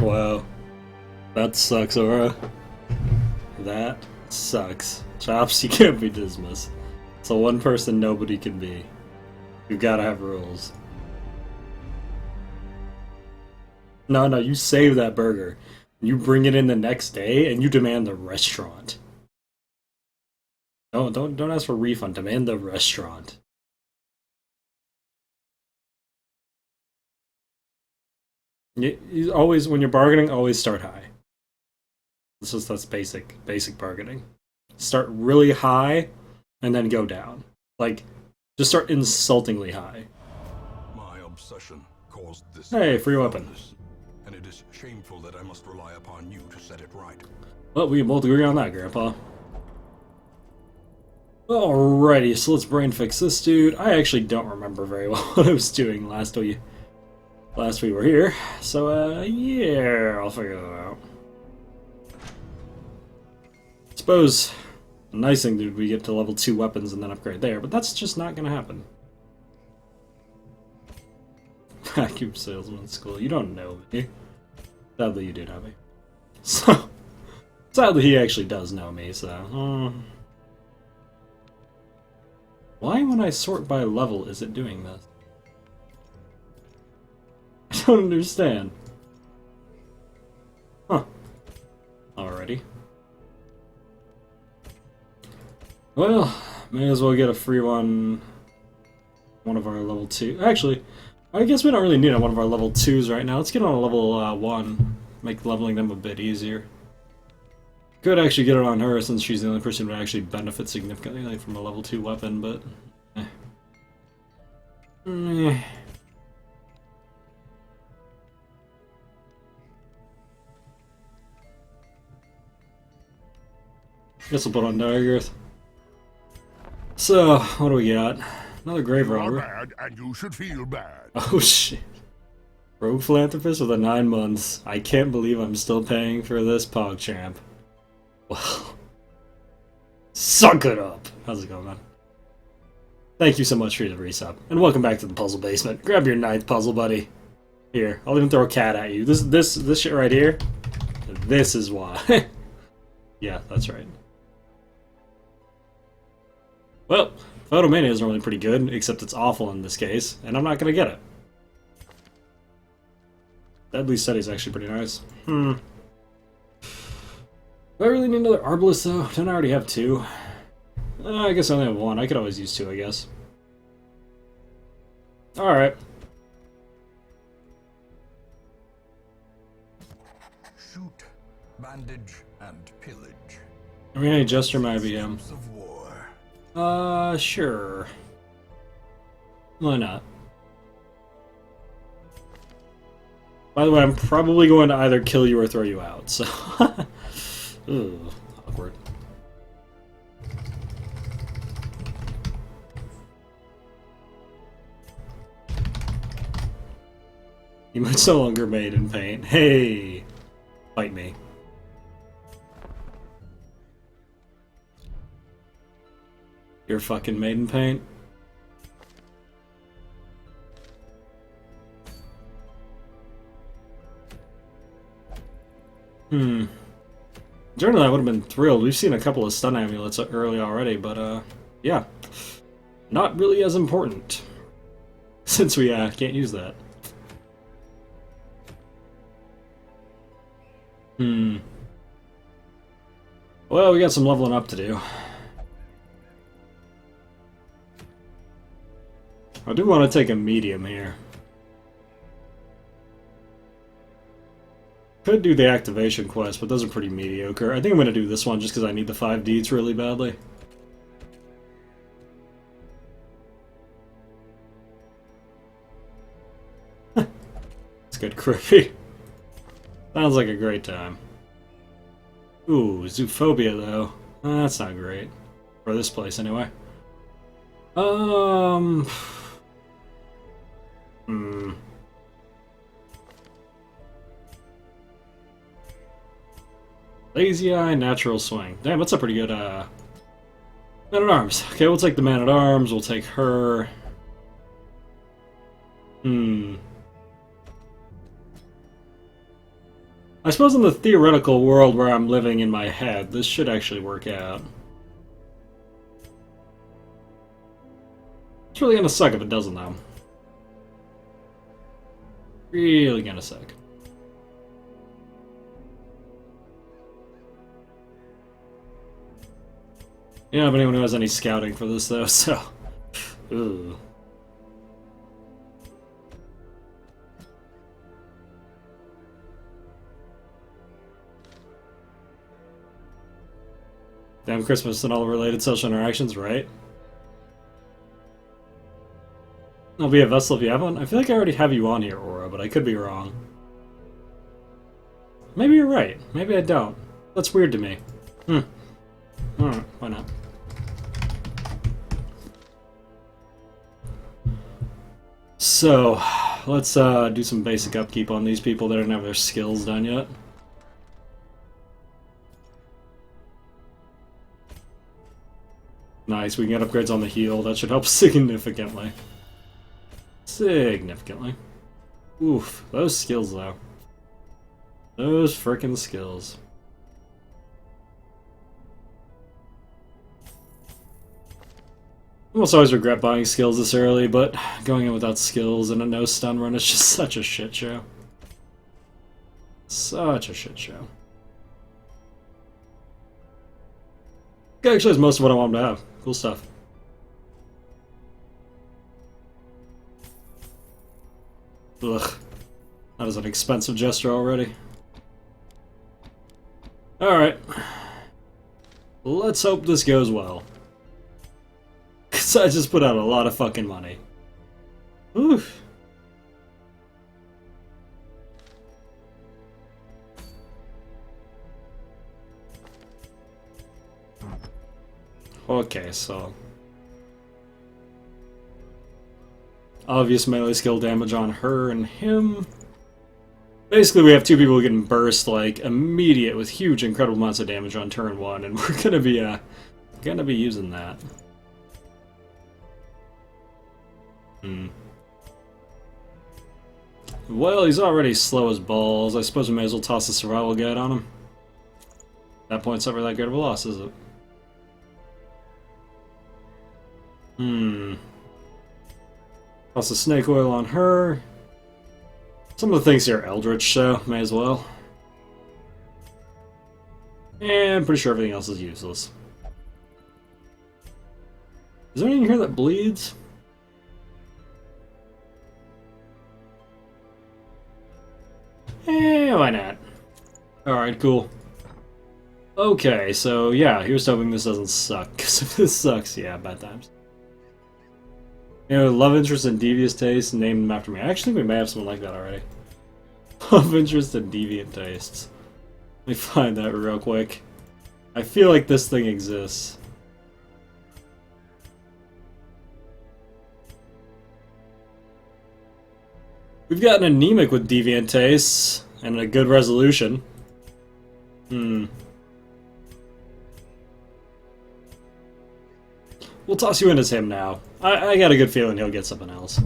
Wow. That sucks, Aura. That sucks. Chops, you can't be Dismas. So one person nobody can be. You gotta have rules. No, no, you save that burger. You bring it in the next day and you demand the restaurant. No, don't ask for a refund. Demand the restaurant. You always, when you're bargaining, always start high. That's basic bargaining. Start really high, and then go down. Like, just start insultingly high. My obsession caused this. Hey, free weapon. And it is shameful that I must rely upon you to set it right. Well, we can both agree on that, Grandpa. Alrighty, so let's brain fix this dude. I actually don't remember very well what I was doing last we were here. So, yeah, I'll figure that out. Suppose the nice thing would be get to level 2 weapons and then upgrade there, but that's just not gonna happen. Vacuum salesman school. You don't know me. Sadly, you do know me. So, sadly, he actually does know me, so... Why, when I sort by level, is it doing this? I don't understand. Huh. Alrighty. Well, may as well get a free one of our level 2. Actually, I guess we don't really need one of our level 2s right now. Let's get on a level 1. Make leveling them a bit easier. Could actually get it on her since she's the only person who would actually benefit significantly from a level 2 weapon, but... Guess we'll put on Diagirth. So, what do we got? Another grave robber. Bad, and you should feel bad. Oh shit. Rogue Philanthropist with a 9 months. I can't believe I'm still paying for this PogChamp. Well, suck it up. How's it going, man? Thank you so much for the resub, and welcome back to the puzzle basement. Grab your 9th puzzle, buddy. Here, I'll even throw a cat at you. This shit right here. This is why. Yeah, that's right. Well, Photomania is normally pretty good, except it's awful in this case, and I'm not gonna get it. Deadly Study is actually pretty nice. Do I really need another Arbalest, though? Don't I already have 2? I guess I only have 1. I could always use 2, I guess. Alright. Shoot, bandage, and pillage. I'm gonna adjust your IBM. Of war. Sure. Why not? By the way, I'm probably going to either kill you or throw you out, so... Ooh, awkward. You might no longer made in paint. Hey! Fight me. You're fucking made in paint? Generally, I would have been thrilled. We've seen a couple of stun amulets early already, but, yeah. Not really as important. Since we, can't use that. Well, we got some leveling up to do. I do want to take a medium here. Could do the activation quest, but those are pretty mediocre. I think I'm going to do this one just because I need the 5 deeds really badly. It's good, Crippy. Sounds like a great time. Ooh, Zoophobia, though. That's not great. For this place, anyway. Lazy Eye, Natural Swing. Damn, that's a pretty good, Man-at-Arms. Okay, we'll take the Man-at-Arms, we'll take her. I suppose in the theoretical world where I'm living in my head, this should actually work out. It's really gonna suck if it doesn't, though. Really gonna suck. You don't have anyone who has any scouting for this, though, so... Ugh. Damn Christmas and all the related social interactions, right? I'll be a vessel if you have one. I feel like I already have you on here, Aura, but I could be wrong. Maybe you're right. Maybe I don't. That's weird to me. Alright, why not? So, let's do some basic upkeep on these people that don't have their skills done yet. Nice, we can get upgrades on the heal. That should help significantly. Significantly. Oof, those skills though. Those frickin' skills. I almost always regret buying skills this early, but going in without skills and a no stun run is just such a shit show. Such a shit show. Actually, is most of what I want to have. Cool stuff. Ugh. That is an expensive gesture already. Alright. Let's hope this goes well. Because I just put out a lot of fucking money. Oof. Okay, so... obvious melee skill damage on her and him. Basically, we have two people who can burst, like, immediate with huge, incredible amounts of damage on turn 1, and we're gonna be using that. Well, he's already slow as balls. I suppose we may as well toss a survival guide on him. That point's not really that great of a loss, is it? Toss a snake oil on her. Some of the things here are eldritch, so may as well. And I'm pretty sure everything else is useless. Is there anything here that bleeds? Why not? Alright, cool. Okay, so yeah, here's hoping this doesn't suck, because if this sucks, yeah, bad times. You know, love interest and devious taste, named them after me. I actually think we may have someone like that already. Love interest and deviant tastes. Let me find that real quick. I feel like this thing exists. We've got an anemic with deviant tastes and a good resolution. We'll toss you in as him now. I got a good feeling he'll get something else.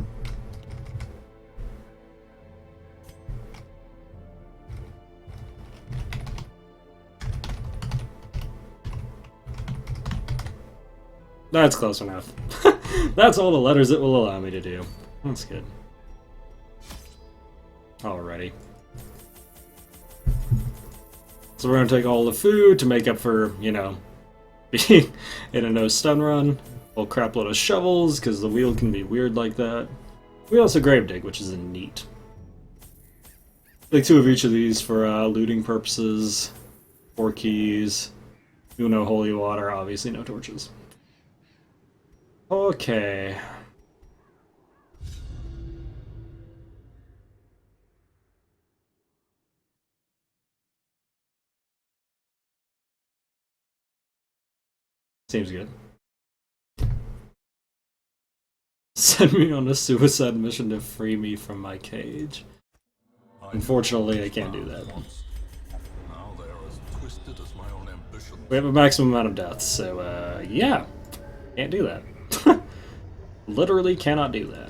That's close enough. That's all the letters it will allow me to do. That's good. Alrighty. So we're gonna take all the food to make up for, you know, being in a no stun run. A whole crap load of shovels, because the wheel can be weird like that. We also grave dig, which is neat. Take 2 of each of these for looting purposes. 4 keys. No holy water, obviously no torches. Okay. Seems good. Send me on a suicide mission to free me from my cage. Unfortunately, I can't do that. Now they are as twisted as my own ambition. We have a maximum amount of deaths, so yeah. Can't do that. Literally cannot do that.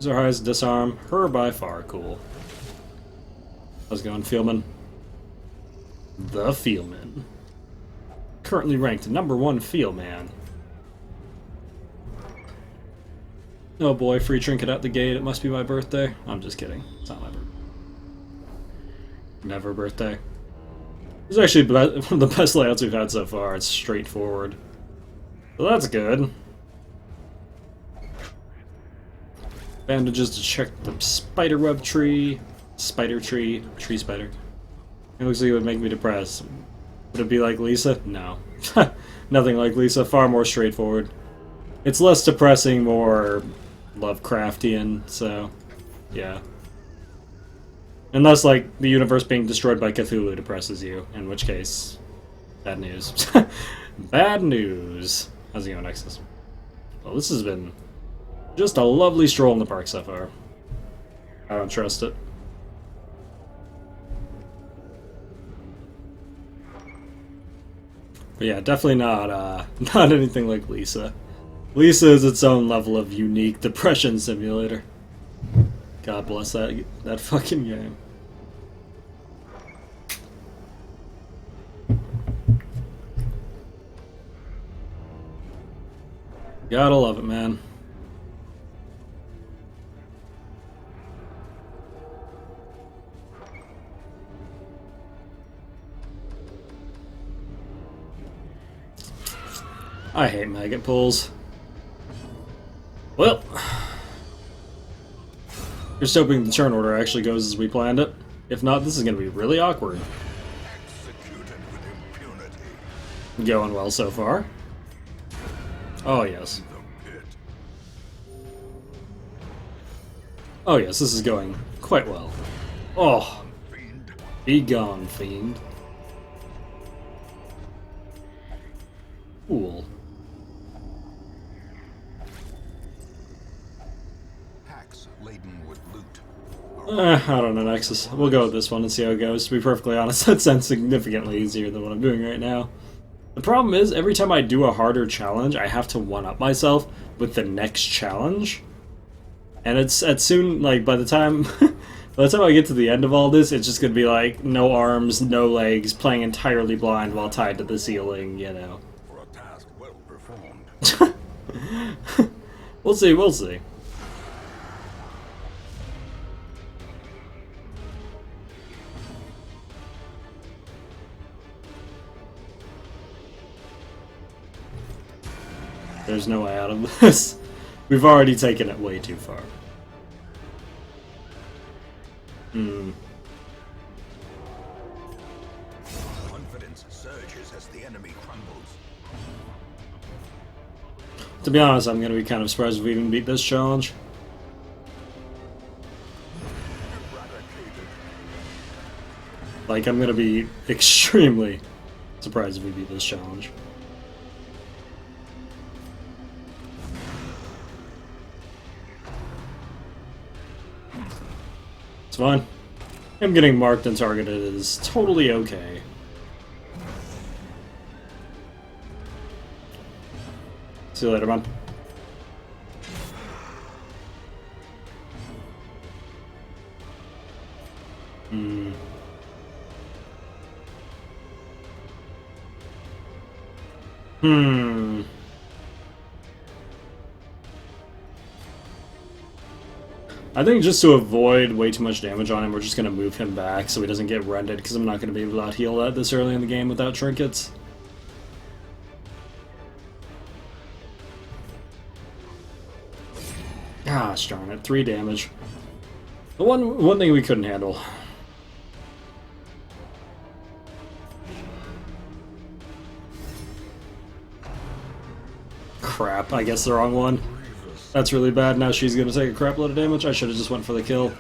Who's our highest disarm? Her by far. Cool. How's it going, Fieldman? The Fieldman. Currently ranked #1 Fieldman. Oh boy, free trinket out the gate. It must be my birthday. I'm just kidding. It's not my birthday. Never birthday. It's actually one of the best layouts we've had so far. It's straightforward. So that's good. Bandages to check the spiderweb tree. Spider tree. Tree spider. It looks like it would make me depressed. Would it be like Lisa? No. Nothing like Lisa. Far more straightforward. It's less depressing, more Lovecraftian, so yeah. Unless, like, the universe being destroyed by Cthulhu depresses you, in which case, bad news. Bad news. How's it going, Nexus? Well, this has been just a lovely stroll in the park so far. I don't trust it. But yeah, definitely not not anything like Lisa. Lisa is its own level of unique depression simulator. God bless that fucking game. Gotta love it, man. I hate maggot pulls. Well, just hoping the turn order actually goes as we planned it. If not, this is going to be really awkward. Executed with impunity. Going well so far. Oh yes. The pit. Oh yes, this is going quite well. Oh, Fiend. be gone, fiend. Cool. Hacks laden with loot. I don't know, Nexus. We'll go with this one and see how it goes. To be perfectly honest, that sounds significantly easier than what I'm doing right now. The problem is, every time I do a harder challenge, I have to one-up myself with the next challenge. And it's soon, like, by the time I get to the end of all this, it's just gonna be like, no arms, no legs, playing entirely blind while tied to the ceiling, you know. For a task well performed. We'll see, we'll see. There's no way out of this. We've already taken it way too far. Confidence surges as the enemy crumbles. To be honest, I'm gonna be kind of surprised if we even beat this challenge. Eradicated. Like, I'm gonna be extremely surprised if we beat this challenge. It's fine. Him getting marked and targeted is totally okay. See you later, man. I think just to avoid way too much damage on him, we're just going to move him back so he doesn't get rended, because I'm not going to be able to heal that this early in the game without trinkets. Gosh darn it, 3 damage. The one thing we couldn't handle. Crap, I guess the wrong one. That's really bad. Now she's gonna take a crap load of damage. I should have just went for the kill.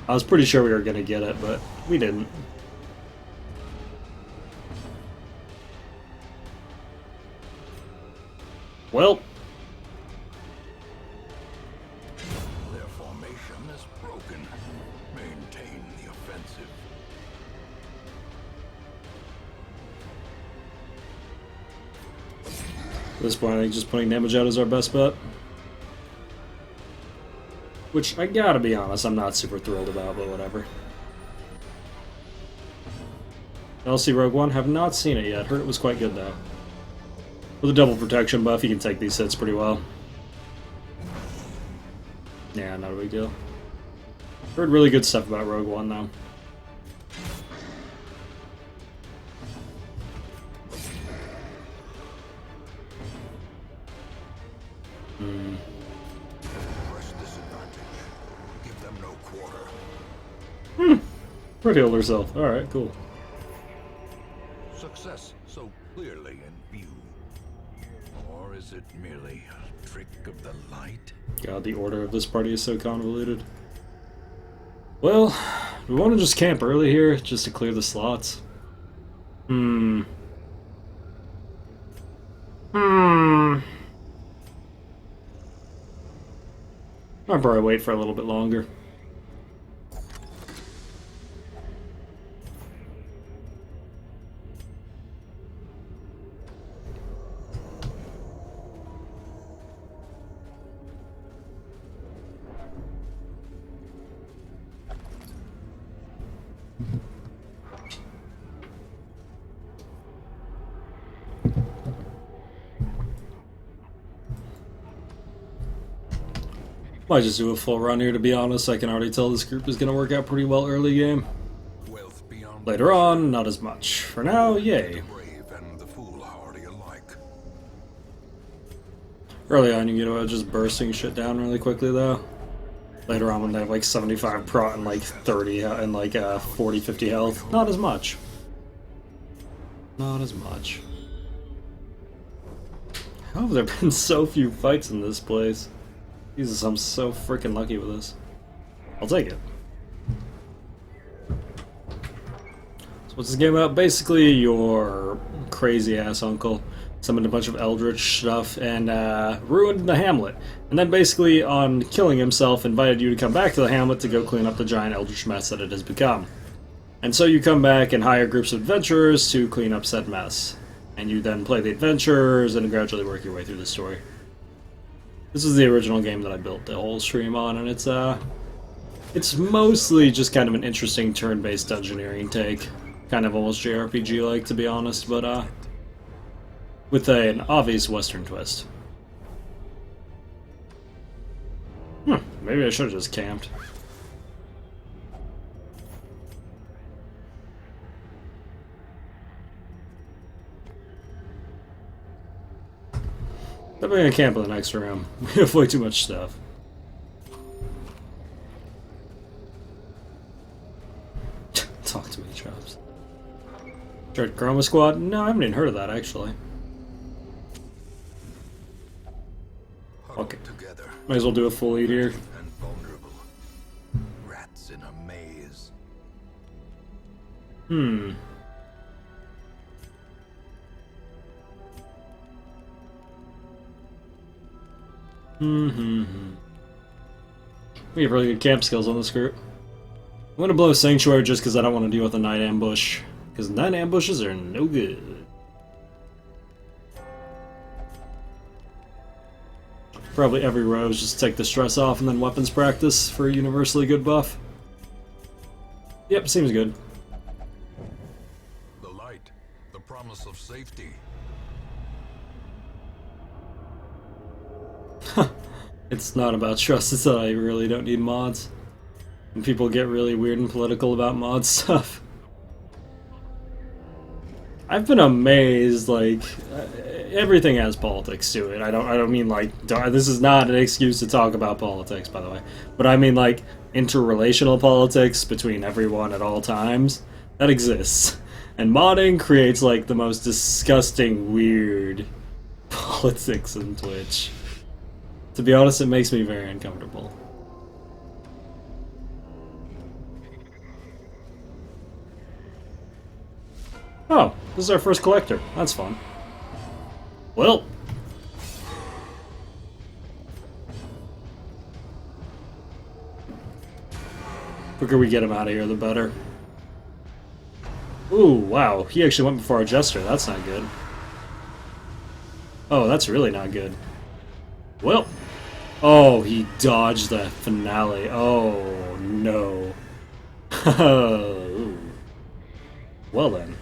I was pretty sure we were gonna get it, but we didn't. Well. Their formation is broken. Maintain the offensive. At this point, I think just putting damage out is our best bet. Which, I gotta be honest, I'm not super thrilled about, but whatever. LC Rogue One, have not seen it yet. Heard it was quite good, though. With a double protection buff, you can take these hits pretty well. Yeah, not a big deal. Heard really good stuff about Rogue One, though. Press disadvantage. Give them no quarter. Pretty healed herself. Alright, cool. Success so clearly in view. Or is it merely a trick of the light? God, the order of this party is so convoluted. Well, we want to just camp early here, just to clear the slots. I'll probably wait for a little bit longer. Might just do a full run here, to be honest. I can already tell this group is going to work out pretty well early game. Wealth beyond Later on, not as much. For now, yay. the brave and the foolhardy alike. Early on, you get away with just bursting shit down really quickly, though. Later on, when they have like 75 prot and like 30 and like 40, 50 health, not as much. Not as much. How have there been so few fights in this place? Jesus, I'm so freaking lucky with this. I'll take it. So what's this game about? Basically, your crazy-ass uncle summoned a bunch of eldritch stuff and ruined the hamlet. And then basically, on killing himself, invited you to come back to the hamlet to go clean up the giant eldritch mess that it has become. And so you come back and hire groups of adventurers to clean up said mess. And you then play the adventures and gradually work your way through the story. This is the original game that I built the whole stream on, and it's mostly just kind of an interesting turn-based dungeoneering take. Kind of almost JRPG-like, to be honest, but with an obvious Western twist. Maybe I should have just camped. I'm gonna camp in the next room. We have way too much stuff. Talk to me, Chops. Tried Chroma Squad? No, I haven't even heard of that, actually. Okay. Together Might as well do a full eat here. and vulnerable. Rats in a maze. We have really good camp skills on this group. I'm gonna blow Sanctuary just because I don't want to deal with a night ambush. Because night ambushes are no good. Probably every rose just take the stress off and then weapons practice for a universally good buff. Yep, seems good. The light, the promise of safety. It's not about trust, it's that I really don't need mods. And people get really weird and political about mod stuff. I've been amazed, like, everything has politics to it. I don't mean, like, this is not an excuse to talk about politics, by the way. But I mean, like, interrelational politics between everyone at all times. That exists. And modding creates, like, the most disgusting, weird politics in Twitch. To be honest, it makes me very uncomfortable. Oh, this is our first collector. That's fun. Well. The quicker we get him out of here, the better. Ooh, wow. He actually went before our Jester. That's not good. Oh, that's really not good. Well. Oh, he dodged the finale. Oh, no. Well then.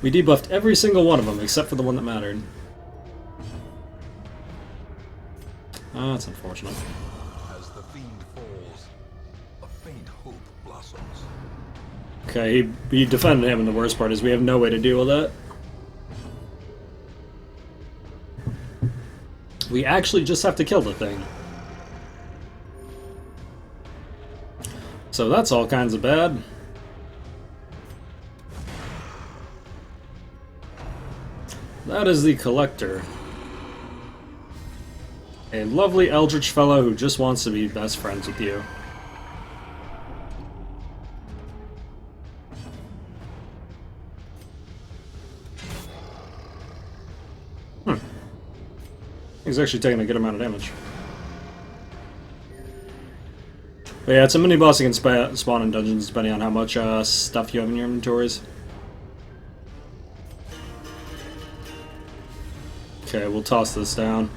We debuffed every single one of them except for the one that mattered. Oh, that's unfortunate. As the fiend falls, a faint hope blossoms. Okay, he defended him, and the worst part is we have no way to deal with that. We actually just have to kill the thing. So that's all kinds of bad. That is the Collector. A lovely eldritch fellow who just wants to be best friends with you. He's actually taking a good amount of damage. But yeah, it's a mini-boss that can spawn in dungeons depending on how much stuff you have in your inventories. Okay, we'll toss this down.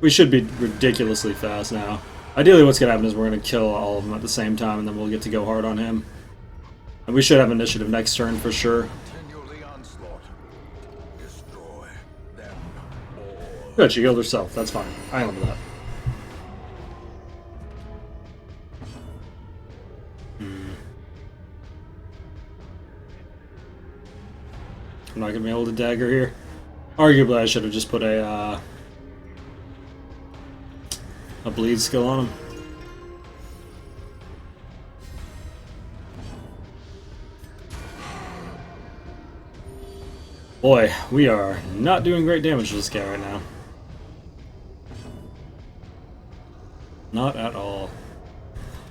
We should be ridiculously fast now. Ideally what's going to happen is we're going to kill all of them at the same time, and then we'll get to go hard on him. And we should have initiative next turn for sure. Continue the onslaught. Destroy them all. Good, she killed herself. That's fine. I handle that. I'm not going to be able to dagger here. Arguably, I should have just put a bleed skill on him. Boy, we are not doing great damage to this guy right now. Not at all.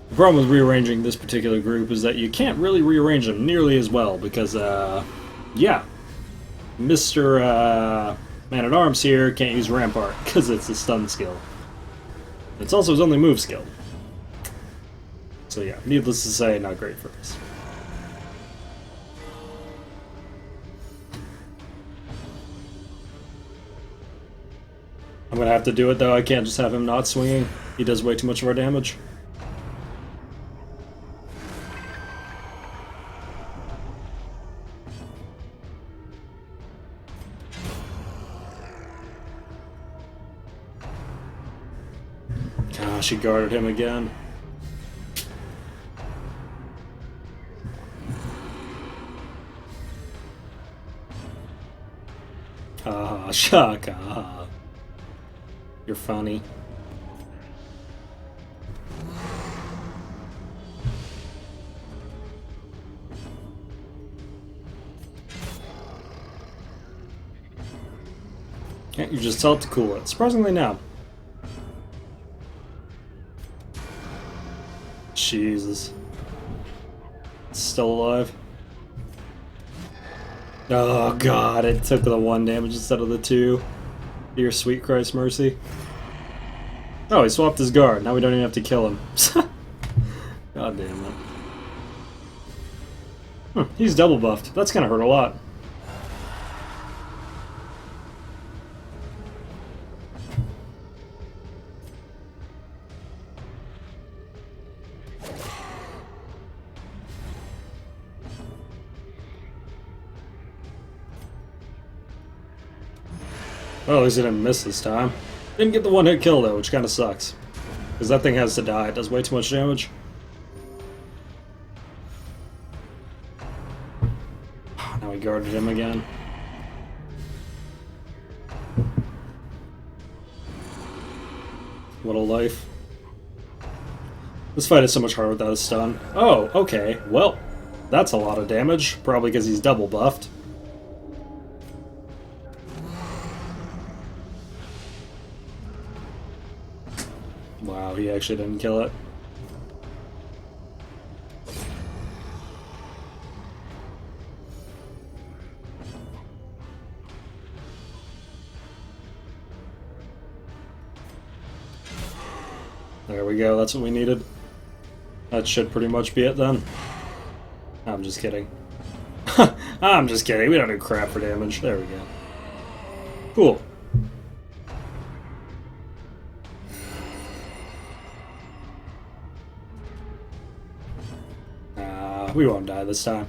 The problem with rearranging this particular group is that you can't really rearrange them nearly as well because, yeah. Mr. Man-at-Arms here can't use Rampart because it's a stun skill. It's also his only move skill. So yeah, needless to say, not great for us. I'm gonna have to do it though, I can't just have him not swinging. He does way too much of our damage. Gosh, he guarded him again. Ah, Shaka. You're funny. Can't you just tell it to cool it? Surprisingly, no. Jesus. It's still alive. Oh god, it took the 1 damage instead of the 2. Dear sweet Christ mercy. Oh, he swapped his guard. Now we don't even have to kill him. God damn it. He's double buffed. That's gonna hurt a lot. Well, at least he didn't miss this time. Didn't get the 1-hit kill though, which kind of sucks. Because that thing has to die. It does way too much damage. Now we guarded him again. What a life. This fight is so much harder without a stun. Oh, okay. Well, that's a lot of damage. Probably because he's double buffed. Wow, he actually didn't kill it. There we go, that's what we needed. That should pretty much be it then. I'm just kidding. I'm just kidding. We don't do crap for damage. There we go. Cool. We won't die this time.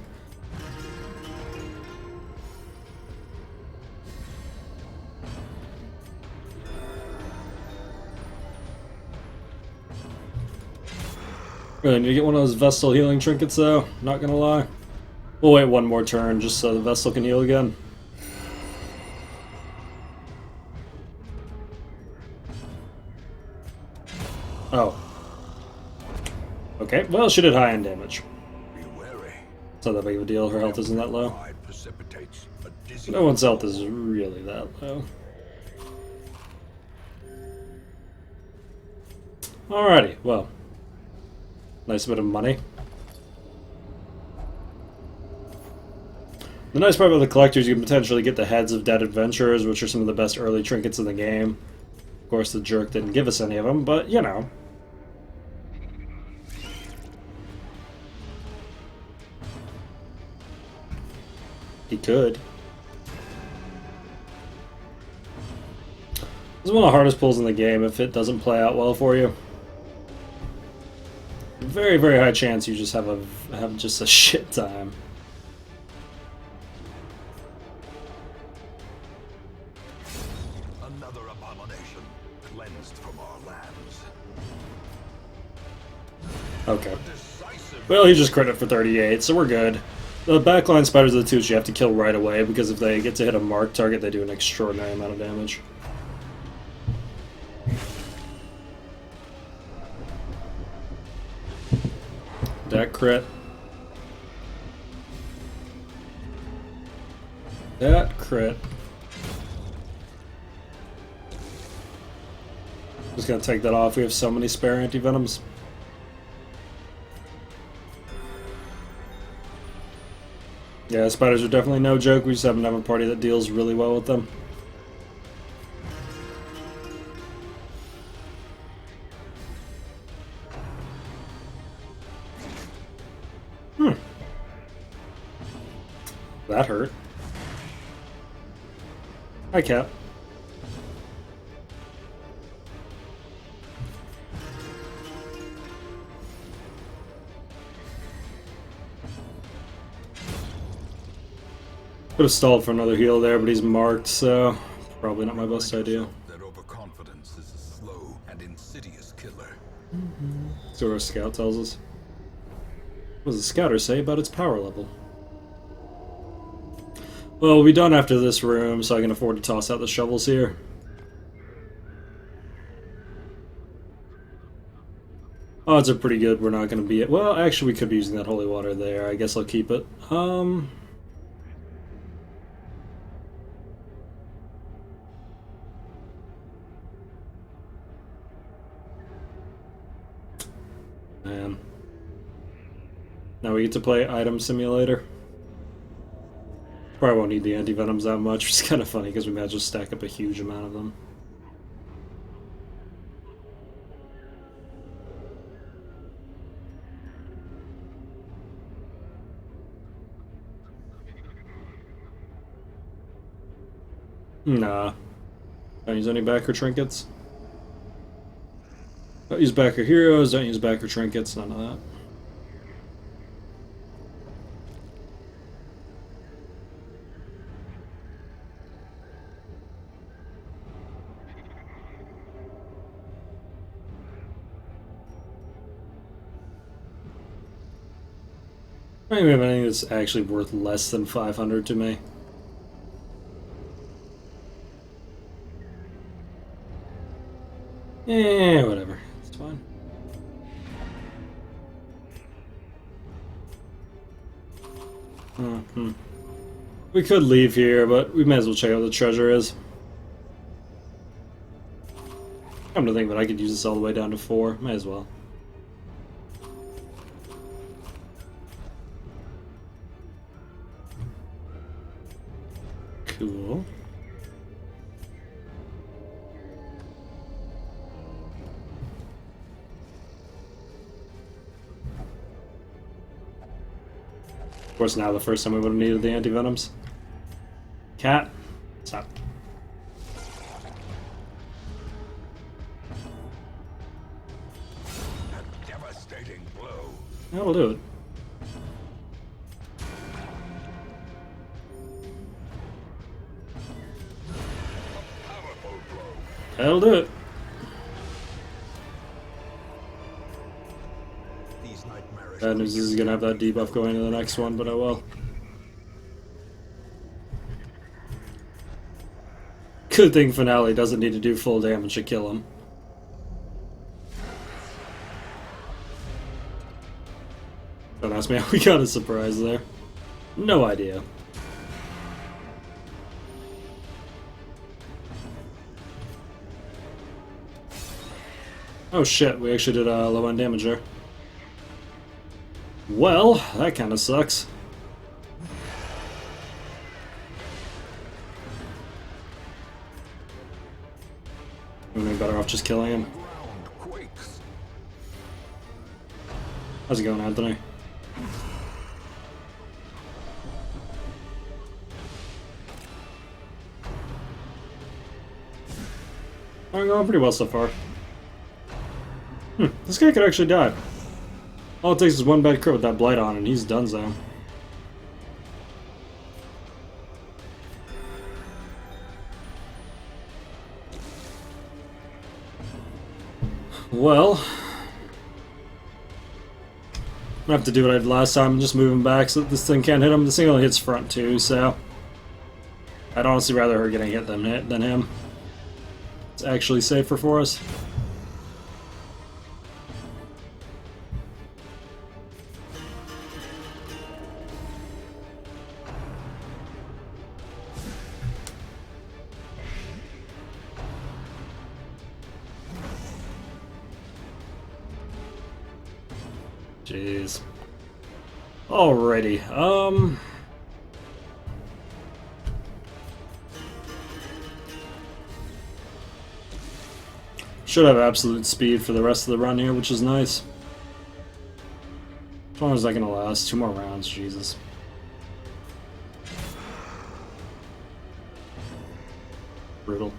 Really need to get one of those Vestal healing trinkets though, not gonna lie. We'll wait one more turn just so the Vestal can heal again. Oh. Okay, well she did high end damage. Be wary. It's not that big of a deal, her health isn't that low. Pride precipitates a dizzy No one's health is really that low. Alrighty, well. Nice bit of money. The nice part about the collector is you can potentially get the heads of dead adventurers, which are some of the best early trinkets in the game. Of course, the jerk didn't give us any of them, but you know. He could. This is one of the hardest pulls in the game if it doesn't play out well for you. Very, very high chance you just have just a shit time. another abomination cleansed from our lands. Okay. Decisive. Well, he just crit it for 38, so we're good. The backline spiders are the two you have to kill right away, because if they get to hit a marked target, they do an extraordinary amount of damage. That crit. That crit. Just gonna take that off. We have so many spare anti-venoms. Yeah, spiders are definitely no joke. We just happen to have a party that deals really well with them. That hurt. Hi, Cap. Could have stalled for another heal there, but he's marked, so probably not my best idea. That overconfidence is a slow and insidious killer. So our scout tells us. What does the scouter say about its power level? Well, we'll be done after this room, so I can afford to toss out the shovels here. Odds are pretty good we're not going to be... Well, actually, we could be using that holy water there. I guess I'll keep it. Man. Now we get to play Item Simulator. Probably won't need the anti-venoms that much. It's kind of funny because we might just stack up a huge amount of them. Nah. Don't use any backer trinkets. Don't use backer heroes, don't use backer trinkets, none of that. I don't even have anything that's actually worth less than 500 to me. Eh, whatever. It's fine. We could leave here, but we may as well check out what the treasure is. Come to think of it, I could use this all the way down to 4. May as well. Cool. Of course, now the first time we would have needed the anti-venoms. Cat, stop. A devastating blow. That'll do it. Powerful blow. That'll do it. These nightmarish Bad news is he's gonna have that debuff going into the next one, but oh well. Good thing Finale doesn't need to do full damage to kill him. Don't ask me how we got a surprise there. No idea. Oh shit, we actually did low end damage there. Well, that kinda sucks. We'd be better off just killing him. ground quakes. How's it going, Anthony? I'm going pretty well so far. This guy could actually die. All it takes is one bad crit with that blight on, and he's done so. Well, I'm gonna have to do what I did last time, just move him back so that this thing can't hit him. This thing only hits front too, so I'd honestly rather her getting hit than him. It's actually safer for us. Jeez. Alrighty, should have absolute speed for the rest of the run here, which is nice. As long as that can last 2 more rounds, Jesus. Brutal.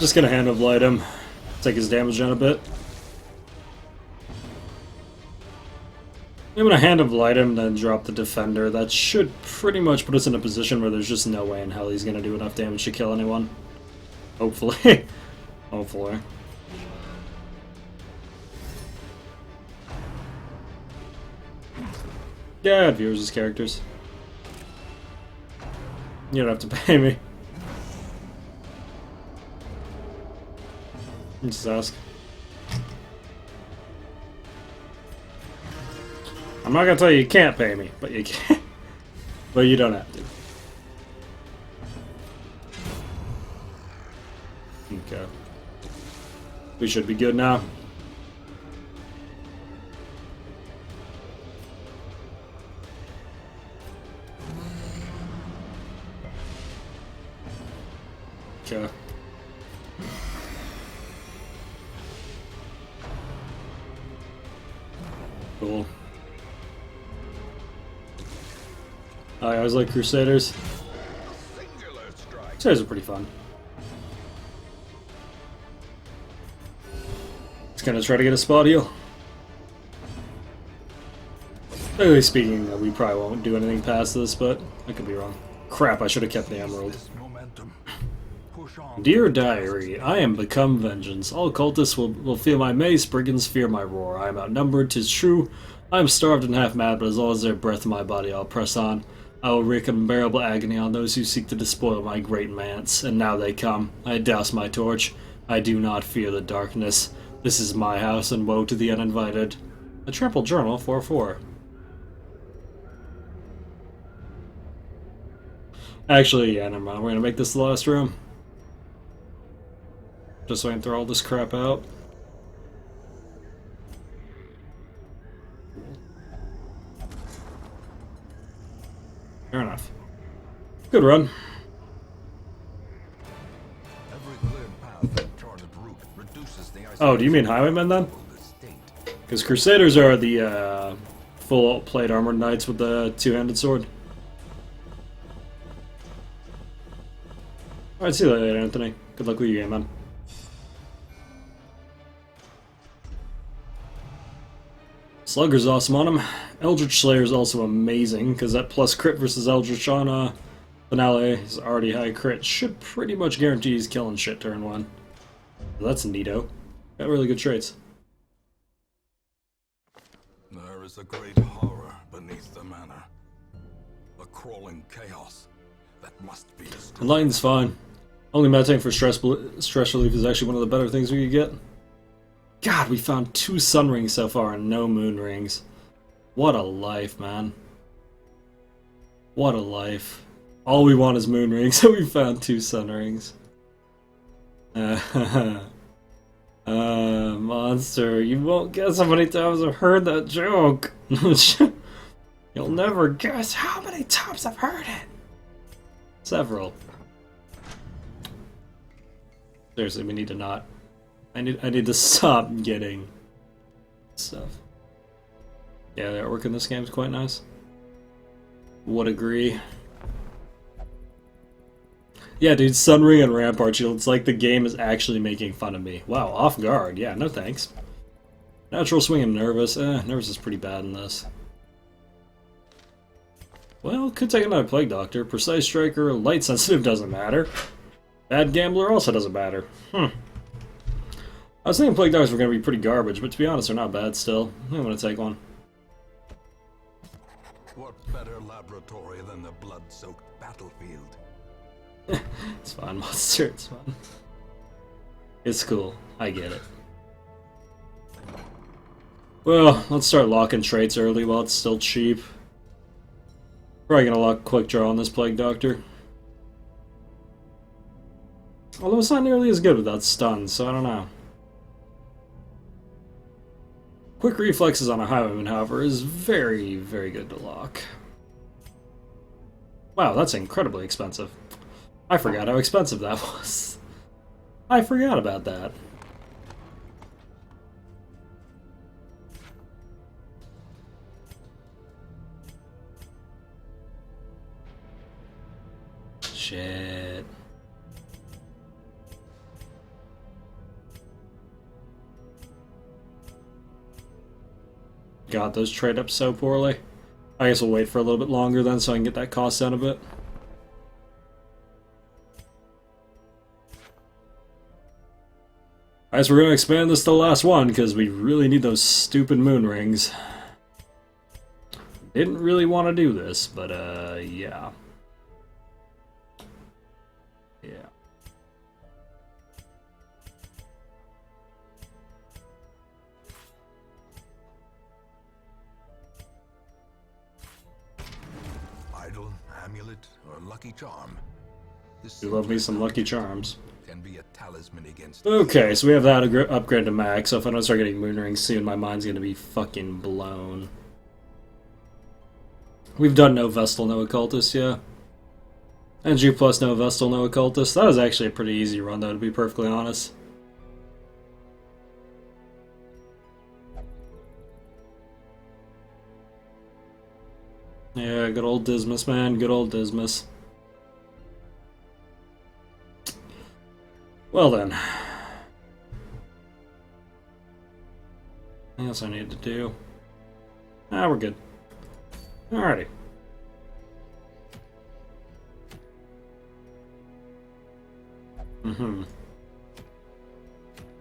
Just gonna hand of light him, take his damage down a bit. I'm gonna hand of light him, then drop the defender. That should pretty much put us in a position where there's just no way in hell he's gonna do enough damage to kill anyone. Hopefully. Hopefully. Yeah, add viewers as characters. You don't have to pay me. Just ask. I'm not gonna tell you can't pay me, but you can. But you don't have to. Okay. We should be good now. Okay. Cool. I always like Crusaders. Singular strike. Crusaders are pretty fun. Just gonna try to get a spot heal. Legally speaking, we probably won't do anything past this, but I could be wrong. Crap, I should have kept the emerald. This momentum. Push on. Dear Diary, I am become vengeance. All cultists will feel my mace, brigands fear my roar. I am outnumbered, 'tis true. I am starved and half mad, but as long as there is breath in my body, I'll press on. I will wreak unbearable agony on those who seek to despoil my great manse. And now they come. I douse my torch. I do not fear the darkness. This is my house, and woe to the uninvited. A trampled journal, 4-4. Actually, yeah, never mind. We're gonna make this the last room. just so I can throw all this crap out. Fair enough. Good run. Every cleared path and charted route reduces the Oh, do you mean highwaymen then? Because Crusaders are the full plate armored knights with the two-handed sword. Alright, see you later, Anthony. Good luck with your game, man. Slugger's awesome on him. Eldritch Slayer is also amazing, because that plus crit versus Eldritch on finale is already high crit. Should pretty much guarantee he's killing shit turn 1. So that's neato. Got really good traits. There is a great horror beneath the manor. A crawling chaos that must be destroyed. Enlightened's fine. Only meditating for stress relief is actually one of the better things we could get. God, we found 2 sun rings so far and no moon rings. What a life, man. What a life. All we want is moon rings, so we found 2 sun rings. Monster, you won't guess how many times I've heard that joke. You'll never guess how many times I've heard it. Several. Seriously, we need to not. I need to stop getting stuff. Yeah, the artwork in this game is quite nice. Would agree. Yeah, dude, Sunring and Rampart Shield, it's like the game is actually making fun of me. Wow, off guard. Yeah, no thanks. Natural swing and nervous. Nervous is pretty bad in this. Well, could take another Plague Doctor. Precise Striker, Light Sensitive doesn't matter. Bad Gambler also doesn't matter. I was thinking Plague Doctors were going to be pretty garbage, but to be honest, they're not bad still. I'm going to take one. What better laboratory than the blood-soaked battlefield? It's fine, Monster, it's fun. It's cool, I get it. Well, let's start locking traits early while it's still cheap. Probably gonna lock Quick Draw on this Plague Doctor. Although it's not nearly as good without stun, so I don't know. Quick Reflexes on a Highwayman, however, is very, very good to lock. Wow, that's incredibly expensive. I forgot how expensive that was. I forgot about that. Shit. God, those trade up so poorly. I guess we'll wait for a little bit longer then so I can get that cost down a bit. Alright, so we're going to expand this to the last one, because we really need those stupid moon rings. Didn't really want to do this, but, yeah. Yeah. Idol, amulet, or lucky charm. This You love me some Lucky Charms. can be a talisman against. Okay, so we have that upgrade to max, so if I don't start getting moon rings soon, my mind's gonna be fucking blown. We've done no Vestal, no Occultist, yeah. NG plus no Vestal, no Occultist. That was actually a pretty easy run, though, to be perfectly honest. Yeah, good old Dismas, man. Good old Dismas. Well then. Anything else I need to do? Ah, we're good. Alrighty.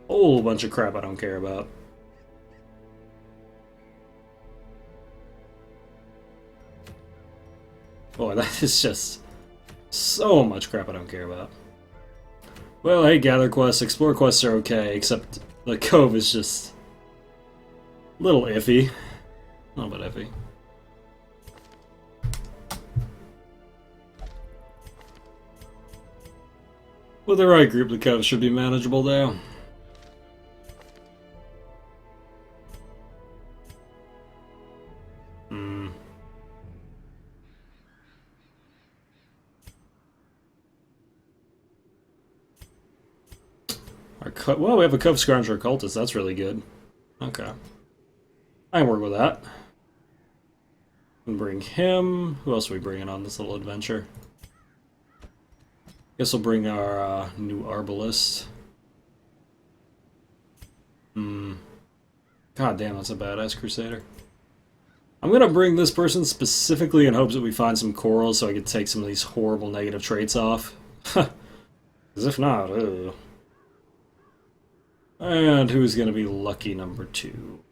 Whole bunch of crap I don't care about. Boy, that is just so much crap I don't care about. Well, hey, Gather quests, Explore quests are okay, except the Cove is just a little iffy. A little bit iffy. With the right group, the Cove should be manageable, though. Well, we have a Cove Scourger Cultist. That's really good. Okay. I can work with that. And bring him. Who else are we bringing on this little adventure? Guess we'll bring our new Arbalist. God damn, that's a badass Crusader. I'm gonna bring this person specifically in hopes that we find some corals so I can take some of these horrible negative traits off. Because if not, ugh. And who's gonna be lucky number 2?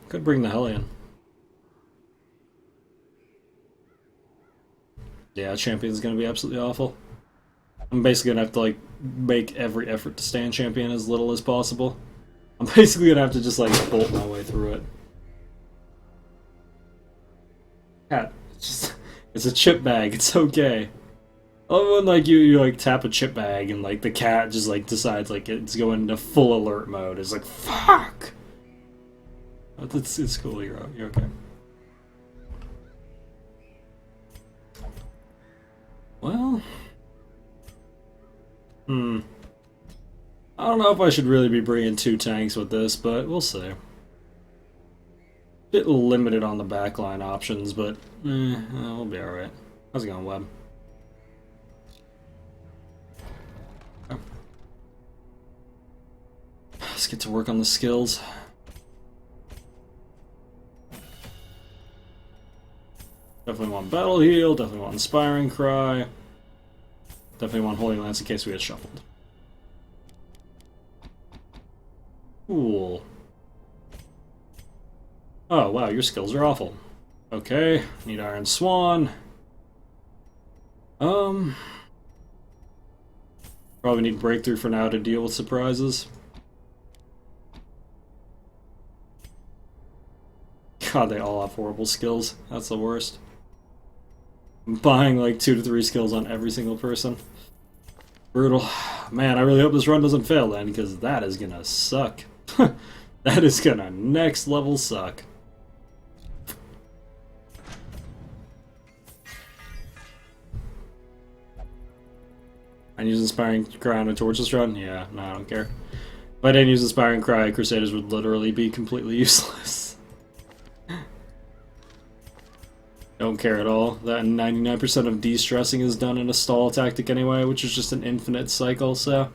Could bring the Hellion. Yeah, Champion's gonna be absolutely awful. I'm basically gonna have to, like, make every effort to stand Champion as little as possible. I'm basically gonna have to just, like, bolt my way through it. Cat, it's a chip bag, it's okay. Oh, when, like, you like, tap a chip bag and, like, the cat just, like, decides, like, it's going into full alert mode. It's like, fuck! It's cool, you're okay. Well... I don't know if I should really be bringing 2 tanks with this, but we'll see. Bit limited on the backline options, but we'll be alright. How's it going, Web? Okay. Let's get to work on the skills. Definitely want Battle Heal, definitely want Inspiring Cry. Definitely want Holy Lance in case we get shuffled. Cool. Oh, wow, your skills are awful. Okay, need Iron Swan. Probably need Breakthrough for now to deal with surprises. God, they all have horrible skills. That's the worst. I'm buying like 2 to 3 skills on every single person. Brutal. Man, I really hope this run doesn't fail then, because that is gonna suck. That is gonna next level suck. And use Inspiring Cry on a torches run? Yeah, no, I don't care. If I didn't use Inspiring Cry, Crusaders would literally be completely useless. Don't care at all. That 99% of de-stressing is done in a stall tactic anyway, which is just an infinite cycle, so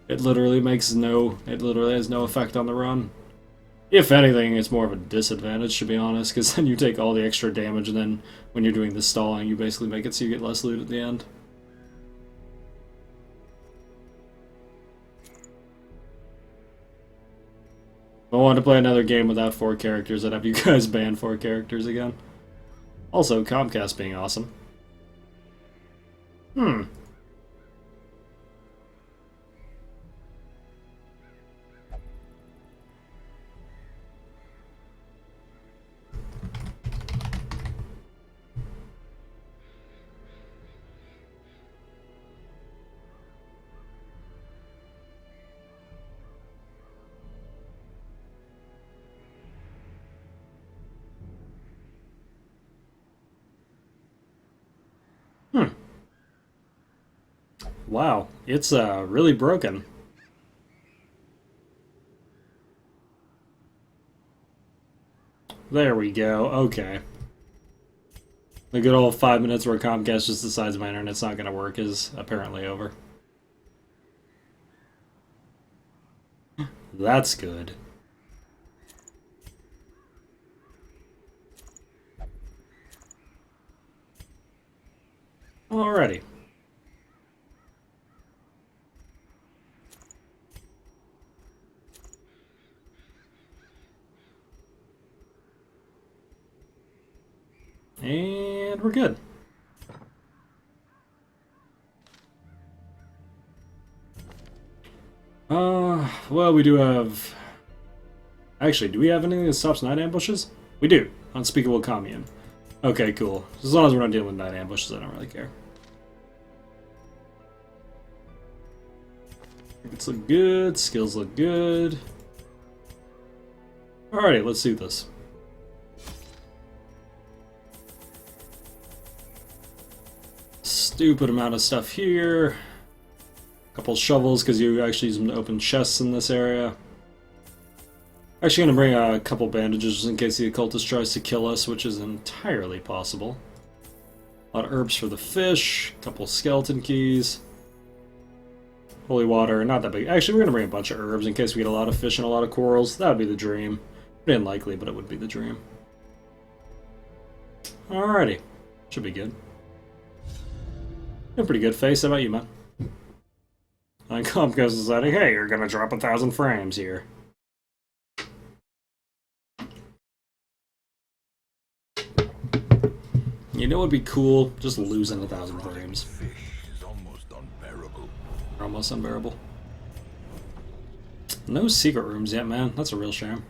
it literally has no effect on the run. If anything, it's more of a disadvantage, to be honest, because then you take all the extra damage, and then when you're doing the stalling, you basically make it so you get less loot at the end. If I wanted to play another game without 4 characters, I'd have you guys ban 4 characters again. Also, Comcast being awesome. Wow, it's really broken. There we go, okay. The good old 5 minutes where Comcast just decides my internet's not gonna work is apparently over. That's good. Alrighty. And we're good. Well, we do have... Actually, do we have anything that stops night ambushes? We do. Unspeakable Commune. Okay, cool. As long as we're not dealing with night ambushes, I don't really care. Tickets look good, skills look good. Alrighty, let's do this. Stupid amount of stuff here. Couple shovels because you actually use them to open chests in this area. Actually going to bring a couple bandages just in case the occultist tries to kill us, which is entirely possible. A lot of herbs for the fish, a couple skeleton keys. Holy water, not that big. Actually, we're going to bring a bunch of herbs in case we get a lot of fish and a lot of corals. That would be the dream. Pretty unlikely, but it would be the dream. Alrighty. Should be good. A pretty good face. How about you, man? And Comcast deciding, hey, you're gonna drop 1,000 frames here. You know what would be cool? Just losing 1,000 frames. Fish is almost unbearable. Almost unbearable. No secret rooms yet, man. That's a real shame.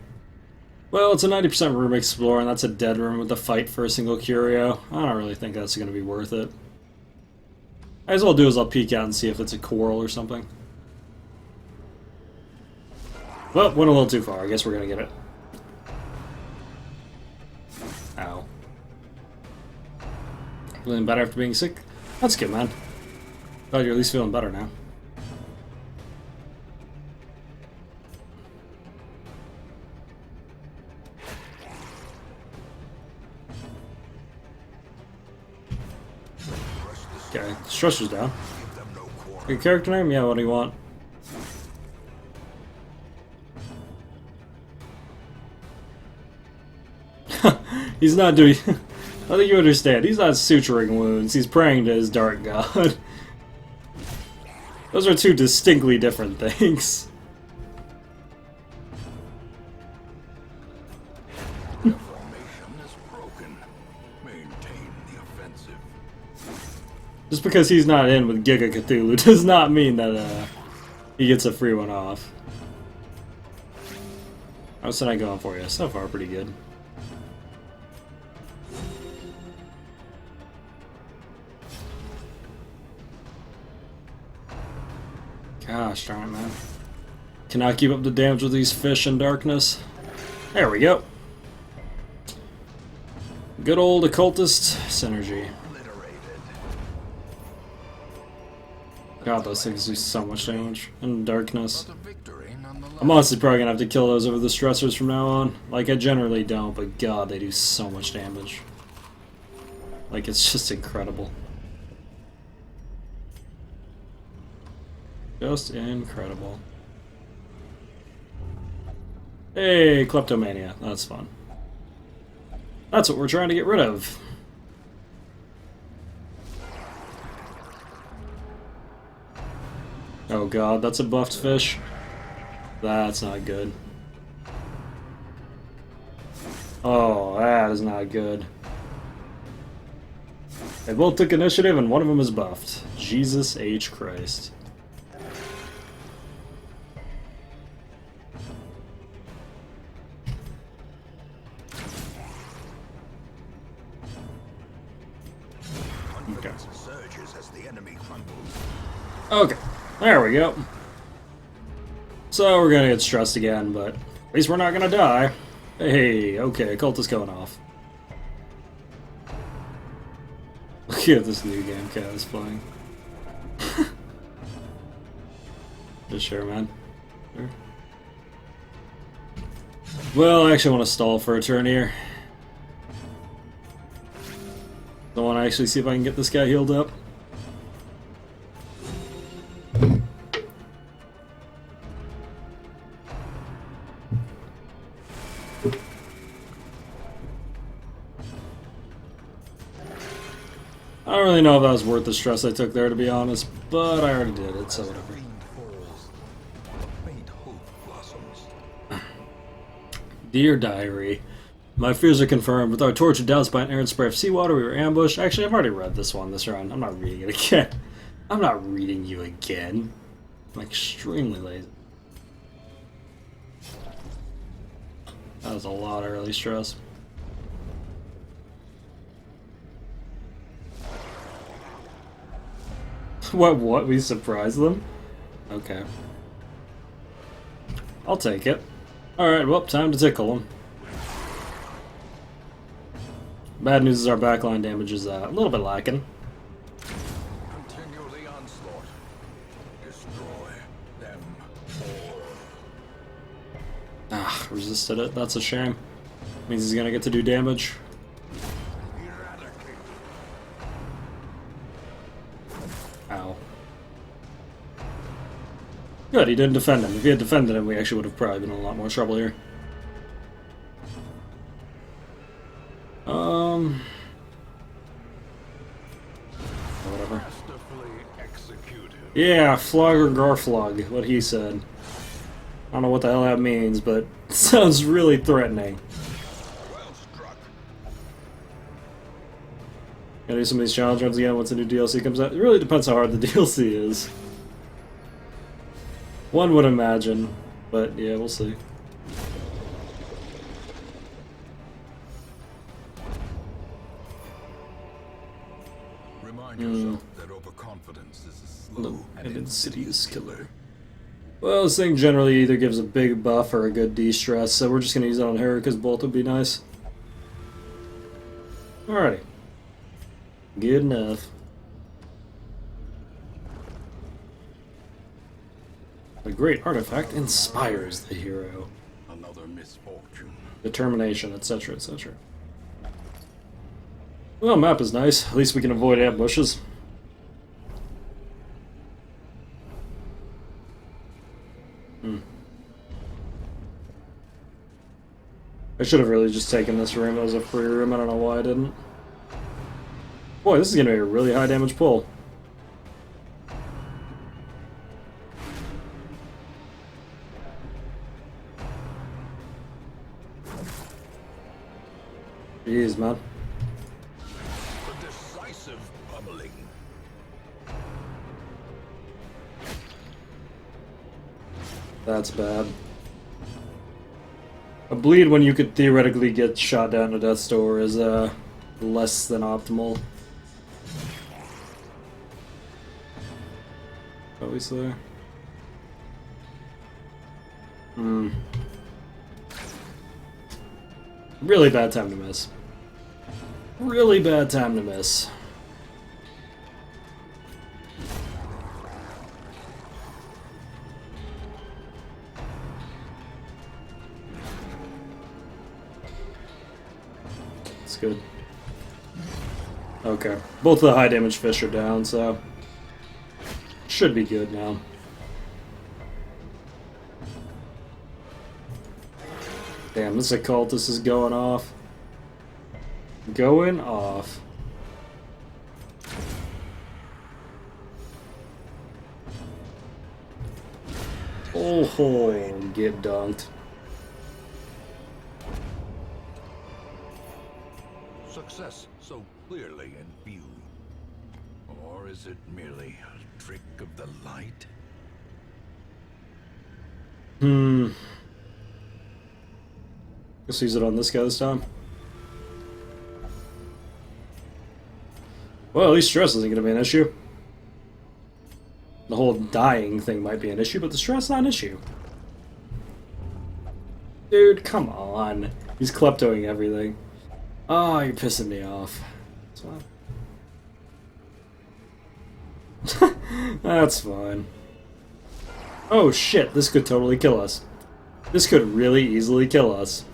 Well, it's a 90% room explore, and that's a dead room with a fight for a single curio. I don't really think that's gonna be worth it. As I'll do is I'll peek out and see if it's a coral or something. Well, went a little too far. I guess we're gonna get it. Ow. Feeling better after being sick? That's good, man. Glad you're at least feeling better now. Okay, Stressor's down. Your character name? Yeah, what do you want? He's not doing... I think you understand. He's not suturing wounds. He's praying to his dark god. Those are two distinctly different things. The formation is broken. Maintain the offensive. Just because he's not in with Giga Cthulhu does not mean that he gets a free one off. How's tonight going for you? So far, pretty good. Gosh darn it, man. Cannot keep up the damage with these fish in darkness. There we go. Good old occultist synergy. God, those things do so much damage in darkness. I'm honestly probably gonna have to kill those over the stressors from now on. Like, I generally don't, but God, they do so much damage. Like, it's just incredible. Just incredible. Hey, kleptomania. That's fun. That's what we're trying to get rid of. Oh god, that's a buffed fish. That's not good. Oh, that is not good. They both took initiative and one of them is buffed. Jesus H. Christ. Okay. Okay, there we go. So we're gonna get stressed again, but at least we're not gonna die. Hey, okay, cultist going off. Look at this new game Cat is playing. Just sure, man. Sure. Well, I actually want to stall for a turn here. I want to actually see if I can get this guy healed up. I don't really know if that was worth the stress I took there, to be honest, but I already did it, so whatever. Dear Diary, my fears are confirmed. With our tortured doubts by an errant spray of seawater, we were ambushed. Actually, I've already read this one this round. I'm not reading it again. I'm not reading you again. I'm extremely lazy. That was a lot of early stress. What? We surprised them? Okay. I'll take it. Alright, well, time to tickle them. Bad news is our backline damage is a little bit lacking. Continue the onslaught. Destroy them all. Ah, resisted it. That's a shame. Means he's gonna get to do damage. Eradicate. Ow. Good, he didn't defend him. If he had defended him, we actually would have probably been in a lot more trouble here. Whatever. Masterfully executed. Yeah, flog or garflog, what he said. I don't know what the hell that means, but it sounds really threatening. Well struck. Gonna do some of these challenge runs again once a new DLC comes out. It really depends how hard the DLC is. One would imagine, but yeah, we'll see. Remind yourself that overconfidence is a slow and insidious killer. Well, this thing generally either gives a big buff or a good de-stress, so we're just gonna use it on her because both would be nice. Alrighty. Good enough. A great artifact inspires the hero. another misfortune. Determination, etc., etc. Well, map is nice. At least we can avoid ambushes. I should have really just taken this room as a free room. I don't know why I didn't. Boy, this is going to be a really high damage pull. Jeez, man. A decisive pummeling. That's bad. A bleed when you could theoretically get shot down to death's door is less than optimal. Obviously. Really bad time to miss. Really bad time to miss. It's good. Okay. Both of the high damage fish are down, so should be good now. Damn, this occultist is going off. Going off. Oh, get dunked. Success so clearly in view. Or is it merely a trick of the light? Let's use it on this guy this time. Well, at least stress isn't going to be an issue. The whole dying thing might be an issue, but the stress not an issue. Dude, come on. He's kleptoing everything. Oh, you're pissing me off. That's fine. That's fine. Oh shit, this could totally kill us. This could really easily kill us.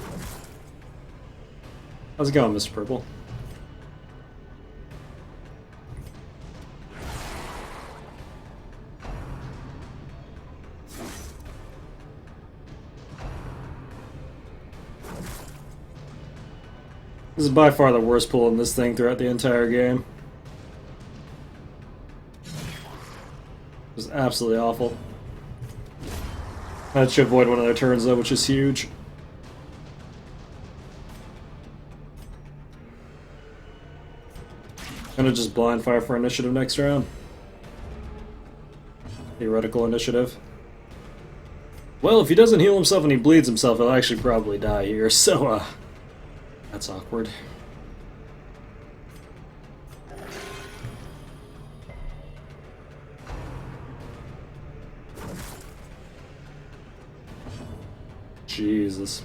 How's it going, Mr. Purple? This is by far the worst pull in this thing throughout the entire game. It was absolutely awful. That should avoid one of their turns though, which is huge. Gonna just blind fire for initiative next round. Theoretical initiative. Well, if he doesn't heal himself and he bleeds himself, he'll actually probably die here, so that's awkward. Jesus.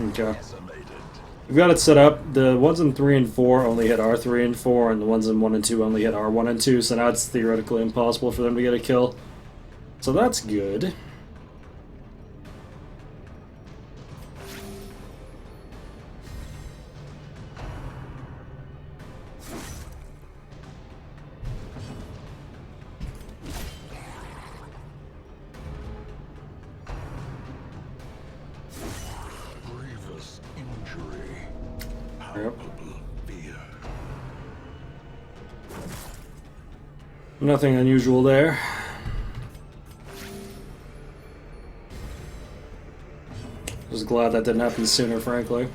Okay. We've got it set up. The ones in 3 and 4 only hit R3 and 4, and the ones in 1 and 2 only hit R1 and 2, so now it's theoretically impossible for them to get a kill. So that's good. Grievous injury. Yep. Palpable fear. Nothing unusual there. Just glad that didn't happen sooner, frankly.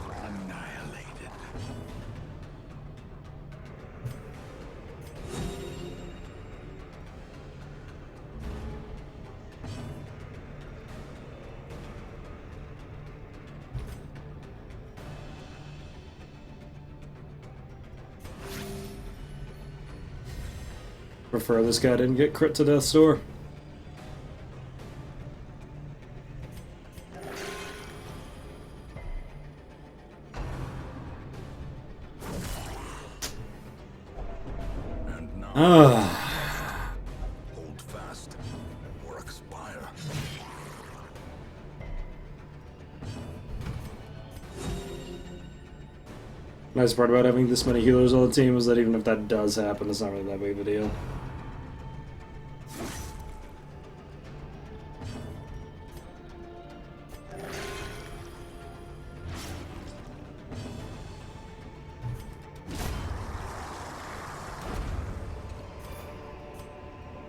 Annihilated. Prefer this guy didn't get crit to death's door. And now Ah. hold fast or expire. Nice part about having this many healers on the team is that even if that does happen, it's not really that big of a deal.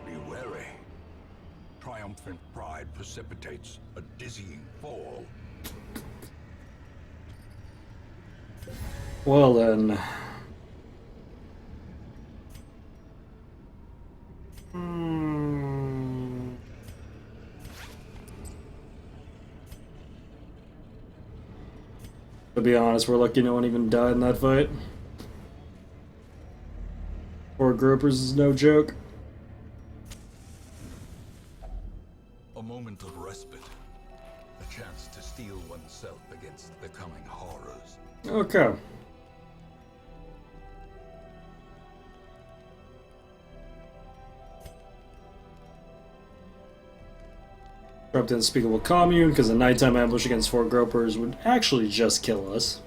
Be wary. Triumphant pride precipitates a dizzying fall. Well then. To be honest, we're lucky no one even died in that fight. Four gropers is no joke. A moment of respite. A chance to steel oneself against the coming horrors. Okay. Dropped the Unspeakable Commune, because a nighttime ambush against four gropers would actually just kill us.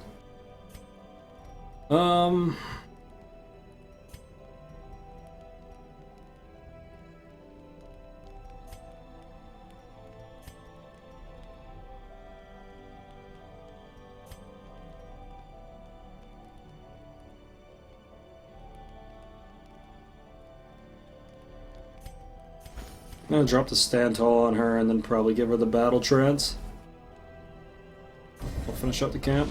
I'm gonna drop the stand tall on her and then probably give her the battle trance. We'll finish up the camp.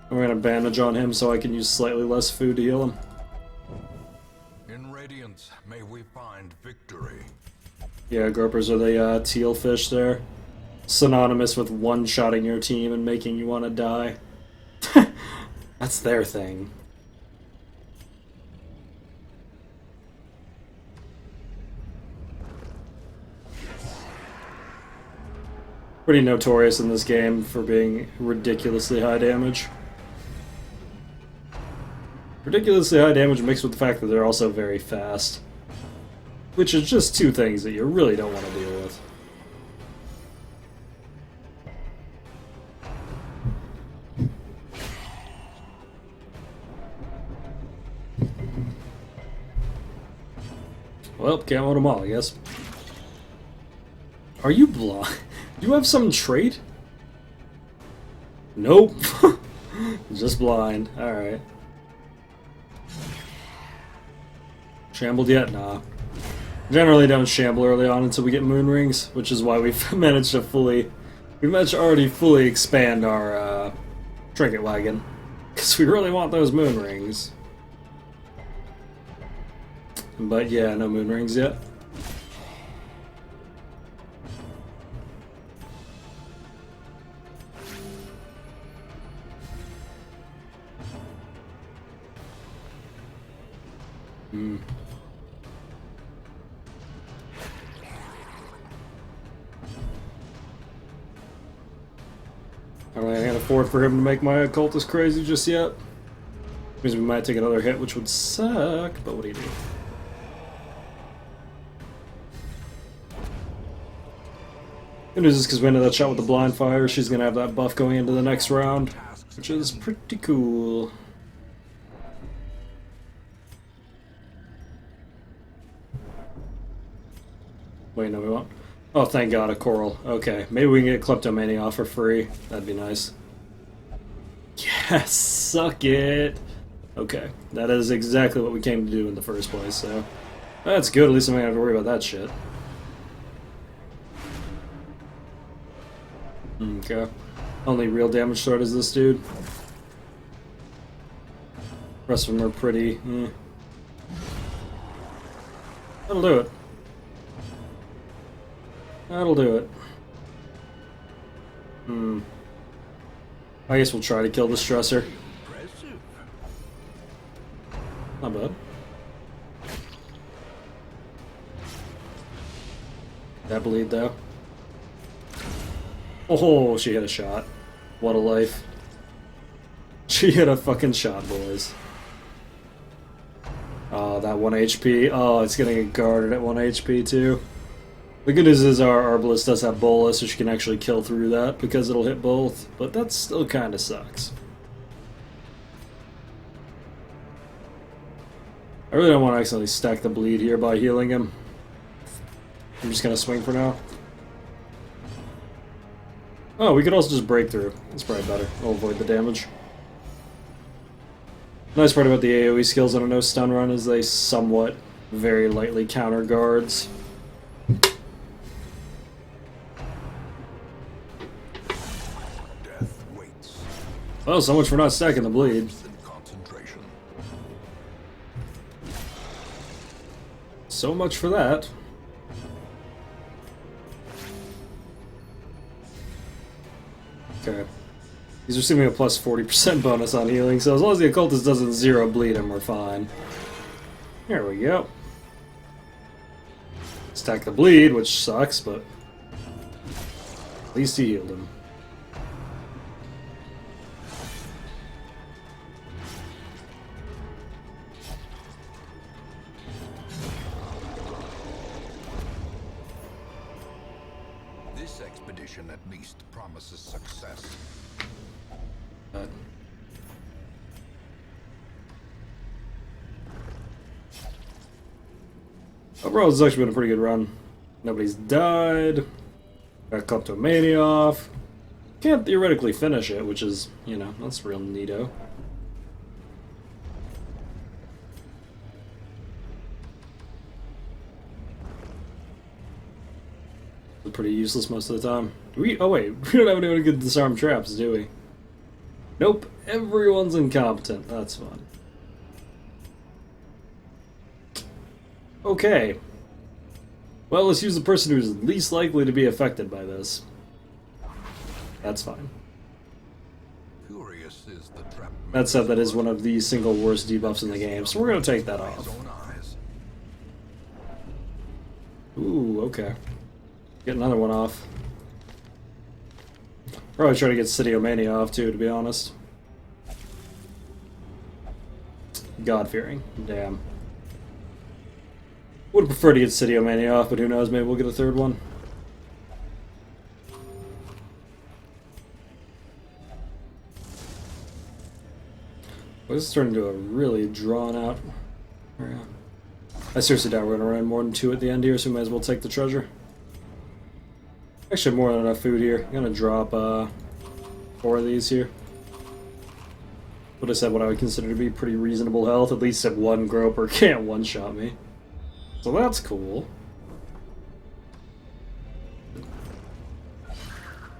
We're gonna bandage on him so I can use slightly less food to heal him. In Radiance, may we find victory. Yeah, gropers are the teal fish there. Synonymous with one-shotting your team and making you want to die. That's their thing. Pretty notorious in this game for being ridiculously high damage. Ridiculously high damage mixed with the fact that they're also very fast. Which is just two things that you really don't want to deal with. Well, can't load them all, I guess. Are you blind? Do you have some trait? Nope. Just blind. Alright. Shambled yet? Nah. Generally don't shamble early on until we get moon rings, which is why we've managed to already fully expand our trinket wagon. Because we really want those moon rings. But yeah, no moon rings yet. Hmm. I really can't afford for him to make my occultist crazy just yet. Means we might take another hit, which would suck, but what do you do? Good news is because we ended that shot with the blind fire, she's gonna have that buff going into the next round, which is pretty cool. Wait, no, we won't. Oh, thank God, a coral. Okay, maybe we can get Kleptomania off for free. That'd be nice. Yes, suck it. Okay, that is exactly what we came to do in the first place, so that's good. At least I'm not gonna have to worry about that shit. Okay. Only real damage sword is this dude. Rest of them are pretty. That'll do it. That'll do it. I guess we'll try to kill the stressor. Not bad. That bleed though. Oh, she hit a shot. What a life. She hit a fucking shot, boys. Oh, that 1 HP. Oh, it's gonna get guarded at 1 HP too. The good news is our Arbalest does have bolus, so she can actually kill through that because it'll hit both, but that still kinda sucks. I really don't want to accidentally stack the bleed here by healing him. I'm just gonna swing for now. Oh, we could also just break through. That's probably better. I'll avoid the damage. Nice part about the AoE skills on a no stun run is they somewhat, very lightly counter guards. Well, so much for not stacking the bleed. So much for that. Okay. He's receiving a plus 40% bonus on healing, so as long as the occultist doesn't zero bleed him, we're fine. There we go. Stack the bleed, which sucks, but at least he healed him. This expedition at least promises success. Overall, it's actually been a pretty good run. Nobody's died. Got Kleptomania off. Can't theoretically finish it, which is, you know, that's real neato. Pretty useless most of the time. Do we? Oh wait, we don't have anyone who can disarm traps, do we? Nope, everyone's incompetent. That's fun. Okay. Well, let's use the person who's least likely to be affected by this. That's fine. Curious is the trap. That said, that is one of the single worst debuffs in the game, so we're gonna take that off. Ooh, okay. Get another one off. Probably try to get Sidiomania off too, to be honest. God-fearing. Damn. Would prefer to get Sidiomania off, but who knows, maybe we'll get a third one. Well, this is turning into a really drawn-out area. I seriously doubt we're going to run more than 2 at the end here, so we might as well take the treasure. Actually, more than enough food here. I'm gonna drop 4 of these here. Would have said what I would consider to be pretty reasonable health. At least if one groper can't one-shot me. So that's cool.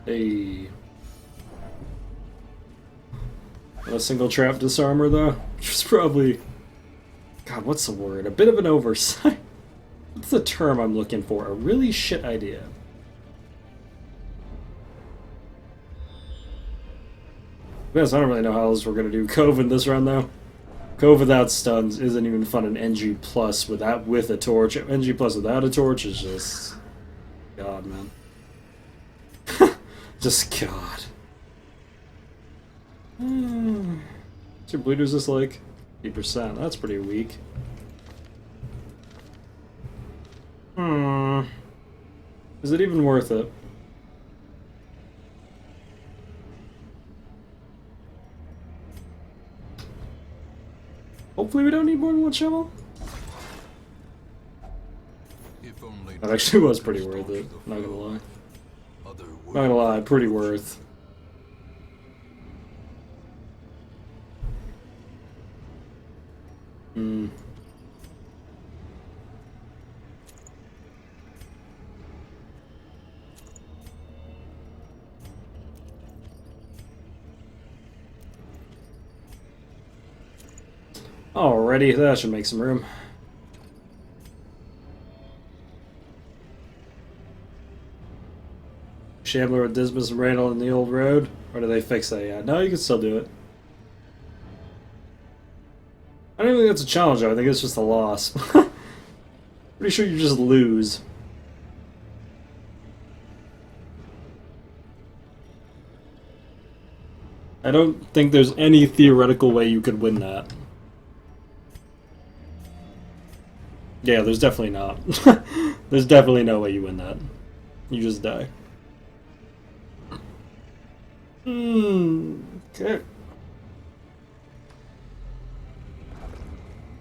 Hey. Not a single trap disarmer though, which was probably, God, what's the word? A bit of an oversight. What's the term I'm looking for? A really shit idea. Yes, I don't really know how else we're gonna do Cove in this run though. Cove without stuns isn't even fun in NG plus with a torch. NG plus without a torch is just God, man. Just God. What's your bleed resist like? 50%. That's pretty weak. Is it even worth it? Hopefully we don't need more than one shovel. If only That actually was pretty worth it, not gonna lie. other Not gonna lie, pretty worth. Alrighty, that should make some room. Shambler with Dismas and Randall in the old road? Or do they fix that yet? No, you can still do it. I don't even think that's a challenge though, I think it's just a loss. Pretty sure you just lose. I don't think there's any theoretical way you could win that. Yeah, there's definitely not. There's definitely no way you win that. You just die. Okay.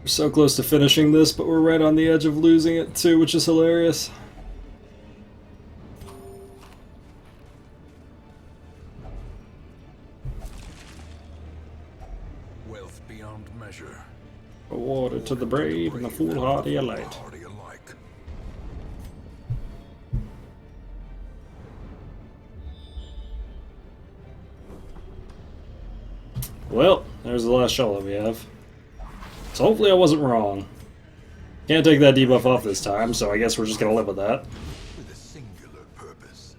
We're so close to finishing this, but we're right on the edge of losing it too, which is hilarious. wealth beyond measure. Awarded to the brave and the foolhardy alike. Foolhardy alike. Well, there's the last shovel we have. So hopefully I wasn't wrong. Can't take that debuff off this time, so I guess we're just gonna live with that. With a singular purpose.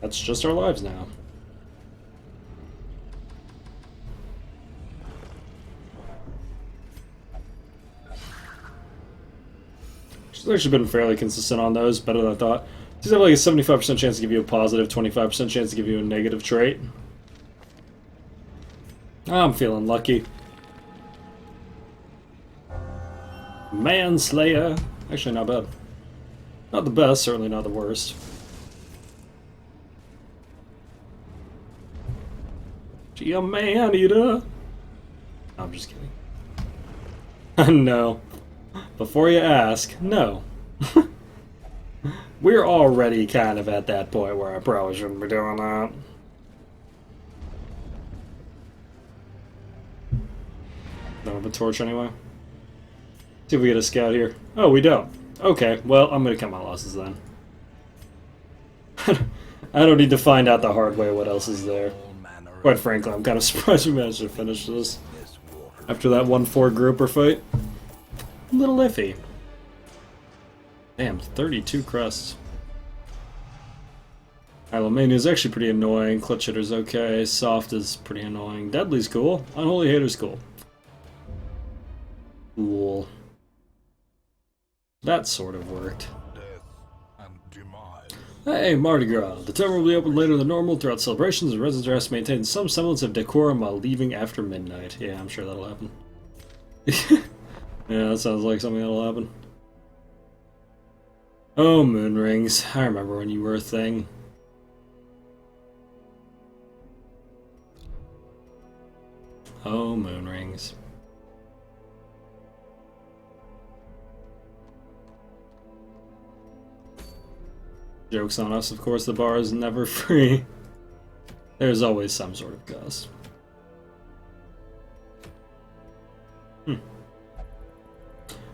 That's just our lives now. She's actually been fairly consistent on those, better than I thought. She's have like a 75% chance to give you a positive, 25% chance to give you a negative trait. I'm feeling lucky. Manslayer. Actually, not bad. Not the best, certainly not the worst. She a man-eater. No, I'm just kidding. No. Before you ask, no. We're already kind of at that point where I probably shouldn't be doing that. Don't have a torch anyway. See if we get a scout here. Oh, we don't. Okay, well, I'm gonna cut my losses then. I don't need to find out the hard way what else is there. Quite frankly, I'm kind of surprised we managed to finish this. After that 1-4 grouper fight. A little iffy. Damn, 32 crests. Alomania is actually pretty annoying. Clutch Hitter's okay. Soft is pretty annoying. Deadly's cool. Unholy Hater's cool. Cool. That sort of worked. Death and demise. Hey, Mardi Gras. The tavern will be open later than normal throughout celebrations, and residents are asked to maintain some semblance of decorum while leaving after midnight. Yeah, I'm sure that'll happen. Yeah, that sounds like something that'll happen. Oh, moon rings. I remember when you were a thing. Oh, moon rings. Joke's on us, of course, the bar is never free. There's always some sort of cost.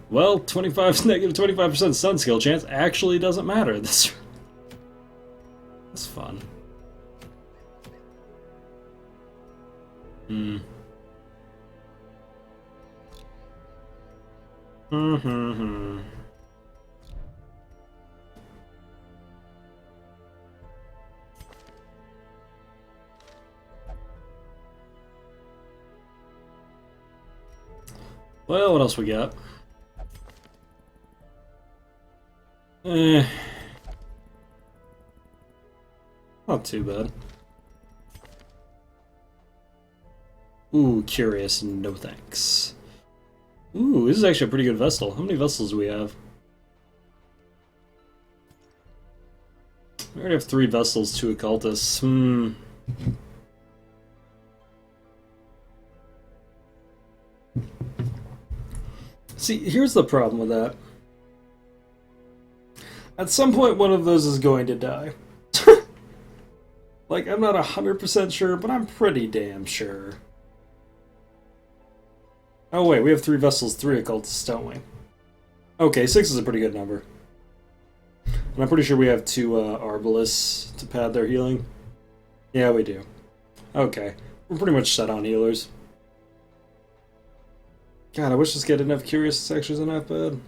Well, 25 negative 25% sun skill chance actually doesn't matter. That's fun. Well, what else we got? Eh. Not too bad. Ooh, curious, no thanks. Ooh, this is actually a pretty good vessel. How many vessels do we have? We already have 3 vessels, 2 occultists. See, here's the problem with that. At some point, one of those is going to die. Like, I'm not 100% sure, but I'm pretty damn sure. Oh wait, we have 3 vessels, 3 occultists, don't we? Okay, 6 is a pretty good number. And I'm pretty sure we have 2 arbalists to pad their healing. Yeah, we do. Okay, we're pretty much set on healers. God, I wish this guy didn't have curious sections in that bad.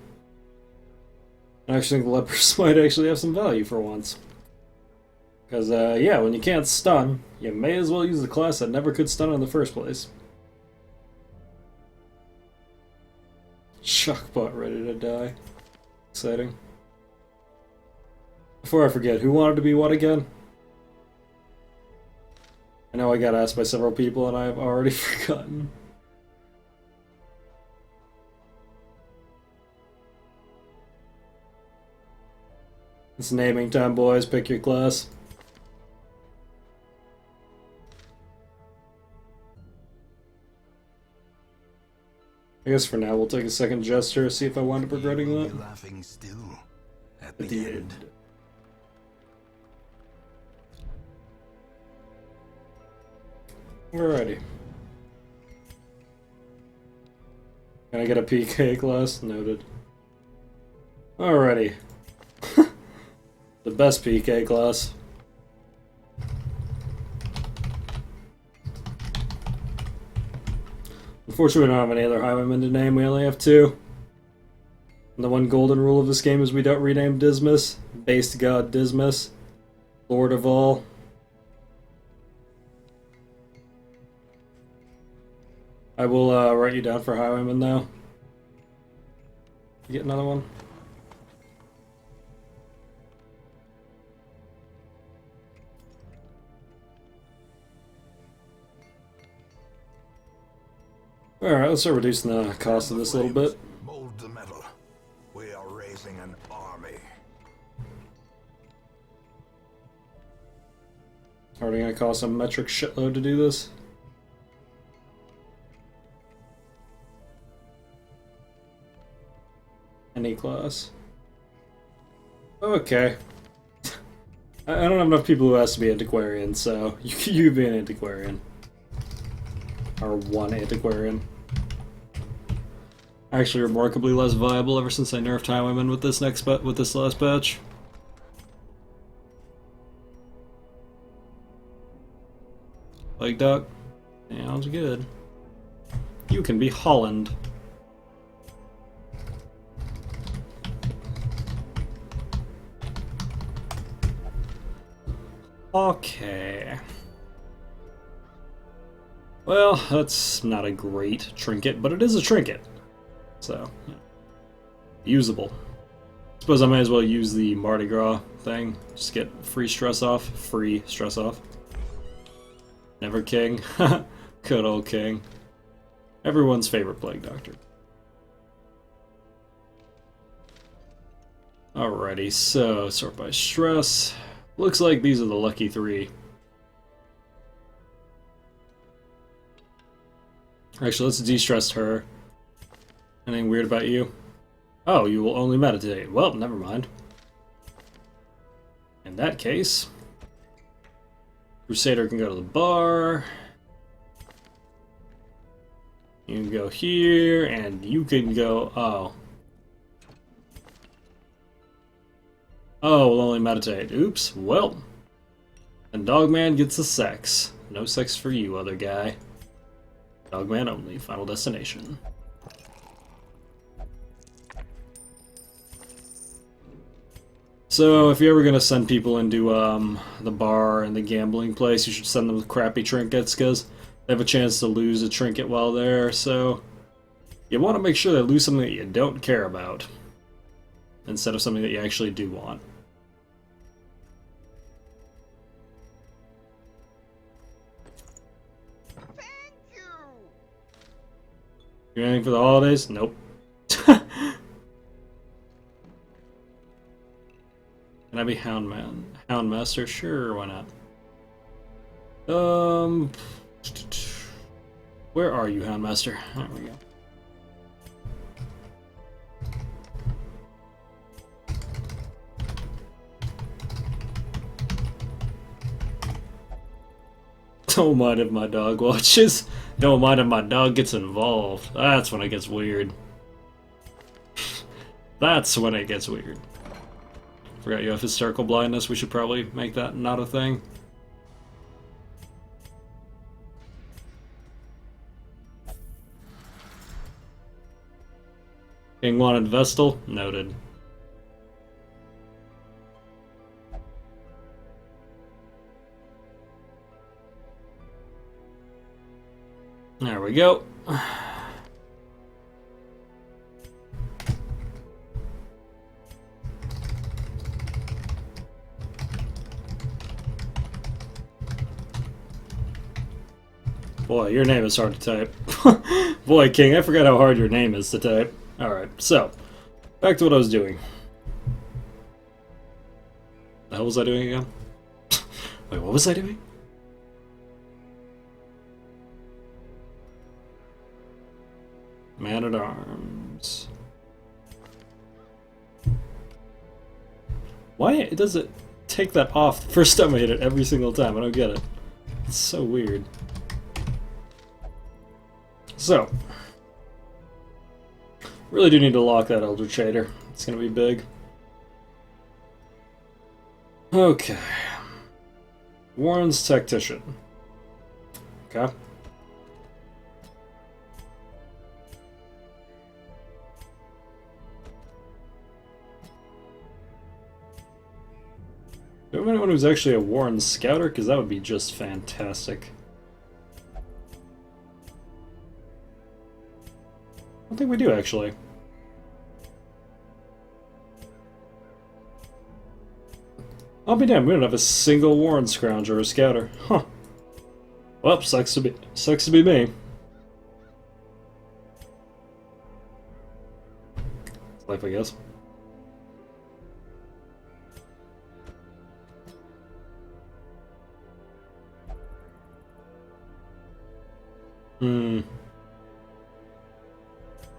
I actually think the lepers might actually have some value for once. Because, yeah, when you can't stun, you may as well use the class that never could stun in the first place. Shockbot ready to die. Exciting. Before I forget, who wanted to be what again? I know I got asked by several people and I have already forgotten. It's naming time, boys. Pick your class. I guess for now we'll take a second gesture, see if I wind up regretting You will that. be laughing still at At the end. Alrighty. Can I get a PK class? Noted. Alrighty. The best PK class. Unfortunately, we don't have any other highwaymen to name. We only have 2. And the one golden rule of this game is we don't rename Dismas. Based God Dismas. Lord of all. I will write you down for highwayman now. You get another one? Alright, let's start reducing the cost of this a little bit. Mold the metal. We are raising an army. Already gonna cost a metric shitload to do this. Any class. Okay. I don't have enough people who has to be antiquarian, so you be an antiquarian. Or one antiquarian. Actually, remarkably less viable ever since I nerfed highwaymen with this with this last batch. Like duck. Sounds good. You can be Holland. Okay. Well, that's not a great trinket, but it is a trinket. So, yeah. Usable. Suppose I might as well use the Mardi Gras thing. Just get free stress off. Free stress off. Never King. Good old King. Everyone's favorite Plague Doctor. Alrighty, so sort by stress. Looks like these are the lucky 3. Actually, let's de-stress her. Anything weird about you? Oh, you will only meditate. Well, never mind. In that case, Crusader can go to the bar. You can go here, and you can go... Oh. Oh, we'll only meditate. Oops. Well. And Dogman gets the sex. No sex for you, other guy. Dogman only. Final destination. So, if you're ever gonna send people into the bar and the gambling place, you should send them with crappy trinkets, because they have a chance to lose a trinket while there, so... You want to make sure they lose something that you don't care about, instead of something that you actually do want. Thank you. Do anything for the holidays? Nope. Can I be Houndmaster? Sure, why not? Where are you, Houndmaster? There we go. Don't mind if my dog watches. Don't mind if my dog gets involved. That's when it gets weird. That's when it gets weird. Forgot you have hysterical blindness. We should probably make that not a thing. King wanted Vestal? Noted. There we go. Boy, your name is hard to type. Boy, King, I forgot how hard your name is to type. Alright, so, back to what I was doing. The hell was I doing again? Wait, what was I doing? Man-at-Arms. Why does it take that off the first time I hit it every single time? I don't get it. It's so weird. So, really do need to lock that Elder Trader. It's gonna be big. Okay. Warren's Tactician. Okay. Do we have anyone who's actually a Warren Scouter? Because that would be just fantastic. I don't think we do, actually. I'll be damned, we don't have a single Warren Scrounger or a Scouter. Huh. Well, sucks to be me. It's life, I guess.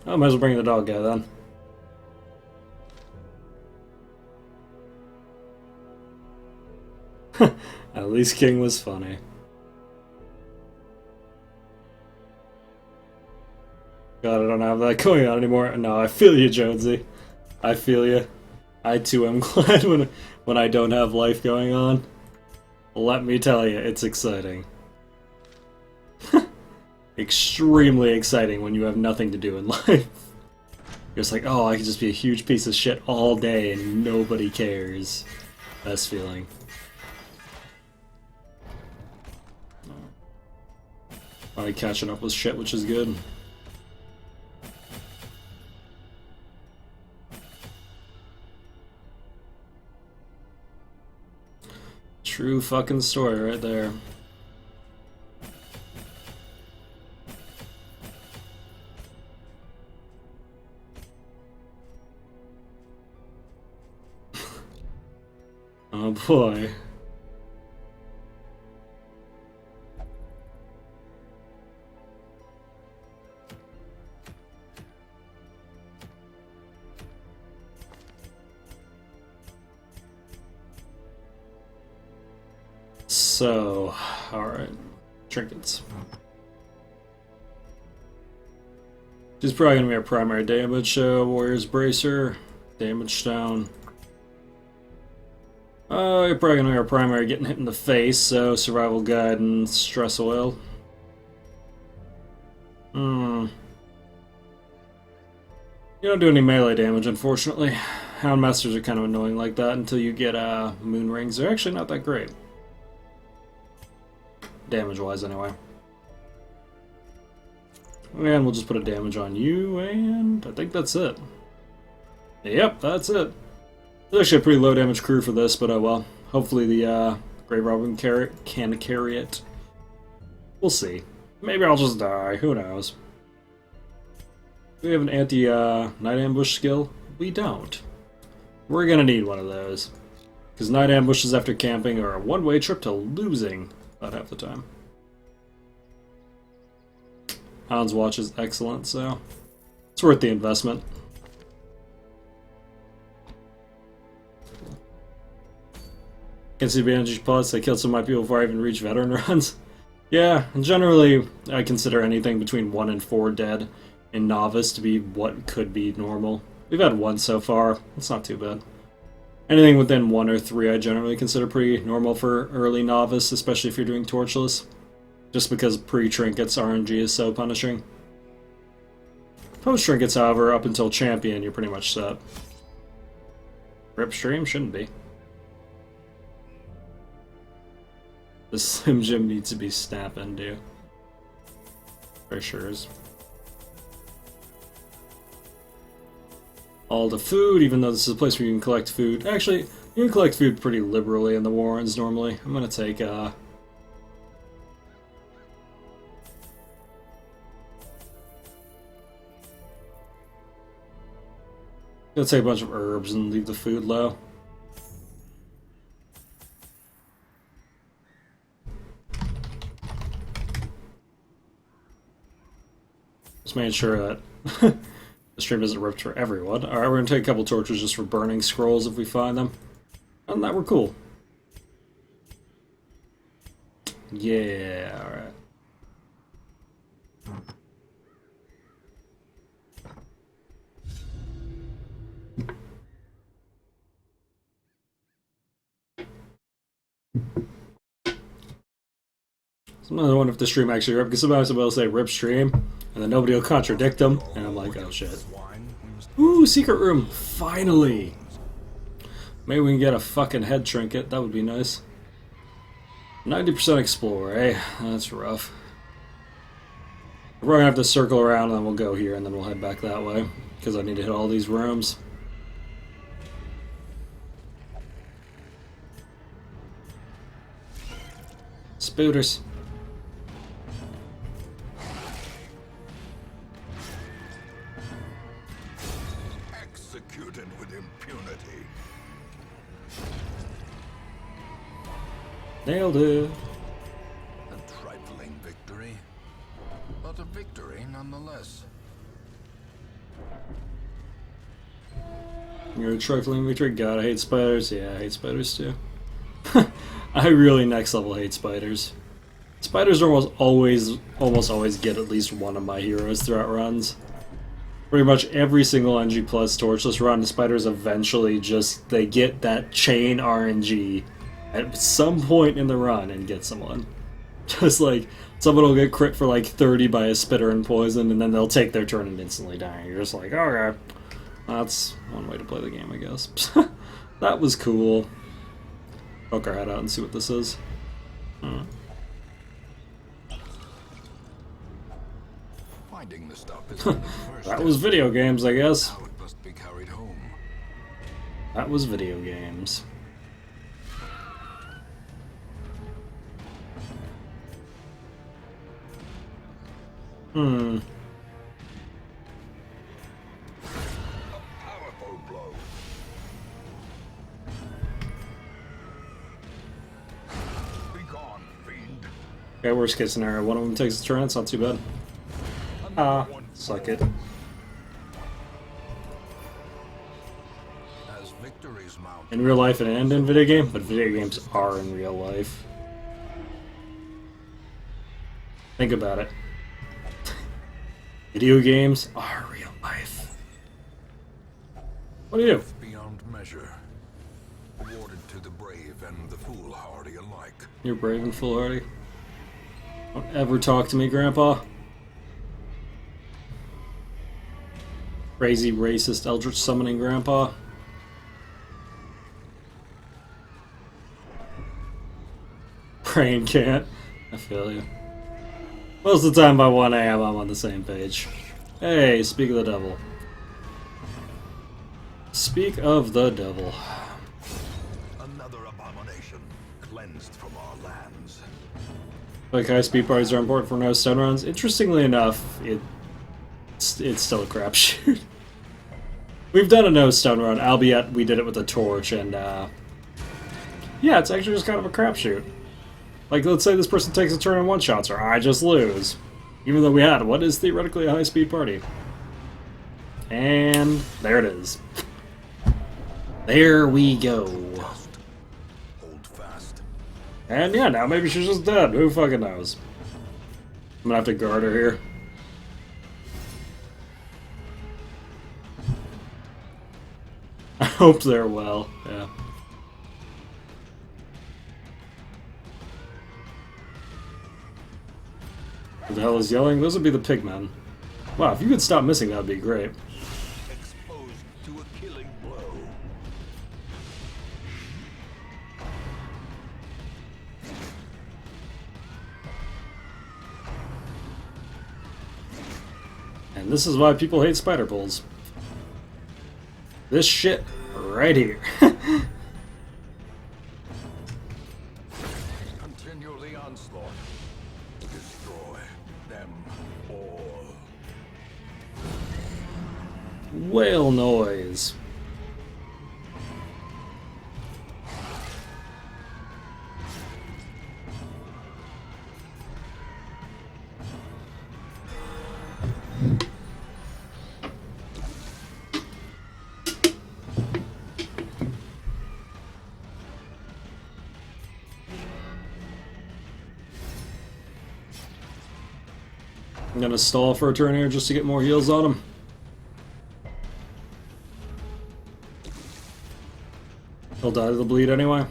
I might as well bring the dog guy then. At least King was funny. God, I don't have that going on anymore. No, I feel you, Jonesy. I feel you. I too am glad when I don't have life going on. Let me tell you, it's exciting. Extremely exciting when you have nothing to do in life. You're just like, oh, I can just be a huge piece of shit all day and nobody cares. Best feeling. Finally catching up with shit, which is good. True fucking story right there. Oh boy. So, alright. Trinkets. She's probably gonna be our primary damage, Warrior's Bracer, Damage Down. You're probably gonna be our primary getting hit in the face, so Survival Guide and Stress Oil. You don't do any melee damage, unfortunately. Houndmasters are kind of annoying like that until you get Moon Rings. They're actually not that great. Damage-wise, anyway. And we'll just put a damage on you, and I think that's it. Yep, that's it. It's actually a pretty low damage crew for this, but oh well. Hopefully the Grave Robin can carry it. We'll see. Maybe I'll just die, who knows. Do we have an anti-night ambush skill? We don't. We're gonna need one of those. Because night ambushes after camping are a one-way trip to losing about half the time. Hans Watch is excellent, so it's worth the investment. Against the Advantage Plus, I killed some of my people before I even reached veteran runs. Yeah, and generally I consider anything between 1 and 4 dead in Novice to be what could be normal. We've had 1 so far, it's not too bad. Anything within 1 or 3 I generally consider pretty normal for early Novice, especially if you're doing Torchless. Just because pre-Trinkets RNG is so punishing. Post-Trinkets, however, up until Champion, you're pretty much set. Rip Stream? Shouldn't be. The Slim Jim needs to be snapping, dude. For sure is. All the food, even though this is a place where you can collect food. Actually, you can collect food pretty liberally in the Warrens normally. I'm gonna take, let's take a bunch of herbs and leave the food low. Just making sure that the stream isn't ripped for everyone. Alright, we're gonna take a couple torches just for burning scrolls if we find them. And that we're cool. Yeah, alright. Sometimes I wonder if the stream actually ripped, because sometimes somebody will say rip stream, and then nobody will contradict them, and I'm like, oh shit. Ooh, secret room! Finally! Maybe we can get a fucking head trinket, that would be nice. 90% explore, eh? That's rough. We're gonna have to circle around, and then we'll go here, and then we'll head back that way, because I need to hit all these rooms. Spooters. Executed with impunity. Nailed it. A trifling victory, but a victory nonetheless. You're a trifling victory? God, I hate spiders. Yeah, I hate spiders too. I really next level hate spiders. Spiders almost always get at least one of my heroes throughout runs. Pretty much every single NG plus torchless run, the spiders eventually just, they get that chain RNG at some point in the run and get someone. Just like, someone will get crit for like 30 by a spitter and poison, and then they'll take their turn and instantly die. You're just like, okay. That's one way to play the game, I guess. That was cool. Poke our head out and see what this is. Finding the stuff is only the first That step. was video games, I guess. Now it must be carried home. That was video games. Powerful blow. Be gone, fiend. Okay, worst case scenario. One of them takes a turn, it's not too bad. Ah, suck it. As victories mount. In real life and in video game, but video games are in real life. Think about it. Video games are real life. What do you do? Beyond measure. Awarded to the brave and the foolhardy alike. You're brave and foolhardy. Don't ever talk to me, Grandpa. Crazy, racist, eldritch summoning Grandpa. Praying can't. I feel you. Most of the time by 1 AM I'm on the same page. Hey, speak of the devil. Speak of the devil. Another abomination cleansed from our lands. Like high-speed parties are important for no stun runs. Interestingly enough, it's still a crapshoot. We've done a no stun run, albeit we did it with a torch, and yeah, it's actually just kind of a crapshoot. Like, let's say this person takes a turn and one-shots her, I just lose. Even though we had what is theoretically a high-speed party. And there it is. There we go. Hold fast. And yeah, now maybe she's just dead. Who fucking knows? I'm gonna have to guard her here. I hope they're well, yeah. Who the hell is yelling? Those would be the pigmen. Wow, if you could stop missing, that would be great. Exposed to a killing blow. And this is why people hate spider pulls. This shit right here. Continue the onslaught. Destroy them all. Whale noise. I'm gonna stall for a turn here just to get more heals on him. He'll die to the bleed anyway.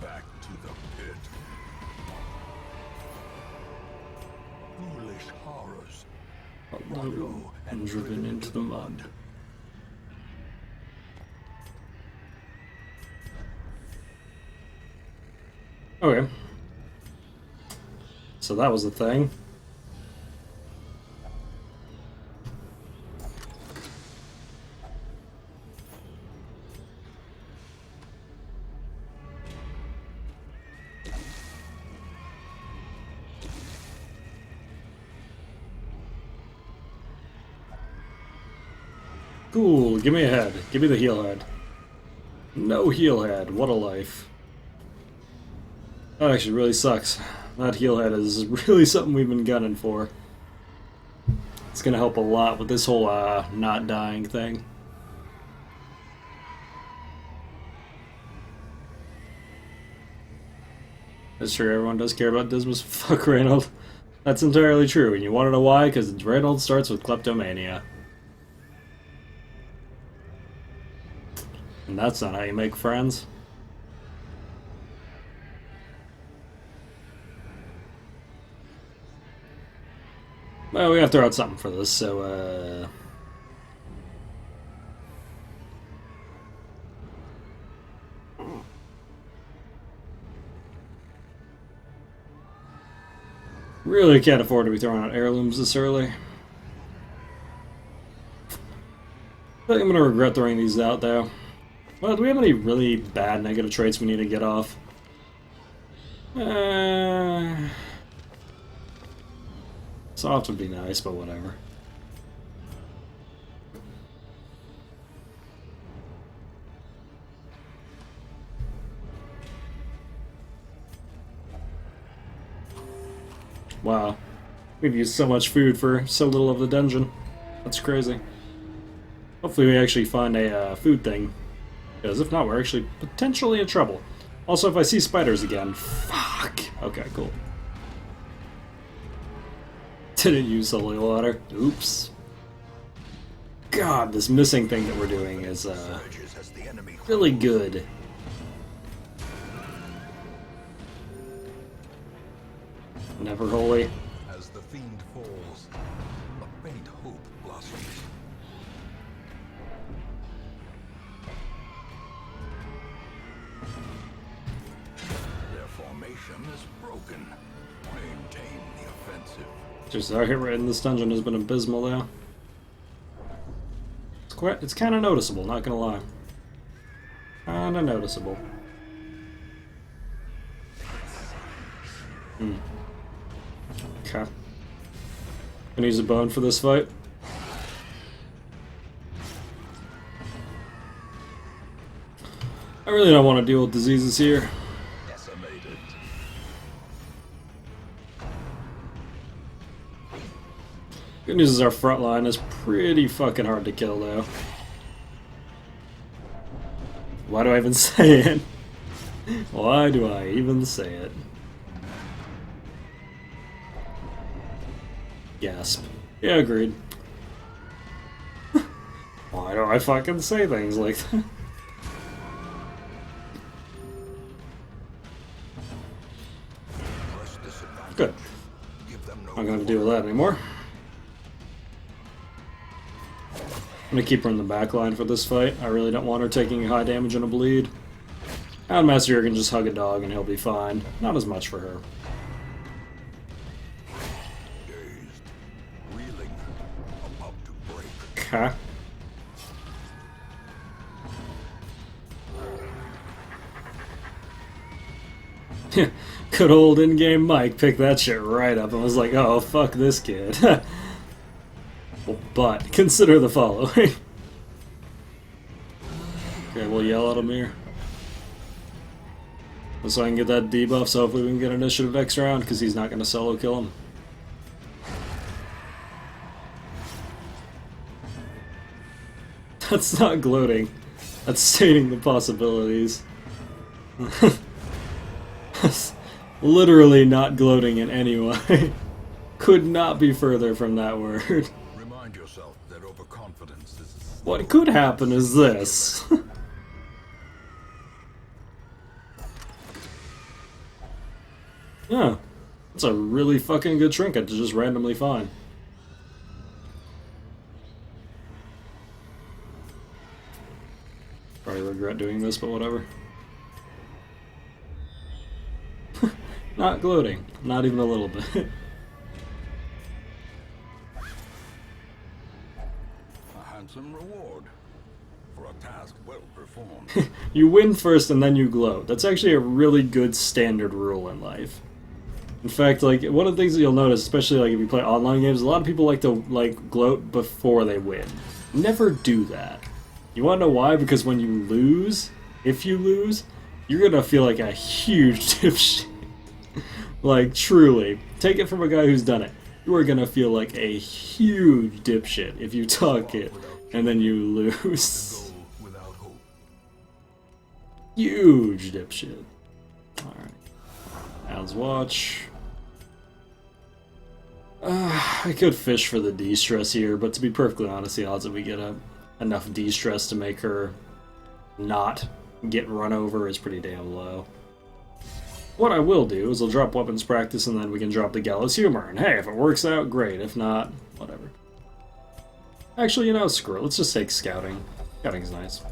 Back to the pit. Foolish horrors. Low and driven into the mud. Okay. So that was the thing. Cool, give me a head. Give me the heal head. No heal head, what a life. That actually really sucks. That heal head is really something we've been gunning for. It's gonna help a lot with this whole not dying thing. That's true, everyone does care about Dismas. Fuck Reynold. That's entirely true, and you wanna know why? Because Reynold starts with kleptomania. And that's not how you make friends. Well, we have to throw out something for this, so, really can't afford to be throwing out heirlooms this early. I feel like I'm gonna regret throwing these out, though. Well, do we have any really bad negative traits we need to get off? Soft would be nice, but whatever. Wow. We've used so much food for so little of the dungeon. That's crazy. Hopefully we actually find a food thing. Because if not, we're actually potentially in trouble. Also, if I see spiders again... Fuck! Okay, cool. Didn't use holy water. Oops. God, this missing thing that we're doing is, really good. Never holy. As the fiend falls, a faint hope blossoms. formation is broken. Maintain the offensive. Just our hit rate in this dungeon has been abysmal though. It's kind of noticeable, not gonna lie. Kinda noticeable. Okay. Gonna use a bone for this fight. I really don't want to deal with diseases here. Decimated. Good news is our front line is pretty fucking hard to kill though. Why do I even say it? Why do I even say it? Gasp. Yeah, agreed. Why do I fucking say things like that? Press disadvantage. Good. Give them no I'm not gonna deal with that anymore. I'm gonna keep her in the back line for this fight. I really don't want her taking high damage and a bleed. And Master can just hug a dog and he'll be fine. Not as much for her. dazed. Reeling. About to break. Okay. Good old in-game Mike picked that shit right up and was like, oh, fuck this kid. But consider the following. Okay, we'll yell at him here. So I can get that debuff, so hopefully we can get initiative next round, because he's not going to solo kill him. That's not gloating. That's stating the possibilities. That's literally not gloating in any way. Could not be further from that word. Remind yourself that overconfidence is What could happen is this. Yeah, that's a really fucking good trinket to just randomly find. Probably regret doing this, but whatever. Not gloating, not even a little bit. a handsome reward for a task well performed. You win first and then you gloat. That's actually a really good standard rule in life. In fact, like, one of the things that you'll notice, especially like if you play online games, a lot of people like to like gloat before they win. Never do that. You want to know why? Because when you lose, if you lose, you're gonna feel like a huge dipshit. Like, truly, take it from a guy who's done it. You are gonna feel like a huge dipshit if you talk it and then you lose. Go without hope. Huge dipshit. Alright. Alan's watch. I could fish for the de-stress here, but to be perfectly honest, the odds that we get enough de-stress to make her not get run over is pretty damn low. What I will do is I'll drop weapons practice and then we can drop the gallows humor. And hey, if it works out, great. If not, whatever. Actually, you know, screw it. Let's just take scouting. Scouting's nice.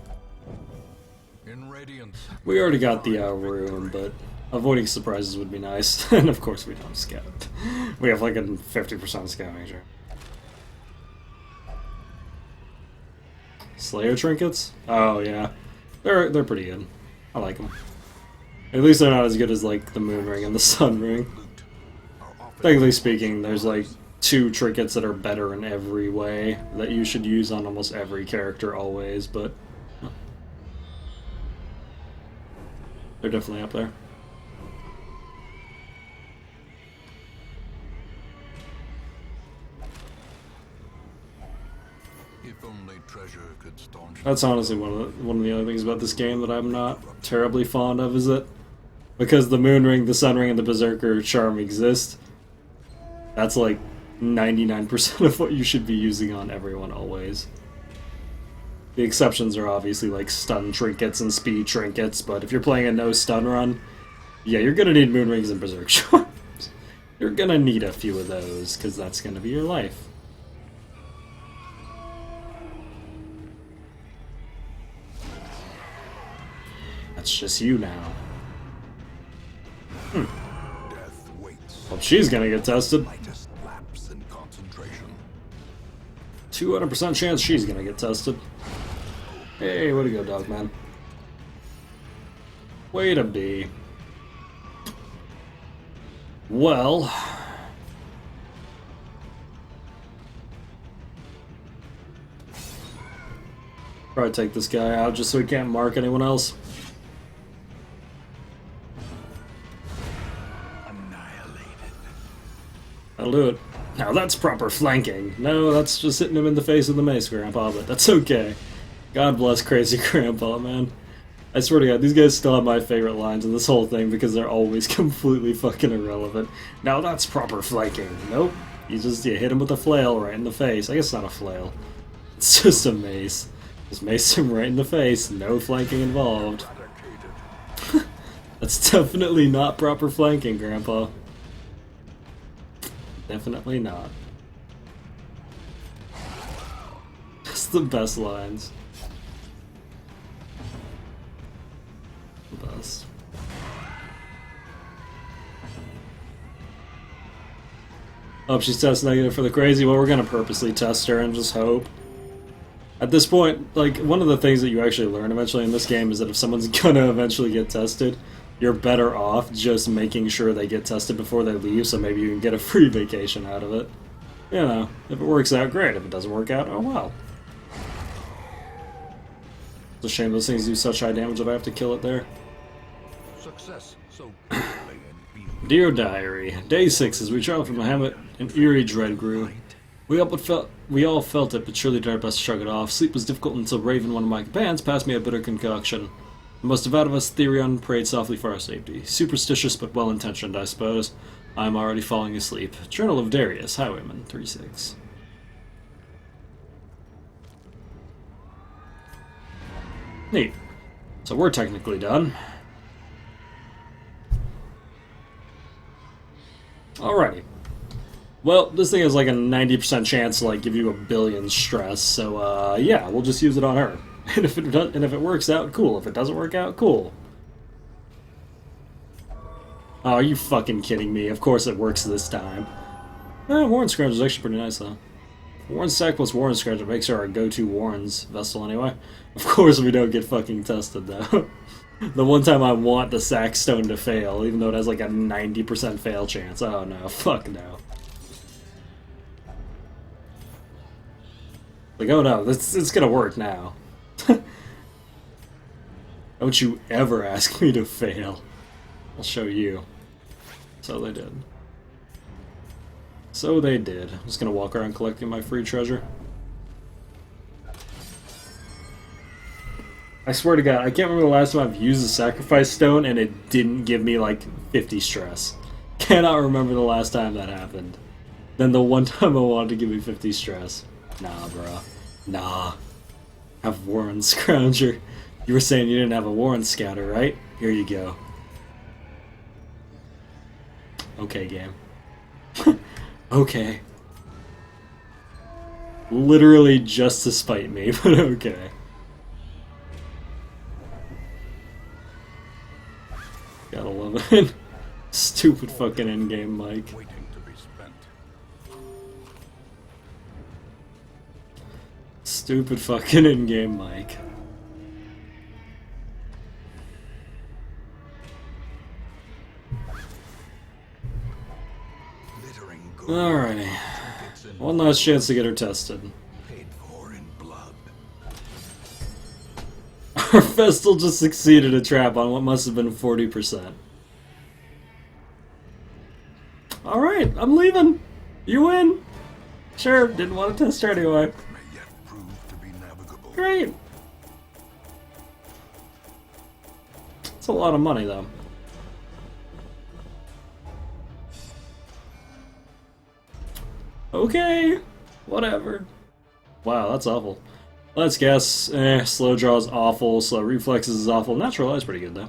In Radiance, We already got the room, but avoiding surprises would be nice. And of course we don't scout. We have like a 50% scouting, sure. Slayer trinkets? Oh yeah. They're pretty good. I like them. At least they're not as good as like the moon ring and the sun ring. loot are often Technically speaking, there's like 2 trinkets that are better in every way that you should use on almost every character always, but they're definitely up there. if only treasure could staunch. That's honestly one of the other things about this game that I'm not terribly fond of, is that because the moon ring, the sun ring, and the berserker charm exist, that's like 99% of what you should be using on everyone always. The exceptions are obviously like stun trinkets and speed trinkets, but if you're playing a no stun run, yeah, you're gonna need moon rings and berserk charms. You're gonna need a few of those, because that's gonna be your life. That's just you now. Death waits. Well, she's gonna get tested. Lightest lapse in concentration. 200% chance she's gonna get tested. Hey, way to go, dog man. Way to be. Well. Probably take this guy out just so he can't mark anyone else. Annihilated. That'll do it. Now that's proper flanking. No, that's just hitting him in the face with the mace, Grandpa, but that's okay. God bless crazy Grandpa, man. I swear to God, these guys still have my favorite lines in this whole thing because they're always completely fucking irrelevant. Now that's proper flanking. Nope. You hit him with a flail right in the face. I guess it's not a flail. It's just a mace. Just mace him right in the face. No flanking involved. That's definitely not proper flanking, Grandpa. Definitely not. That's the best lines. The best. Oh, she's test negative for the crazy. Well, we're gonna purposely test her and just hope. At this point, like, one of the things that you actually learn eventually in this game is that if someone's gonna eventually get tested, you're better off just making sure they get tested before they leave, so maybe you can get a free vacation out of it. You know, if it works out, great. If it doesn't work out, oh well. It's a shame those things do such high damage if I have to kill it there. Success so quickly and easily. Dear Diary, Day 6 as we traveled from the hammock, an eerie dread grew. We all felt it, but surely did our best to shrug it off. Sleep was difficult until Raven, one of my companions, passed me a bitter concoction. The most devout of us, Therion, prayed softly for our safety. Superstitious but well-intentioned, I suppose. I am already falling asleep. Journal of Darius, Highwayman, 3-6. Neat. So we're technically done. Alrighty. Well, this thing has like a 90% chance to like give you a billion stress, so yeah, we'll just use it on her. And if it works out, cool. If it doesn't work out, cool. Oh, are you fucking kidding me? Of course it works this time. Warren Scratch is actually pretty nice though. Warren Stack plus Warren Scratch makes her our go-to Warren's vessel anyway. Of course we don't get fucking tested though. The one time I want the Sack Stone to fail, even though it has like a 90% fail chance. Oh no, fuck no. Like, oh no, it's gonna work now. Don't you ever ask me to fail. I'll show you. So they did. So they did. I'm just gonna walk around collecting my free treasure. I swear to God, I can't remember the last time I've used a sacrifice stone and it didn't give me like 50 stress. Cannot remember the last time that happened. Then the one time I wanted to give me 50 stress. Nah, bro. Nah. Have Warren Scrounger. You were saying you didn't have a Warren Scatter, right? Here you go. Okay, game. Okay. Literally just to spite me, but okay. Gotta love it. Stupid fucking in-game mic. Waiting to be spent. Stupid fucking in-game mic. Glittering gold. Alrighty. Trinkets in One last chance to get her tested. paid for in blood. Our Vestal just succeeded a trap on what must have been 40%. Alright, I'm leaving. You win. Sure, didn't want to test her anyway. May yet prove to be navigable. Great. It's a lot of money, though. Okay, whatever. Wow, that's awful. Let's guess. Slow draw is awful. Slow reflexes is awful. Natural eye is pretty good, though.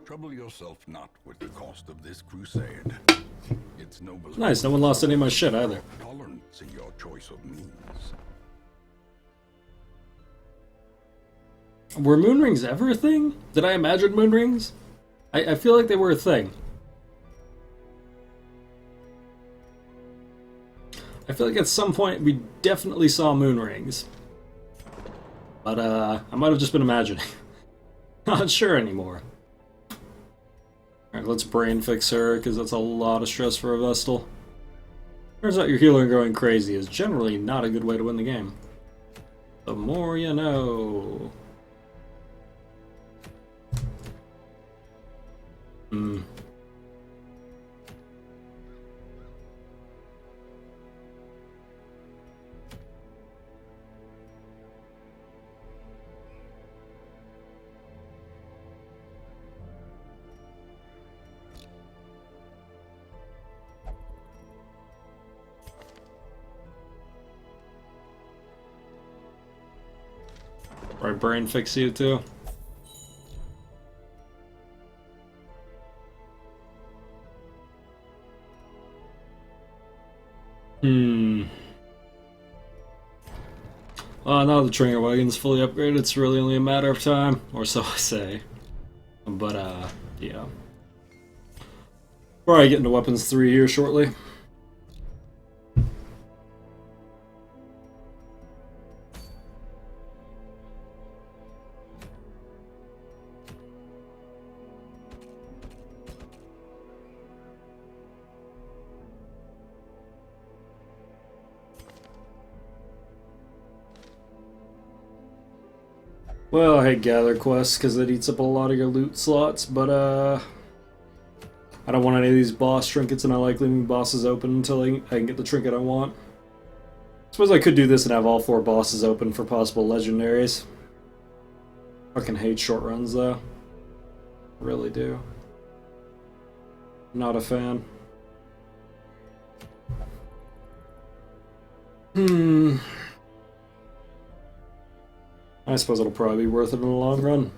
Trouble yourself not with the cost of this crusade. It's noble. Nice, no one lost any of my shit either. Tolerance in your choice of means. Were moon rings ever a thing? Did I imagine moon rings? I feel like they were a thing. I feel like at some point we definitely saw moon rings. But I might have just been imagining. Not sure anymore. Alright, let's brain fix her, because that's a lot of stress for a Vestal. Turns out your healer going crazy is generally not a good way to win the game. The more you know. Hmm. Right, brain fix you too. Now the Tringer Wagon's fully upgraded, it's really only a matter of time, or so I say. But, yeah. Probably get into Weapons 3 here shortly. Well, I hate Gather Quests because it eats up a lot of your loot slots, but I don't want any of these boss trinkets, and I like leaving bosses open until I can get the trinket I want. Suppose I could do this and have all 4 bosses open for possible legendaries. Fucking hate short runs though. Really do. Not a fan. I suppose it'll probably be worth it in the long run.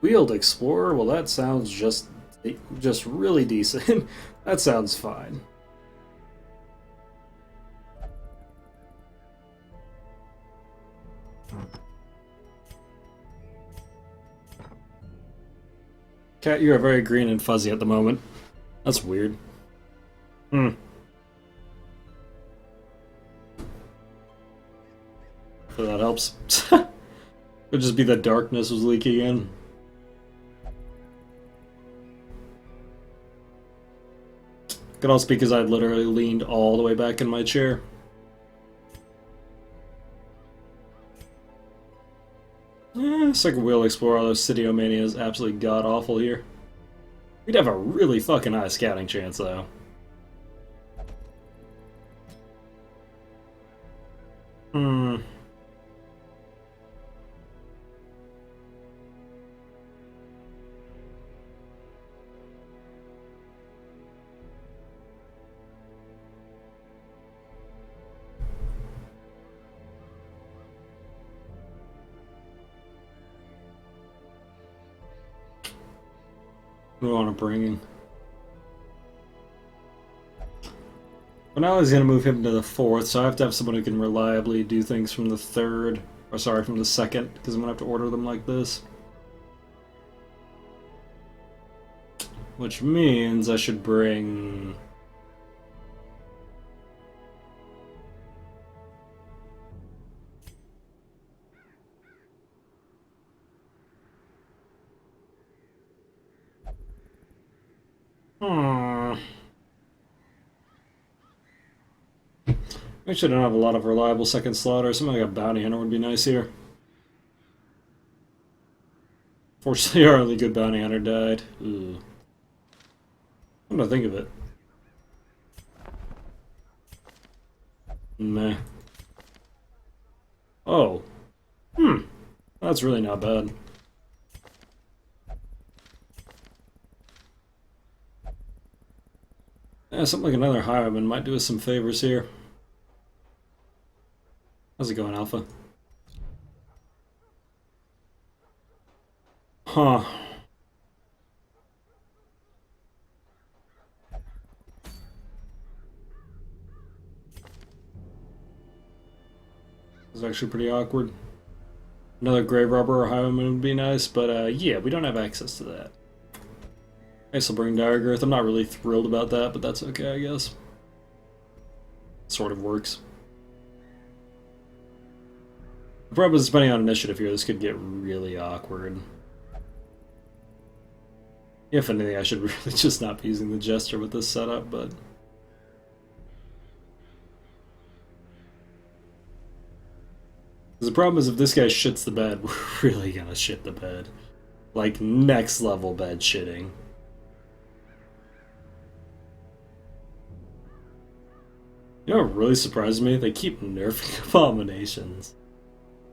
Wheeled Explorer? Well, that sounds just really decent. That sounds fine. Cat, you are very green and fuzzy at the moment. That's weird. If that helps. Could just be the darkness was leaking in. Could also be because I literally leaned all the way back in my chair. Second Wheel Explorer, although Cityomania is absolutely god-awful here. We'd have a really fucking high scouting chance, though. We want to bring in. But now he's going to move him to the 4th, so I have to have someone who can reliably do things from the 3rd. Or sorry, from the 2nd, because I'm going to have to order them like this. Which means I should bring... Actually, I don't have a lot of reliable second slaughter. Something like a bounty hunter would be nice here. Fortunately, our only good bounty hunter died. Ugh. I'm gonna think of it. Meh. Oh. That's really not bad. Yeah, something like another highwayman might do us some favors here. How's it going, Alpha? Huh. It's actually pretty awkward. Another grave robber or highwayman would be nice, but yeah, we don't have access to that. I guess I'll bring Dire Girth. I'm not really thrilled about that, but that's okay, I guess. Sort of works. The problem is, depending on initiative here, this could get really awkward. If anything, I should really just not be using the Jester with this setup, but... The problem is, if this guy shits the bed, we're really gonna shit the bed. Like, next level bed shitting. You know what really surprised me? They keep nerfing abominations.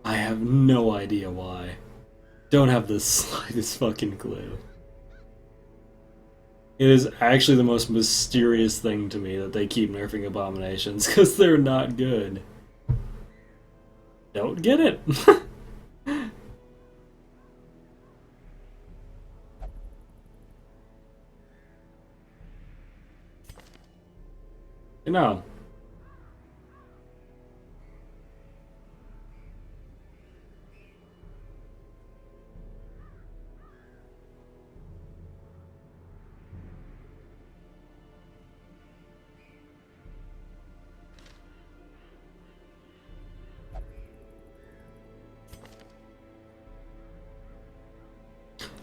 I have no idea why. Don't have the slightest fucking clue. It is actually the most mysterious thing to me that they keep nerfing abominations, because they're not good. Don't get it. You know.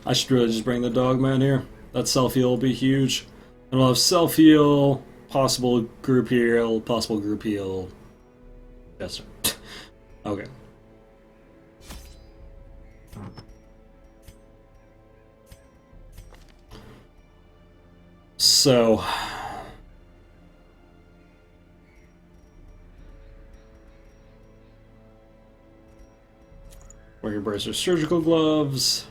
I should really just bring the dogman here. That self-heal will be huge. And we'll have self-heal, possible group heal, Yes, sir. Okay. So... Warrior Bracer surgical gloves...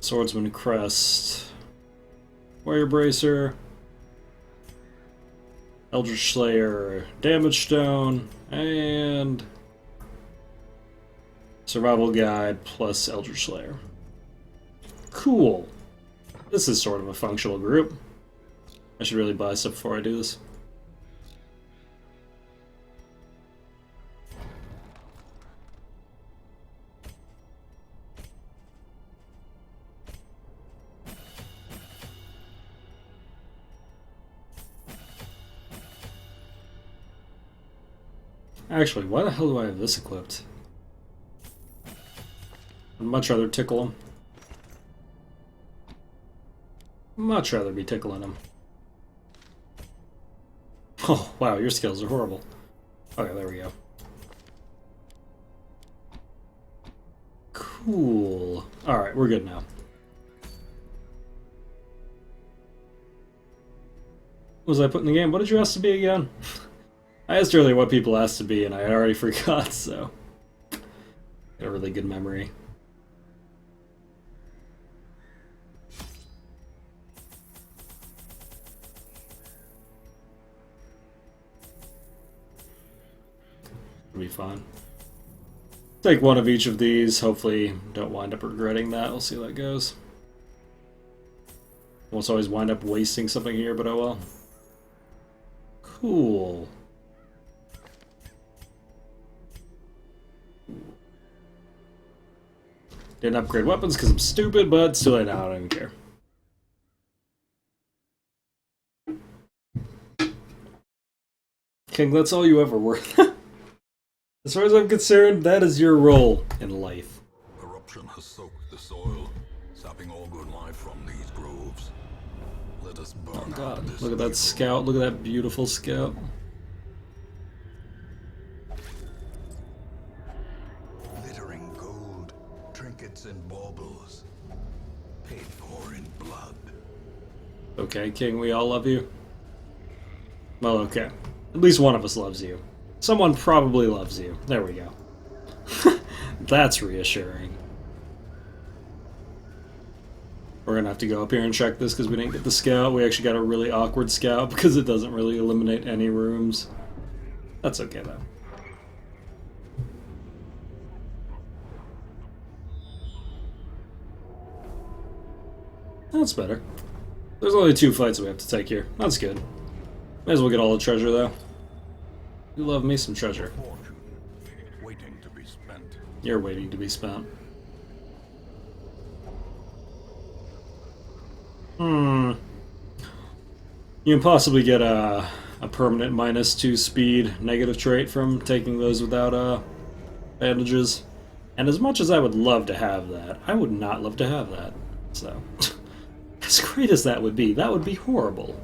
Swordsman Crest, Warrior Bracer, Eldritch Slayer, Damage Stone, and Survival Guide plus Eldritch Slayer. Cool. This is sort of a functional group. I should really buy stuff before I do this. Actually, why the hell do I have this equipped? I'd much rather tickle him. Much rather be tickling him. Oh, wow, your skills are horrible. Okay, there we go. Cool. Alright, we're good now. What was I putting in the game? What did you ask to be again? I asked earlier what people asked to be, and I already forgot, so... Got a really good memory. It'll be fine. Take one of each of these, hopefully don't wind up regretting that. We'll see how that goes. Almost always wind up wasting something here, but oh well. Cool. Didn't upgrade weapons because I'm stupid, but still late now, I don't even care. King, that's all you ever were. As far as I'm concerned, that is your role in life. Corruption has soaked the soil, sapping all good life from these groves. Let us burn Oh god, out this look at that evil. scout, look at that beautiful scout. Glittering gold, trinkets and baubles, paid for in blood. Okay, King, we all love you. Well, okay. At least one of us loves you. Someone probably loves you. There we go. That's reassuring. We're gonna have to go up here and check this because we didn't get the scout. We actually got a really awkward scout because it doesn't really eliminate any rooms. That's okay though. That's better. There's only 2 fights we have to take here. That's good. May as well get all the treasure though. You love me some treasure. You're waiting to be spent. You can possibly get a permanent -2 speed negative trait from taking those without bandages. And as much as I would love to have that, I would not love to have that. So, as great as that would be horrible.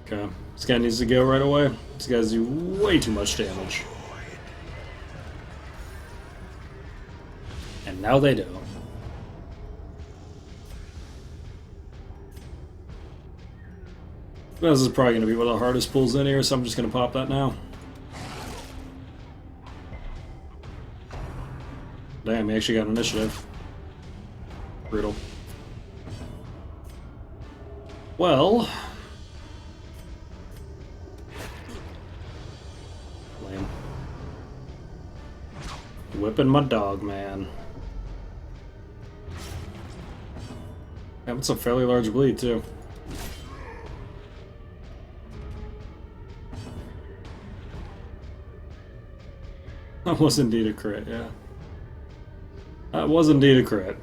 Okay, this guy needs to go right away. These guys do way too much damage. And now they do. This is probably going to be one of the hardest pulls in here, so I'm just going to pop that now. Damn, he actually got initiative. Brutal. Well... lame. Whipping my dog, man. Having some fairly large bleed, too. That was indeed a crit, yeah. That was indeed a crit.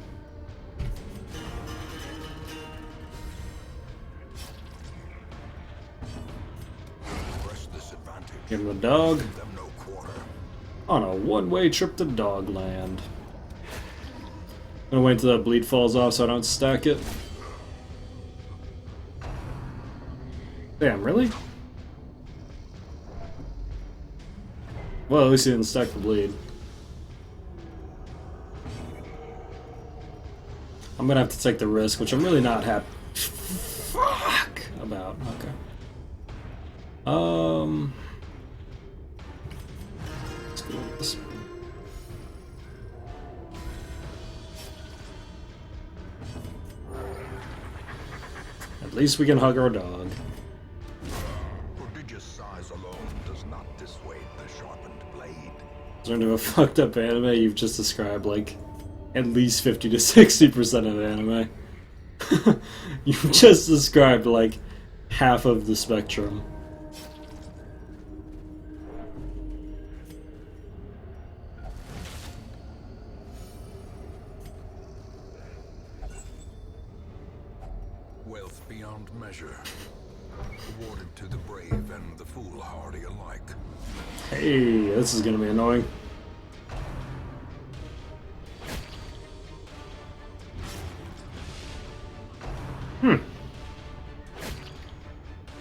Give him the dog. On a one-way trip to Dogland. I'm gonna wait until that bleed falls off so I don't stack it. Damn, really? Well, at least he didn't stack the bleed. I'm gonna have to take the risk, which I'm really not happy about. Okay. Let's go with this. At least we can hug our dog. Prodigious size alone does not dissuade the sharpened blade. Turn to a fucked up anime you've just described, like, at least 50 to 60% of anime. You've just described, like, half of the spectrum. Wealth beyond measure, awarded to the brave and the foolhardy alike. Hey, this is gonna be annoying.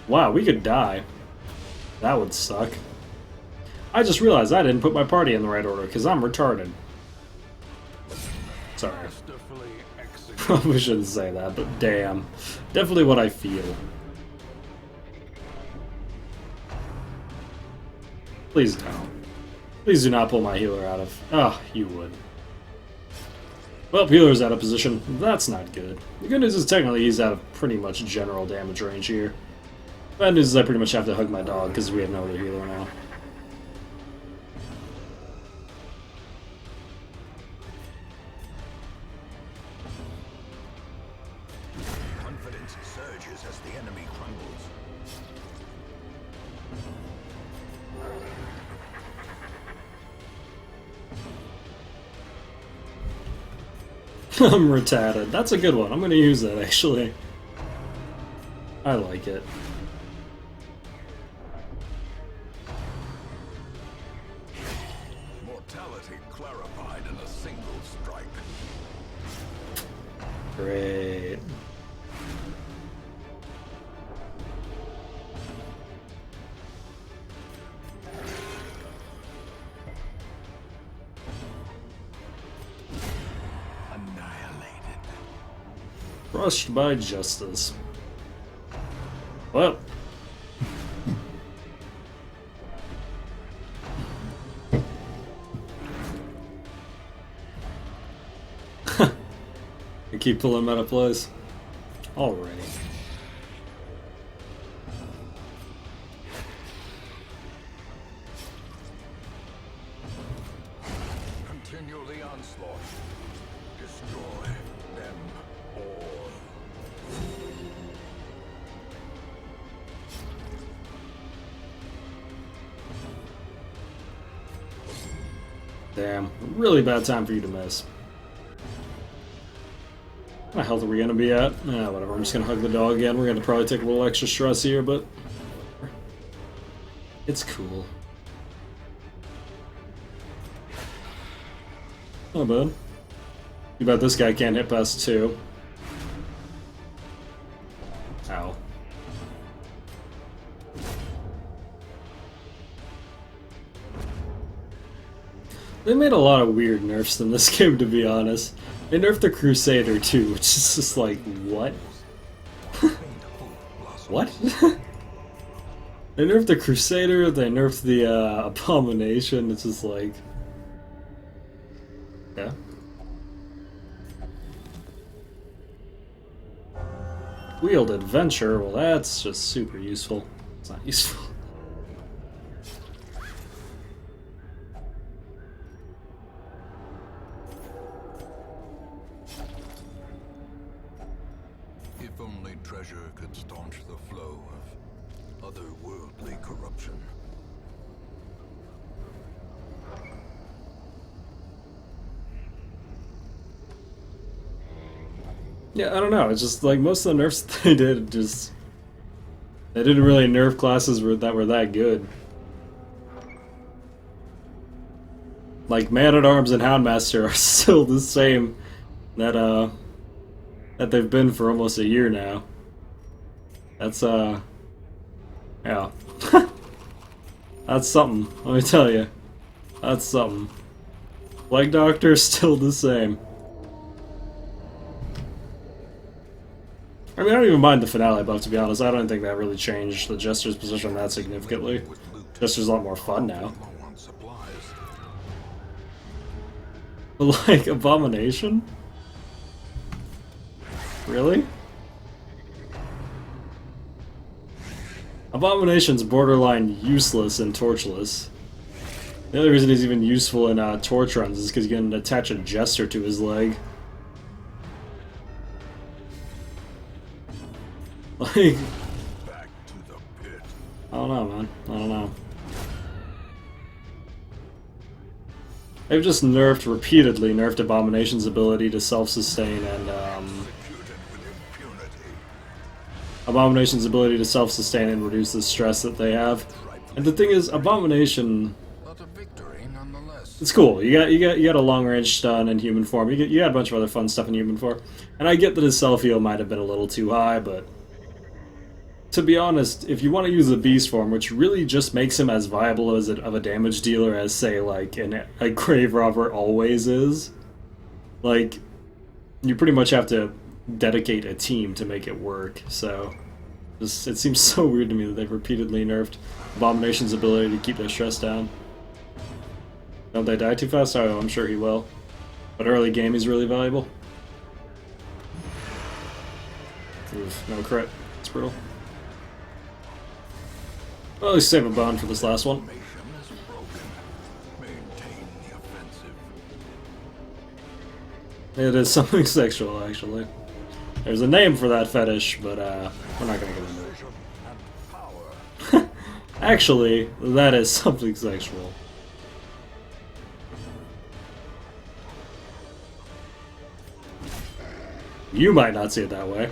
Wow, we could die. That would suck. I just realized I didn't put my party in the right order, because I'm retarded. Sorry. Masterfully executed. Probably shouldn't say that, but damn. Definitely what I feel. Please don't. Please do not pull my healer out of... Oh, you would. Well, healer's out of position. That's not good. The good news is technically he's out of pretty much general damage range here. Bad news is I pretty much have to hug my dog because we have no other healer now. Confidence surges as the enemy crumbles. I'm retarded. That's a good one. I'm going to use that, actually. I like it. Mortality clarified in a single strike. Great. Annihilated. Crushed by justice. Well. I keep pulling him out of place. Alrighty. Damn, really bad time for you to miss. What health are we gonna be at? Whatever, I'm just gonna hug the dog again. We're gonna probably take a little extra stress here, but it's cool. Not bad. Too bad this guy can't hit past 2. Ow. They made a lot of weird nerfs in this game, to be honest. They nerfed the Crusader too, which is just like, what? What? They nerfed the Crusader, they nerfed the Abomination, it's just like... Yeah. Wheeled Adventure, well that's just super useful. It's not useful. If only treasure could staunch the flow of otherworldly corruption. Yeah, I don't know. It's just like most of the nerfs they did, just they didn't really nerf classes that were that good. Like Man-at-Arms and Houndmaster are still the same that they've been for almost a year now. That's yeah. That's something, let me tell you. That's something. Plague Doctor still the same. I mean, I don't even mind the finale buff, to be honest. I don't think that really changed the Jester's position that significantly. Jester's a lot more fun now. But like, Abomination? Really? Abomination's borderline useless in Torchless. The only reason he's even useful in Torch runs is because you can attach a Jester to his leg. Like, Back to the pit. I don't know, man. I don't know. They've just repeatedly nerfed Abomination's ability to self-sustain and, Executed with impunity. Abomination's ability to self-sustain and reduce the stress that they have. And the thing is, Abomination, But a victory nonetheless. it's cool. You got a long-range stun in human form. You got a bunch of other fun stuff in human form. And I get that his self-heal might have been a little too high, but to be honest, if you want to use the beast form, which really just makes him as viable as of a damage dealer as, say, like a grave robber always is, like, you pretty much have to dedicate a team to make it work. So, it seems so weird to me that they've repeatedly nerfed Abomination's ability to keep their stress down. Don't they die too fast? Oh, I'm sure he will. But early game, he's really valuable. Oof, no crit. It's brutal. Well, let's save a bond for this last one. Formation is broken. Maintain the offensive. It is something sexual, actually. There's a name for that fetish, but we're not gonna get into Precision and power. it. Actually, that is something sexual. You might not see it that way.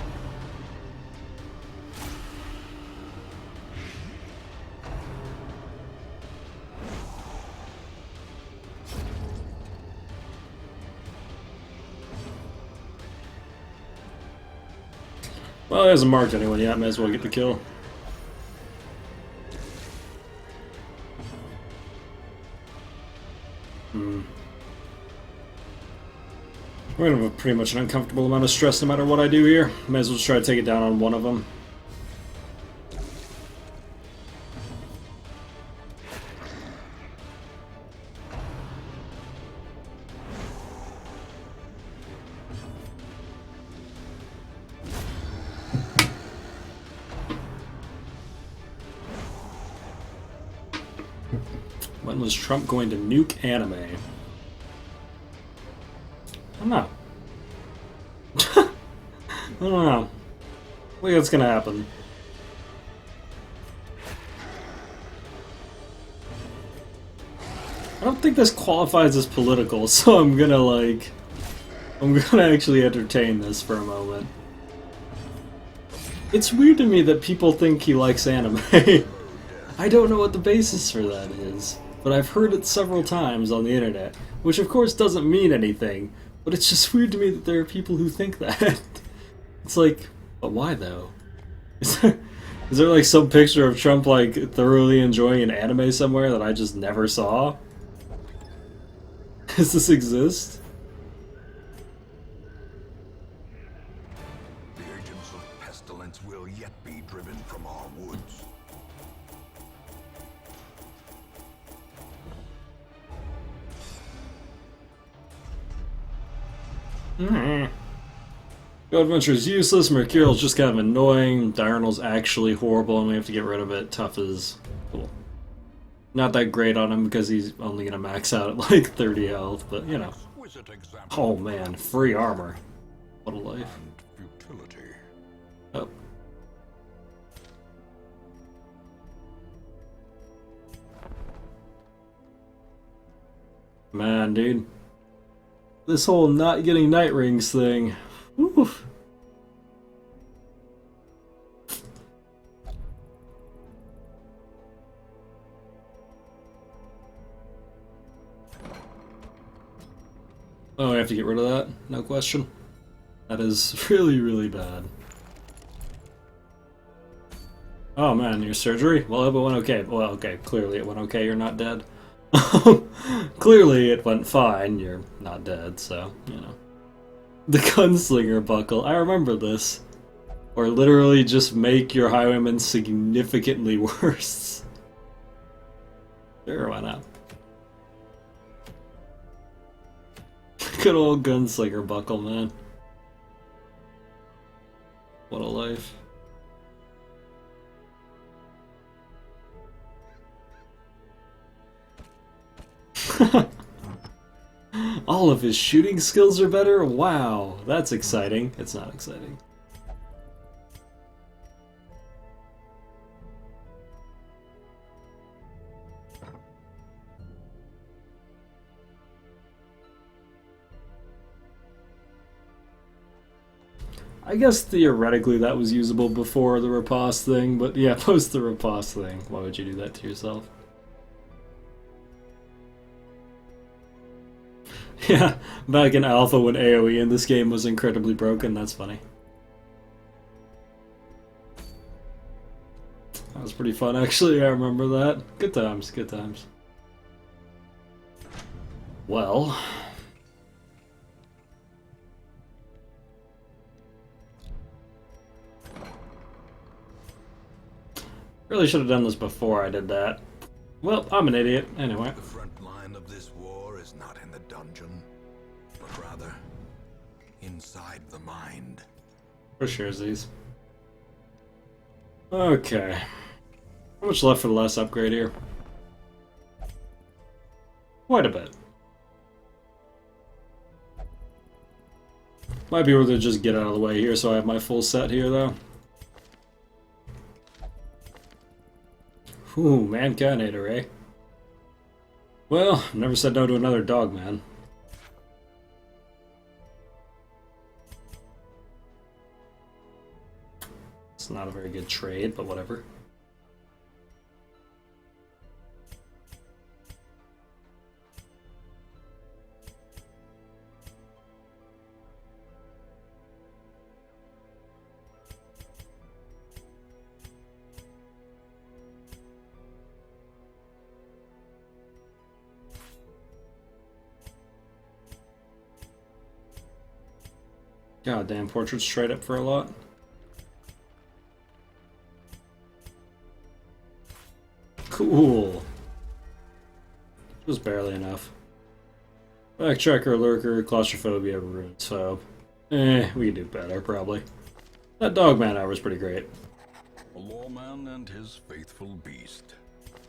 Well, he hasn't marked anyone yet, may as well get the kill. We're gonna have pretty much an uncomfortable amount of stress no matter what I do here. May as well just try to take it down on one of them. When was Trump going to nuke anime? I don't know. I don't know. I think that's gonna happen. I don't think this qualifies as political, so I'm gonna actually entertain this for a moment. It's weird to me that people think he likes anime. I don't know what the basis for that is, but I've heard it several times on the internet, which of course doesn't mean anything, but it's just weird to me that there are people who think that. It's like, but why though? Is there like some picture of Trump like thoroughly enjoying an anime somewhere that I just never saw? Does this exist? The agents of pestilence will yet be driven from our woods. Go Adventure is useless, Mercurial's just kind of annoying, Diurnal's actually horrible and we have to get rid of it. Tough is cool. Not that great on him because he's only gonna max out at like 30 health, but you know. Exquisite example Oh man, free armor. What a life. and futility. Oh. Man, dude. This whole not getting night rings thing. Oof. Oh, I have to get rid of that? No question. That is really, really bad. Oh man, your surgery? Well, it went okay. Well, okay, clearly it went okay, you're not dead. Clearly it went fine, you're not dead, so, you know. The gunslinger buckle, I remember this. Or literally just make your highwayman significantly worse. Sure, why not? Good old gunslinger buckle, man. What a life. All of his shooting skills are better? Wow, that's exciting. It's not exciting. I guess theoretically that was usable before the riposte thing, but yeah, post the riposte thing. Why would you do that to yourself? Yeah, back in Alpha when AoE in this game was incredibly broken, that's funny. That was pretty fun actually, I remember that. Good times, good times. Well... Really should have done this before I did that. Well, I'm an idiot, anyway. The front line of this war is not in the dungeon, but rather inside the mind. For sure, these. Okay. How much left for the last upgrade here? Quite a bit. Might be worth it to just get out of the way here so I have my full set here, though. Ooh, Mankinator, eh? Well, never said no to another dog, man. It's not a very good trade, but whatever. God damn, portraits trade up for a lot. Cool. Just barely enough. Backtracker, lurker, claustrophobia, rune, so we can do better probably. That dogman hour was pretty great. A lawman and his faithful beast.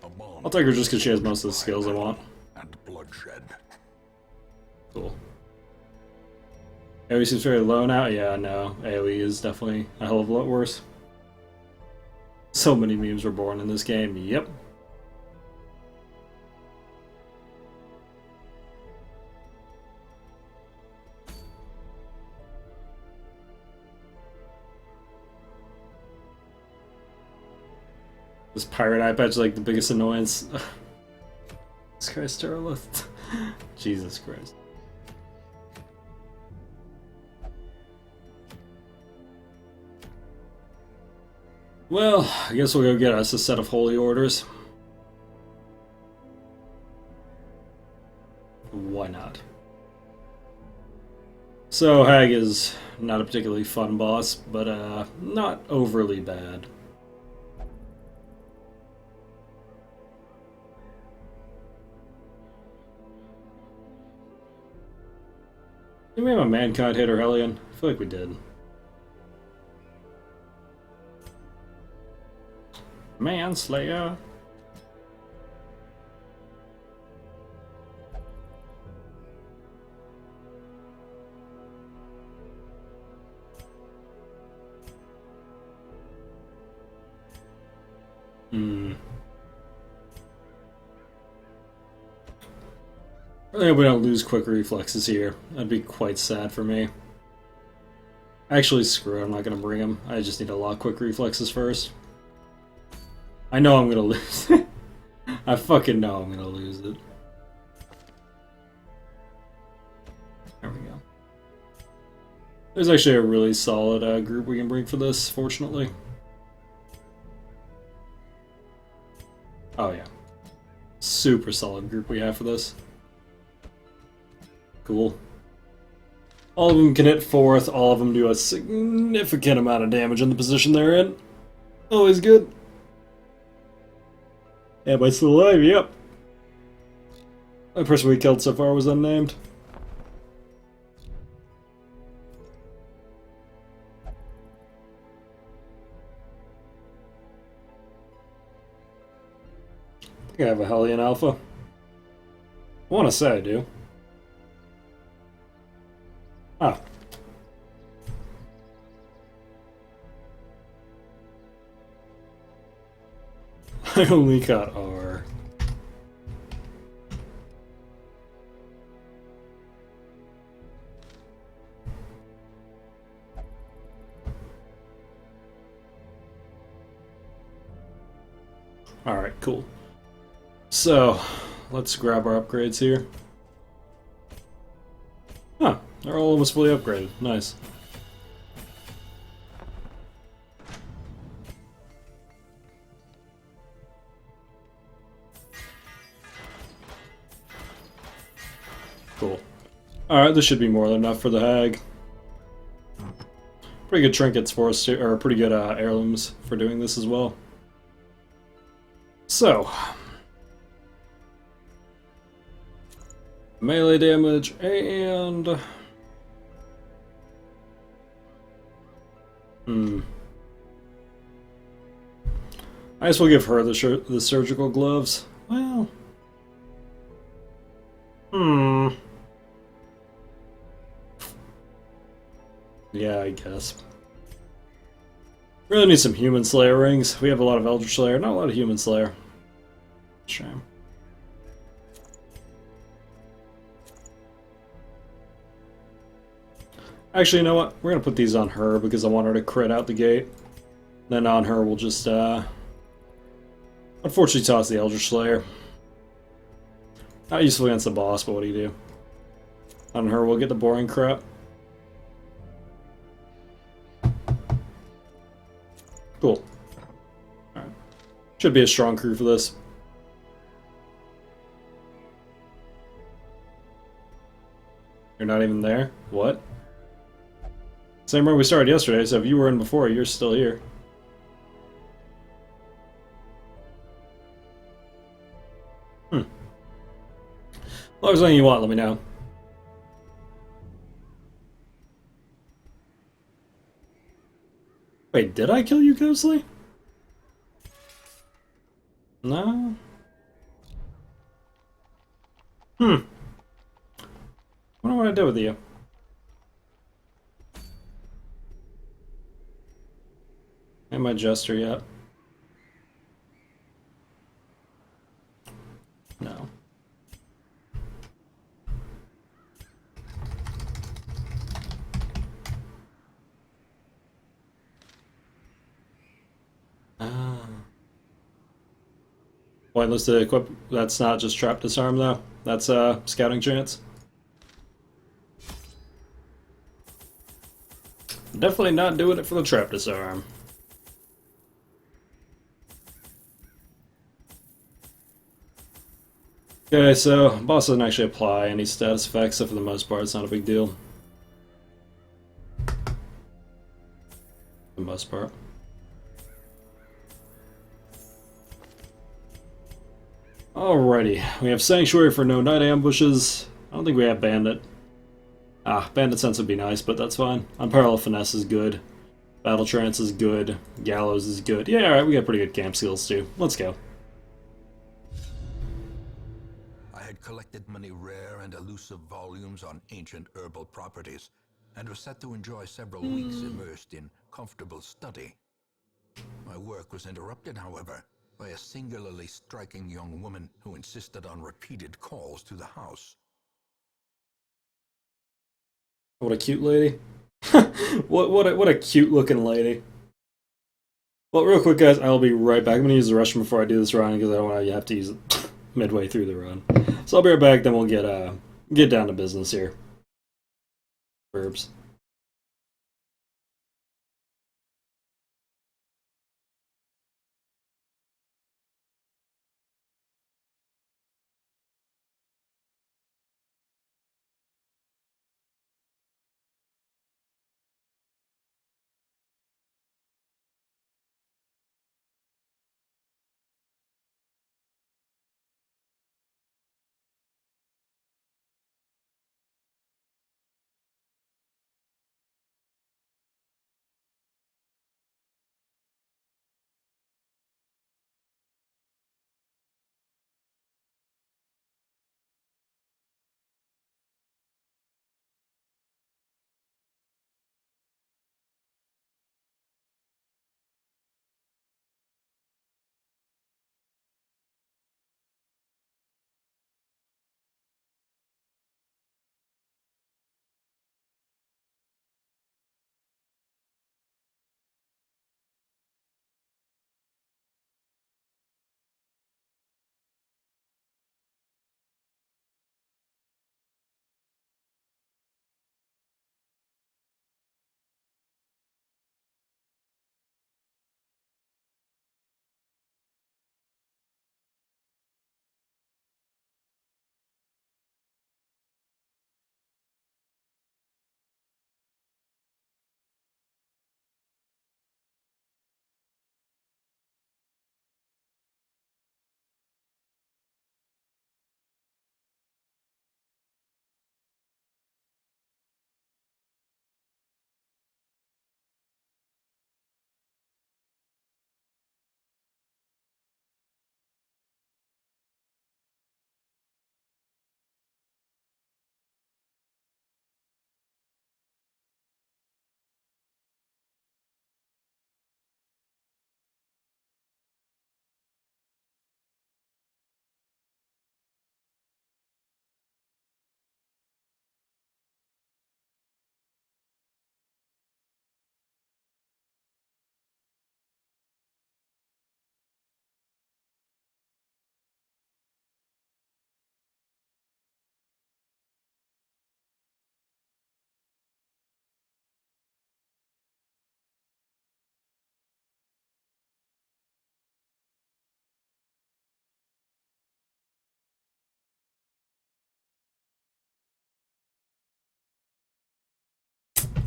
A bond I'll take her just because she has most of the skills I want. and bloodshed. Cool. AoE seems very low now. Yeah, no. AoE is definitely a hell of a lot worse. So many memes were born in this game. Yep. This pirate eye patch is like the biggest annoyance. Jesus Christ, Starlith. Jesus Christ. Well, I guess we'll go get us a set of holy orders. Why not? So, Hag is not a particularly fun boss, but not overly bad. Did we have a Mankind hit or Hellion? I feel like we did. Manslayer. I hope we don't lose quick reflexes here. That'd be quite sad for me. Actually, screw it. I'm not going to bring him. I just need to lock quick reflexes first. I know I'm going to lose it. I fucking know I'm going to lose it. There we go. There's actually a really solid group we can bring for this, fortunately. Oh yeah. Super solid group we have for this. Cool. All of them can hit fourth, all of them do a significant amount of damage in the position they're in. Always good. Am I still alive? Yep. The person we killed so far was unnamed. I think I have a Hellion Alpha. I want to say I do. Ah. I only got R. Alright, cool. So, let's grab our upgrades here. Huh, they're all almost fully upgraded. Nice. Cool. Alright, this should be more than enough for the Hag. Pretty good trinkets for us, or pretty good heirlooms for doing this as well. So, melee damage and I guess we'll give her the surgical gloves. Well, yeah, I guess. Really need some Human Slayer rings. We have a lot of Eldritch Slayer, not a lot of Human Slayer. Shame. Actually, you know what? We're gonna put these on her because I want her to crit out the gate. Then on her, we'll just, unfortunately toss the Eldritch Slayer. Not useful against the boss, but what do you do? On her, we'll get the boring crap. Cool. Alright. Should be a strong crew for this. You're not even there? What? Same room we started yesterday, so if you were in before, you're still here. Well, if there's anything you want, let me know. Wait, did I kill you, Ghostly? No? Wonder what I did with you. Am I Jester yet? No. Pointless to equip. That's not just trap disarm though. That's scouting chance. Definitely not doing it for the trap disarm. Okay, so boss doesn't actually apply any status effects, so for the most part it's not a big deal. For the most part. Alrighty, we have Sanctuary for no night ambushes. I don't think we have Bandit. Bandit Sense would be nice, but that's fine. Unparalleled Finesse is good. Battle Trance is good. Gallows is good. Yeah, alright, we got pretty good camp skills too. Let's go. I had collected many rare and elusive volumes on ancient herbal properties, and was set to enjoy several weeks immersed in comfortable study. My work was interrupted, however, by a singularly striking young woman who insisted on repeated calls to the house. What a cute lady. what a cute looking lady. Well, real quick, guys, I'll be right back. I'm going to use the restroom before I do this run because I don't want to have to use it midway through the run. So I'll be right back, then we'll get down to business here. Verbs.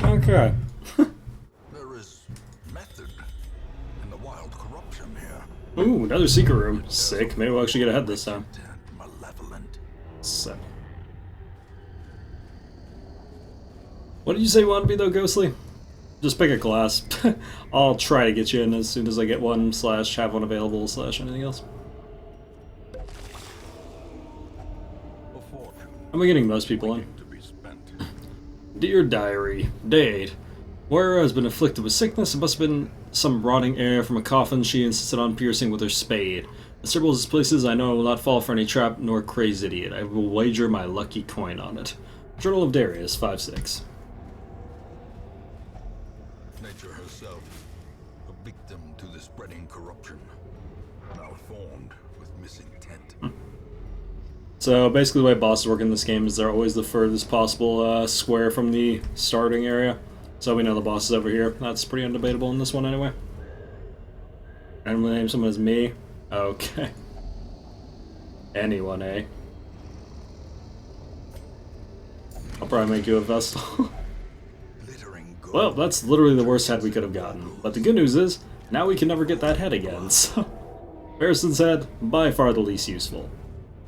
Okay. There is method in the wild corruption here. Ooh, another secret room. Sick. Maybe we'll actually get ahead this time. Malevolent. 7. What did you say you want to be though, Ghostly? Just pick a class. I'll try to get you in as soon as I get one / have one available / anything else. I'm getting most people in. Dear Diary, Date. Moira has been afflicted with sickness. It must have been some rotting air from a coffin she insisted on piercing with her spade. In several places I know I will not fall for any trap nor crazed idiot. I will wager my lucky coin on it. Journal of Darius, 5/6. Nature herself, a victim to the spreading corruption. malformed with misintent. So basically the way bosses work in this game is they're always the furthest possible square from the starting area. So we know the boss is over here. That's pretty undebatable in this one anyway. Randomly name someone as me. Okay. Anyone, eh? I'll probably make you a Vestal. Well, that's literally the worst head we could have gotten. But the good news is, now we can never get that head again, so... Harrison's head, by far the least useful.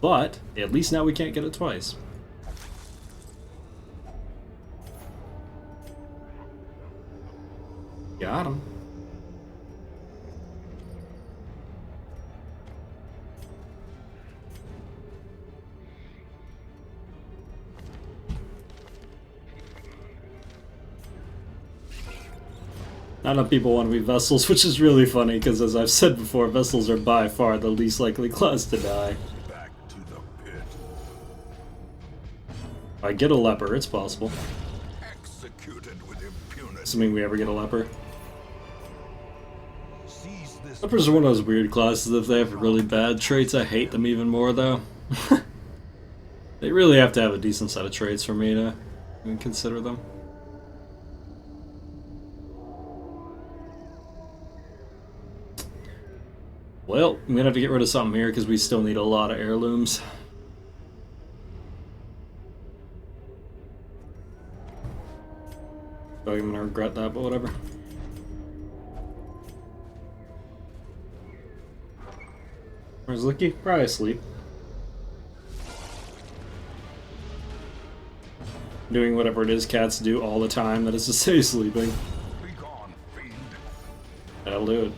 But, at least now we can't get it twice. Got him. Not enough people want to be Vestals, which is really funny, because as I've said before, Vestals are by far the least likely class to die. Back to the pit. If I get a leper, it's possible. Executed with impunity. Assuming we ever get a leper. Seize this. Lepers are one of those weird classes. If they have really bad traits, I hate them even more, though. They really have to have a decent set of traits for me to even consider them. Well, I'm gonna have to get rid of something here because we still need a lot of heirlooms. I'm gonna regret that, but whatever. Where's Licky? Probably asleep. Doing whatever it is cats do all the time, that is to say sleeping. Be gone, fiend. That'll do it.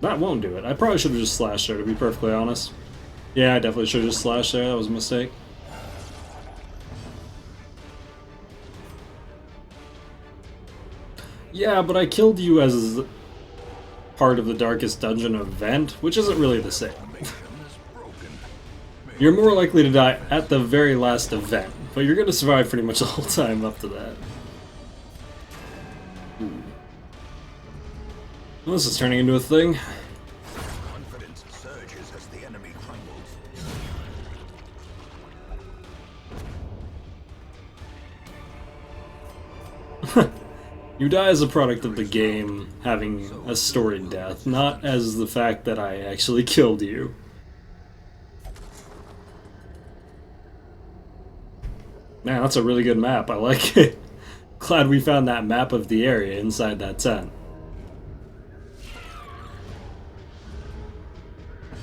That won't do it. I probably should have just slashed there, to be perfectly honest. Yeah, I definitely should have just slashed there. That was a mistake. Yeah, but I killed you as part of the Darkest Dungeon event, which isn't really the same. You're more likely to die at the very last event, but you're going to survive pretty much the whole time up to that. Well, this is turning into a thing. Confidence surges as the enemy crumbles. You die as a product of the game having a storied death, not as the fact that I actually killed you. Man, that's a really good map. I like it. Glad we found that map of the area inside that tent.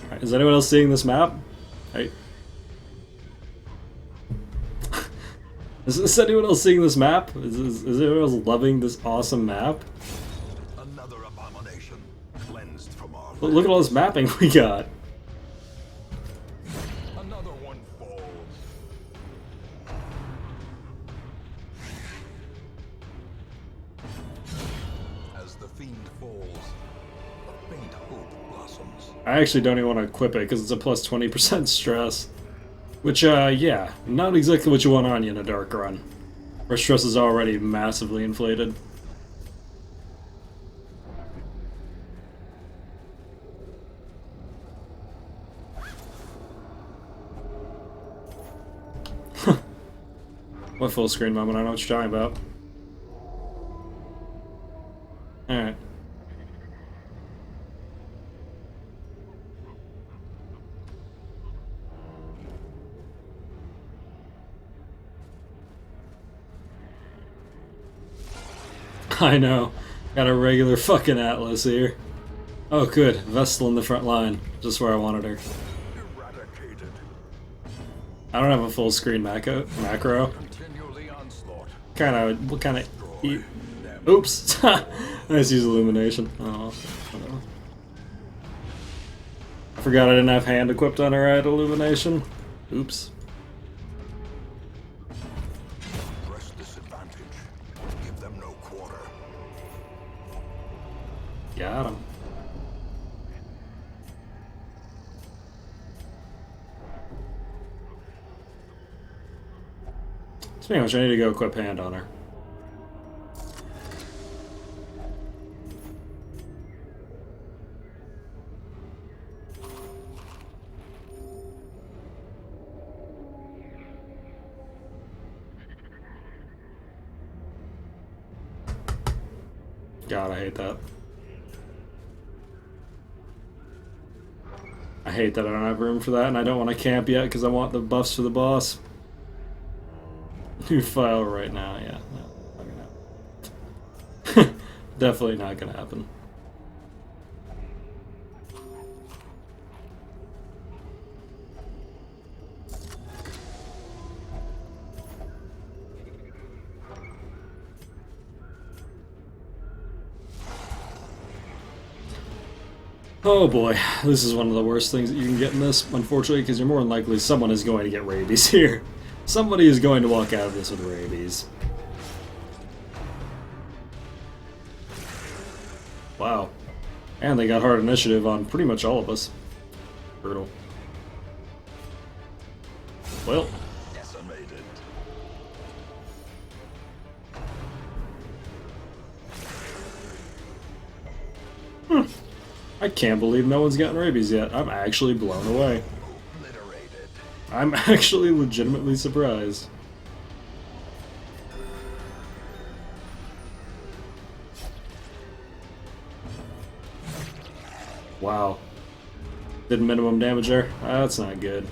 Alright, is anyone else seeing this map? Hey. Is anyone else seeing this map? Is anyone else loving this awesome map? Another abomination cleansed from our Look at all this mapping we got. Another one falls. As the fiend falls, a faint hope blossoms. I actually don't even want to equip it because it's a plus 20% stress. Which, yeah, not exactly what you want on you in a dark run. Where stress is already massively inflated. What full screen moment? I know what you're talking about. Alright. I know. Got a regular fucking Atlas here. Oh good, Vestal in the front line. Just where I wanted her. Eradicated. I don't have a full screen macro. Continue the onslaught. What kind of... Oops! Nice use illumination. Oh, whatever. I forgot I didn't have hand equipped on her at illumination. Oops. Press disadvantage. Give them no quarter. Got him. Speaking of which, I need to go equip hand on her. God, I hate that. I hate that I don't have room for that, and I don't want to camp yet because I want the buffs for the boss. New file right now, yeah. No, not gonna happen. Definitely not gonna happen. Oh boy, this is one of the worst things that you can get in this, unfortunately, because you're more than likely someone is going to get rabies here. Somebody is going to walk out of this with rabies. Wow. And they got hard initiative on pretty much all of us. Brutal. Well. Decimated. I can't believe no one's gotten rabies yet. I'm actually blown away. Obliterated. I'm actually legitimately surprised. Wow. Did minimum damage there? That's not good.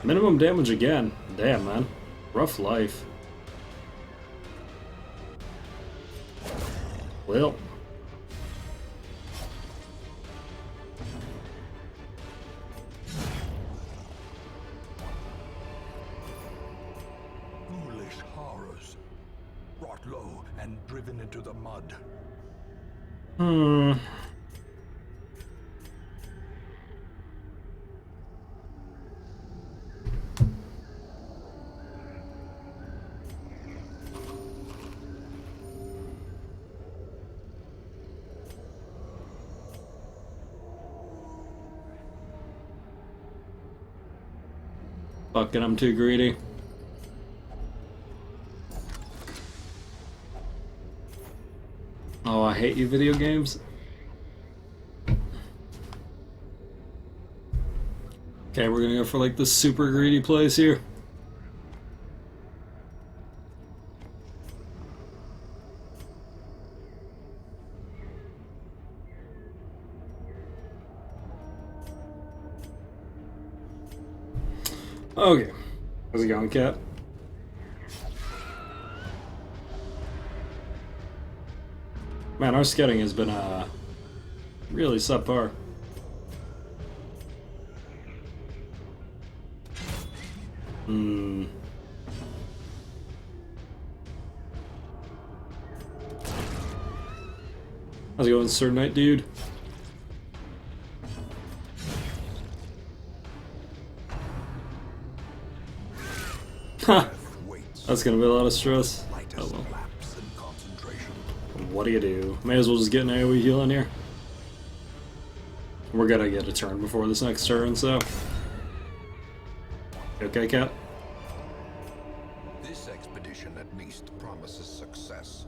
Minimum damage again. Damn, man. Rough life. Well. Foolish horrors. Brought low and driven into the mud. Fucking, I'm too greedy. Oh, I hate you, video games. Okay, we're gonna go for like the super greedy place here. Okay. How's it going, Cat? Man, our scouting has been really subpar. How's it going, Sir Knight dude? Ha! That's gonna be a lot of stress. Oh well. Lapse in concentration. What do you do? May as well just get an AoE heal in here. We're gonna get a turn before this next turn, so. You okay, Cat? This expedition at least promises success.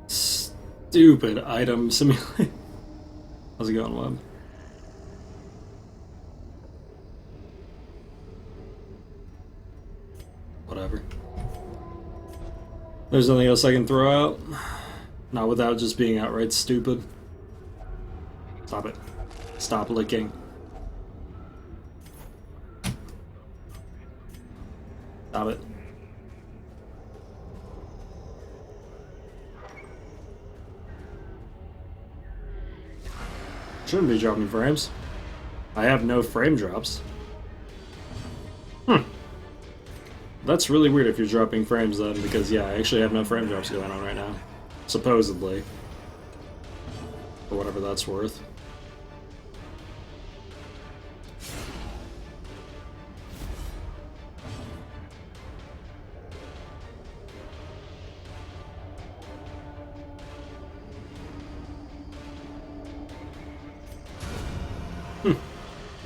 Stupid item simulator. How's it going, Web? Whatever. There's nothing else I can throw out. Not without just being outright stupid. Stop it. Stop licking. Stop it. Shouldn't be dropping frames. I have no frame drops. That's really weird if you're dropping frames then, because yeah, I actually have no frame drops going on right now. Supposedly. For whatever that's worth.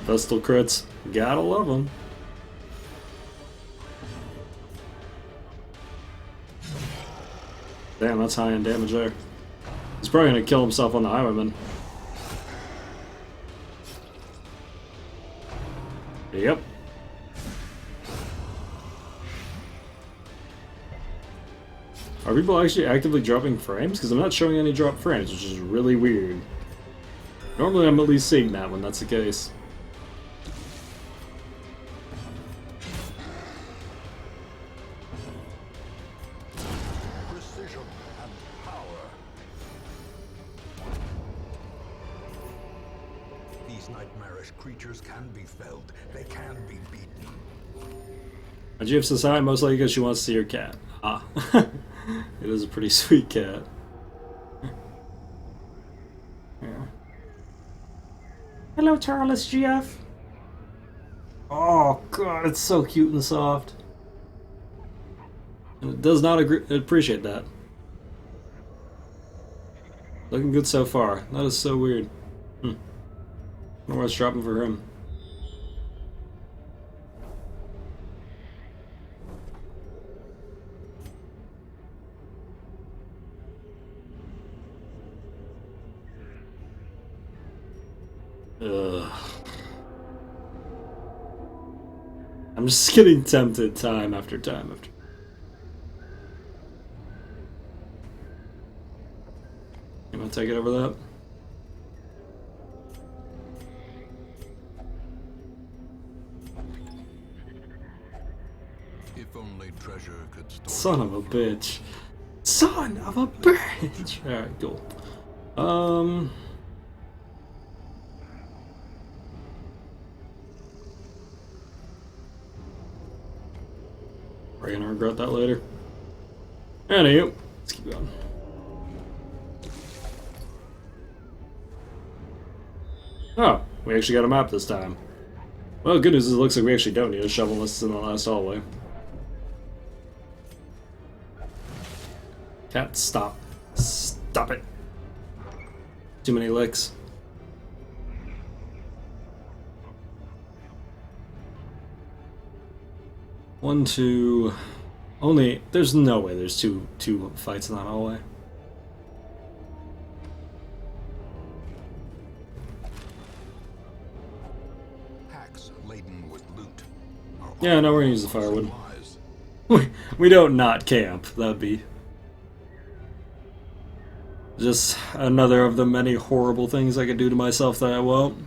Vestal crits. Gotta love them. Damn, that's high in damage there. He's probably gonna kill himself on the highwayman. Yep. Are people actually actively dropping frames? Because I'm not showing any drop frames, which is really weird. Normally I'm at least seeing that when that's the case. Precision and power. These nightmarish creatures can be felled. They can be beaten. And GF says hi, most likely because she wants to see her cat. Ah. It is a pretty sweet cat. Yeah. Hello, Charles GF. Oh god, it's so cute and soft. And it does not appreciate that. Looking good so far. That is so weird. I wonder what's dropping for him. Ugh. I'm just getting tempted time after time after. You want to take it over that? If only treasure could store. Son of a bitch. Son of a bitch! Alright, cool. We're gonna regret that later. Anywho, let's keep going. Oh, we actually got a map this time. Well, good news is it looks like we actually don't need a shovel unless it's in the last hallway. Cat, stop. Stop it. Too many licks. One, two... Only... There's no way there's two fights in that hallway. Packs laden with loot. Yeah, no, we're gonna use the firewood. We don't not camp. That'd be... just another of the many horrible things I could do to myself that I won't.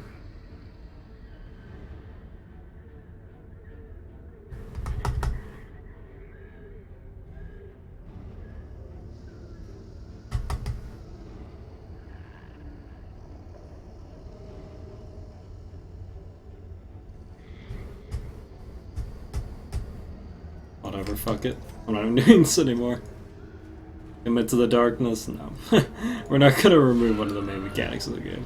Whatever, fuck it. I'm not even doing this anymore. Commit to the darkness? No. We're not gonna remove one of the main mechanics of the game.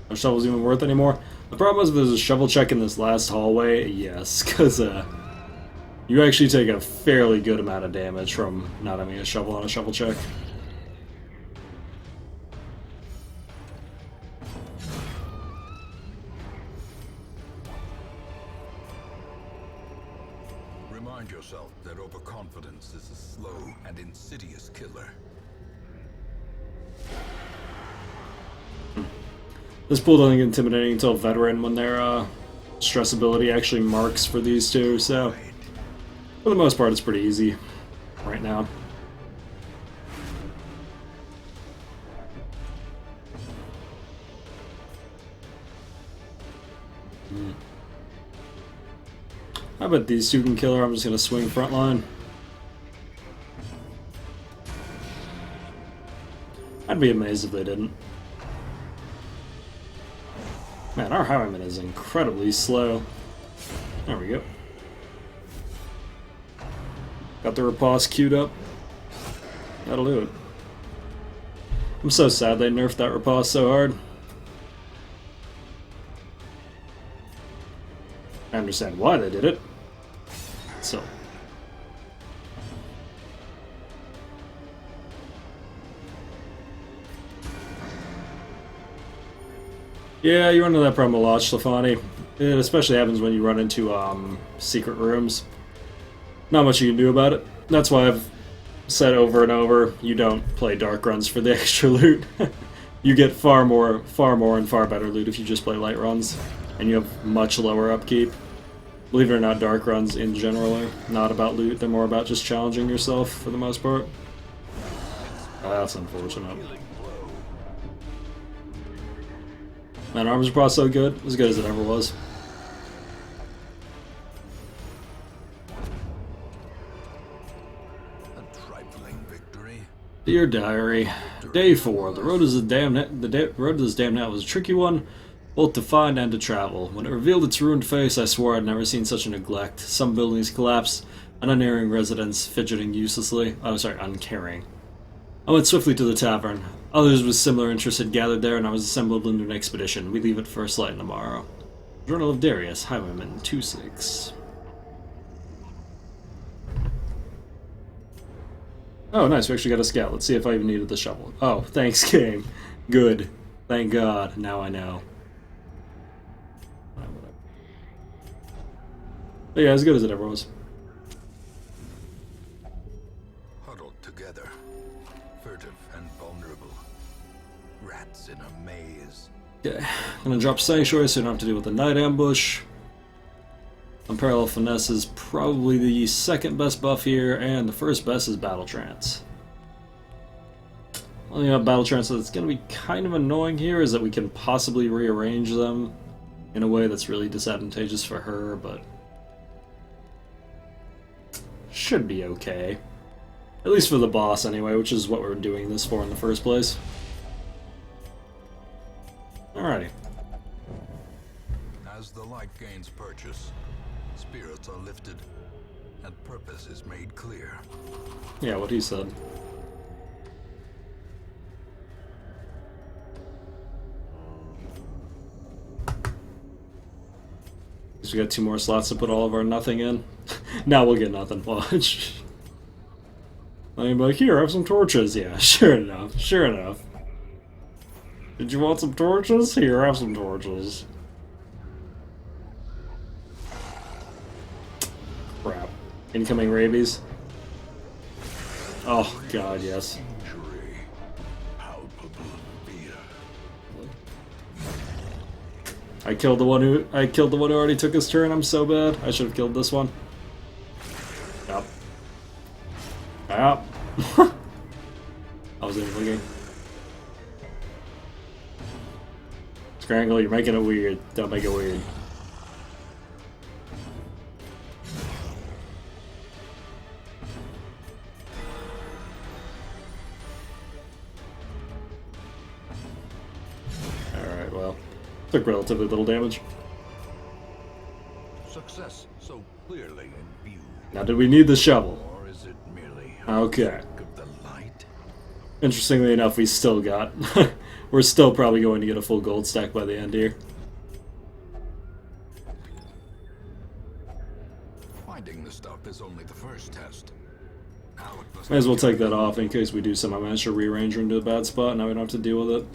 Are shovels even worth anymore? The problem is if there's a shovel check in this last hallway, yes, because you actually take a fairly good amount of damage from not having a shovel on a shovel check. Remind yourself that overconfidence is a slow and insidious killer. This pool doesn't get intimidating until veteran when their stress ability actually marks for these two, so for the most part it's pretty easy right now. I bet these two can kill her. I'm just gonna swing front line. I'd be amazed if they didn't. Man, our highwayman is incredibly slow. There we go. Got the riposte queued up. That'll do it. I'm so sad they nerfed that riposte so hard. I understand why they did it. So. Yeah, you run into that problem a lot, Stefani. It especially happens when you run into secret rooms. Not much you can do about it. That's why I've said over and over, you don't play dark runs for the extra loot. You get far more and far better loot if you just play light runs, and you have much lower upkeep. Believe it or not, dark runs in general are not about loot, they're more about just challenging yourself for the most part. That's unfortunate. Man, armors are so good, as good as it ever was. Dear Diary, Day 4. The road to this damn net was a tricky one, both to find and to travel. When it revealed its ruined face, I swore I'd never seen such a neglect. Some buildings collapsed, and unerring residents fidgeting uselessly. Uncaring. I went swiftly to the tavern. Others with similar interests had gathered there, and I was assembled into an expedition. We leave at first light tomorrow. Journal of Darius, Highwayman 26. Oh, nice. We actually got a scout. Let's see if I even needed the shovel. Oh, thanks, game. Good. Thank God. Now I know. But yeah, as good as it ever was. Huddled together, furtive and vulnerable. Rats in a maze. Okay. I'm gonna drop Sanctuary so you don't have to deal with the night ambush. Unparalleled Finesse is probably the second best buff here, and the first best is Battle Trance. One thing about Battle Trance that's going to be kind of annoying here is that we can possibly rearrange them in a way that's really disadvantageous for her, but should be okay. At least for the boss anyway, which is what we're doing this for in the first place. Alrighty. As the light gains purchase, spirits are lifted, and purpose is made clear. Yeah, what he said. So we got 2 more slots to put all of our nothing in. Now we'll get nothing. Watch. I'm like, here, have some torches. Yeah, sure enough. Sure enough. Did you want some torches? Here, have some torches. Crap. Incoming rabies. Oh, God, yes. I killed the one who already took his turn. I'm so bad. I should have killed this one. Yep. Yep. I wasn't even looking. Scrangle, you're making it weird. Don't make it weird. Alright, well. Took relatively little damage. Success so clearly in view. Now, did we need the shovel? Or is it merely Okay. of the light? Interestingly enough, we still got... We're still probably going to get a full gold stack by the end here. Finding the stuff is only the first test. Now it must May as well be take that off in case we do somehow manage to rearrange her into a bad spot. Now we don't have to deal with it.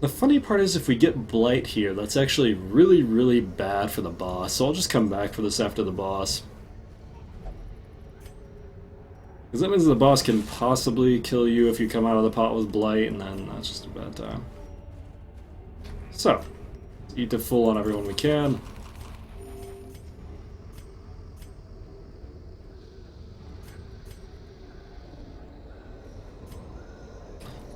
The funny part is if we get Blight here, that's actually really, really bad for the boss. So I'll just come back for this after the boss. Because that means the boss can possibly kill you if you come out of the pot with Blight, and then that's just a bad time. So, eat the full on everyone we can.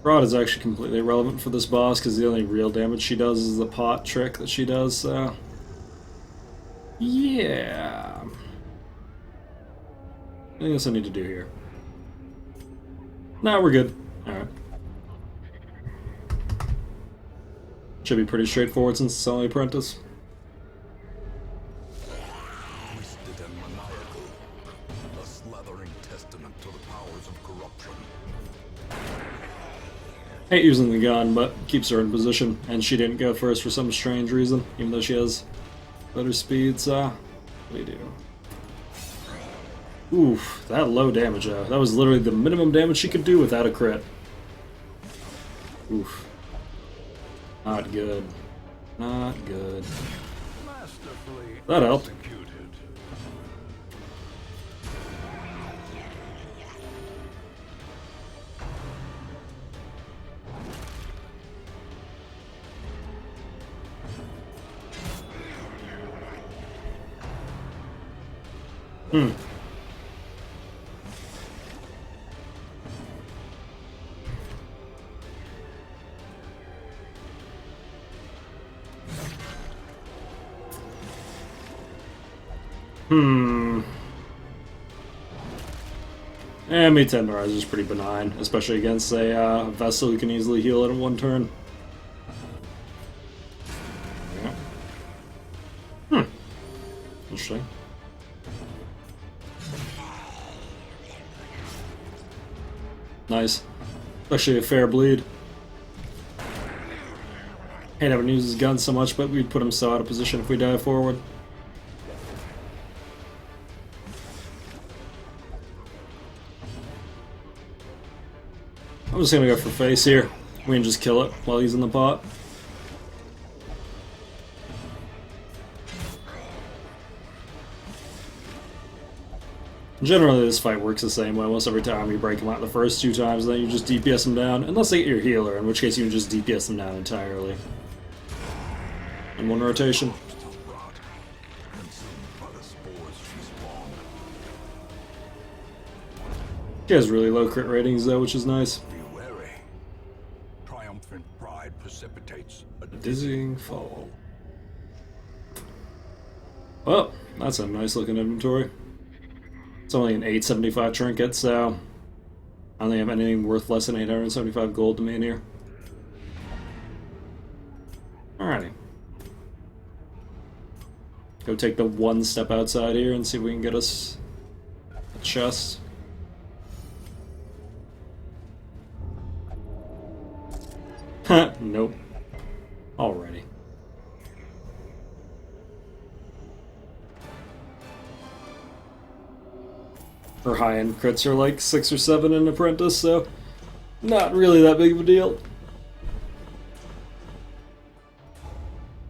Rod is actually completely irrelevant for this boss because the only real damage she does is the pot trick that she does, so... Yeah... Anything else I need to do here? No, we're good. Alright. Should be pretty straightforward since it's only Apprentice. twisted and maniacal, a slathering testament to the powers of corruption. Hate using the gun, but keeps her in position, and she didn't go first for some strange reason, even though she has better speed, so... We do. Oof, that low damage though. That was literally the minimum damage she could do without a crit. Oof. Not good. Not good. That helped. Hmm. And me Tenderizer is pretty benign, especially against a Vessel who can easily heal it in one turn. Yeah. Interesting. Nice. Especially a fair bleed. Hate having to use his gun so much, but we'd put him so out of position if we dive forward. I'm just gonna go for face here. We can just kill it while he's in the pot. Generally, this fight works the same way. Almost every time you break him out the first 2 times, then you just DPS him down. Unless they get your healer, in which case you can just DPS them down entirely. In one rotation. He has really low crit ratings though, which is nice. Be wary. Triumphant pride precipitates a Dizzying fall. Well, that's a nice looking inventory. It's only an 875 trinket, so I don't think I have anything worth less than 875 gold to me in here. Alrighty. Go take the 1 step outside here and see if we can get us a chest. Nope. Alrighty. Her high-end crits are like 6 or 7 in Apprentice, so not really that big of a deal.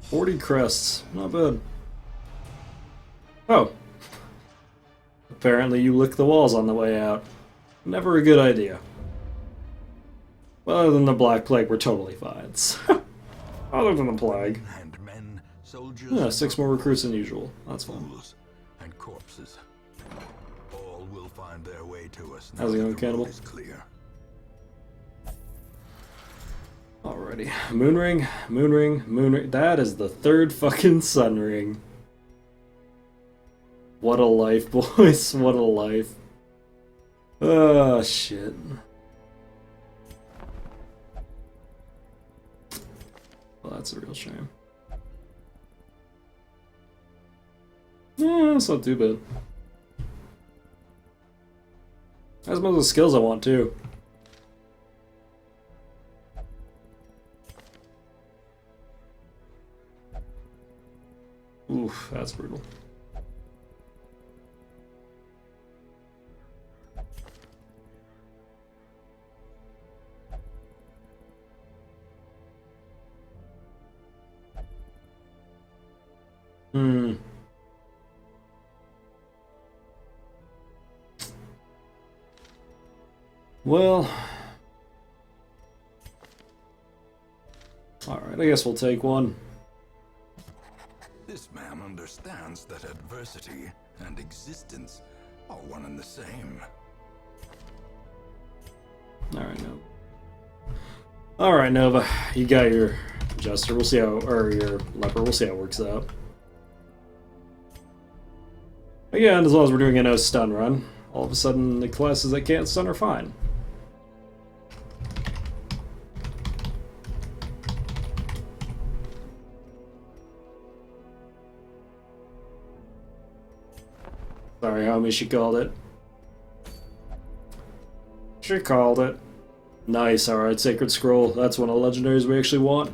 40 crests, not bad. Oh. Apparently you lick the walls on the way out. Never a good idea. Well, other than the Black Plague, we're totally fine. Other than the Plague. And men, soldiers, Yeah, 6 more recruits than usual. That's fine. fools, and corpses. All will find their way to us. How's it going, Cannibal? Is clear. Alrighty. Moonring, Moonring, Moonring. That is the 3rd fucking Sun Ring. What a life, boys. What a life. Oh, shit. Well, that's a real shame. Yeah, that's not too bad. That's most of the skills I want, too. Oof, that's brutal. Well, alright, I guess we'll take one. This man understands that adversity and existence are one and the same. Alright, Nova. Alright, Nova, you got your Jester. We'll see how, or your Leper, we'll see how it works out. Again, as long as we're doing a no stun run, all of a sudden the classes that can't stun are fine. Sorry, homie, she called it. She called it. Nice, alright, Sacred Scroll. That's one of the legendaries we actually want.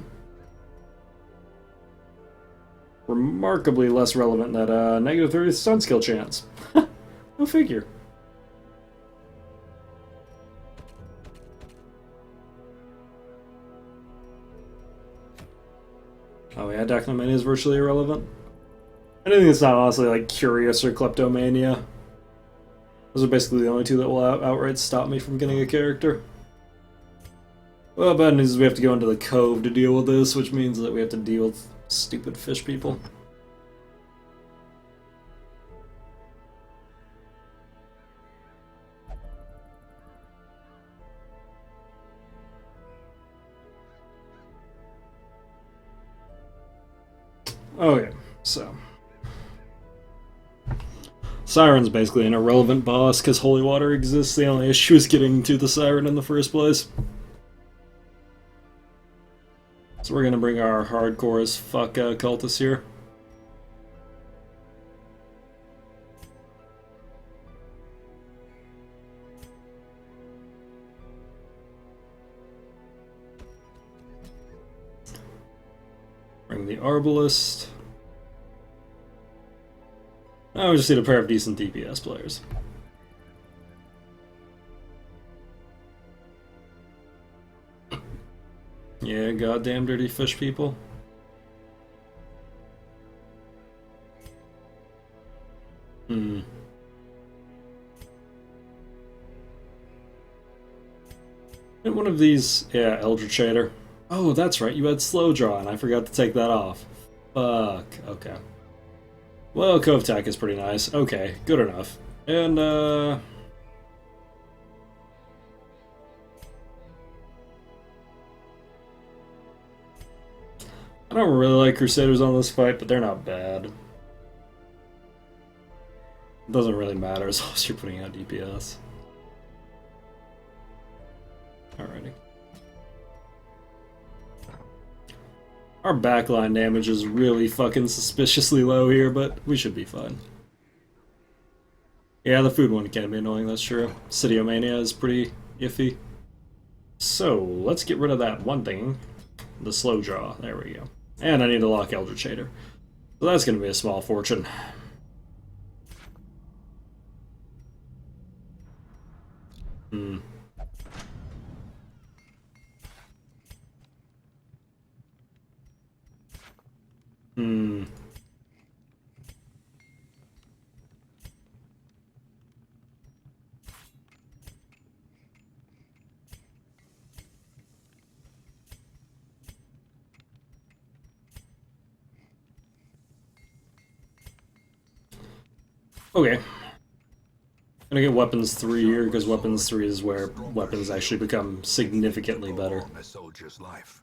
remarkably less relevant than negative 30 stun skill chance. Go figure. Oh yeah, Daclomania is virtually irrelevant. Anything that's not honestly like Curious or Kleptomania. Those are basically the only two that will outright stop me from getting a character. Well, bad news is we have to go into the Cove to deal with this, which means that we have to deal with stupid fish people. Okay, so Siren's basically an irrelevant boss because Holy Water exists. The only issue is getting to the Siren in the first place. So we're gonna bring our hardcore as fuck cultists here. Bring the Arbalist. Oh, we just need a pair of decent DPS players. Yeah, goddamn dirty fish people. Hmm. And one of these, yeah, Eldritch Shader. Oh, that's right, you had slow draw and I forgot to take that off. Fuck, okay. Well, Cove Tack is pretty nice. Okay, good enough. And, I don't really like Crusaders on this fight, but they're not bad. It doesn't really matter as long as you're putting out DPS. Alrighty. Our backline damage is really fucking suspiciously low here, but we should be fine. Yeah, the food one can be annoying, that's true. Cityomania is pretty iffy. So, let's get rid of that one thing. The slow draw. There we go. And I need to lock Eldritch Shader. So that's going to be a small fortune. Hmm. Hmm. Okay. I'm gonna get Weapons 3 here, because Weapons 3 is where weapons actually become significantly better. A soldier's life.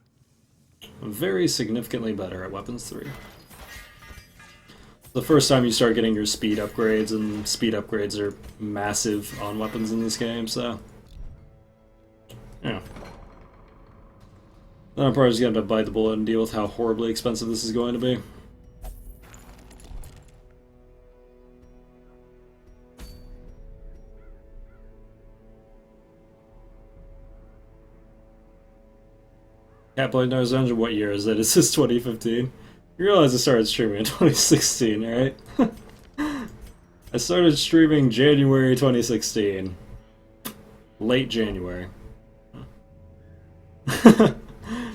Very significantly better at Weapons 3. The first time you start getting your speed upgrades, and speed upgrades are massive on weapons in this game, so... yeah. Then I'm probably just gonna have to bite the bullet and deal with how horribly expensive this is going to be. Catblade Nars Dungeon, what year is it? Is this 2015? You realize I started streaming in 2016, right? I started streaming January 2016. Late January.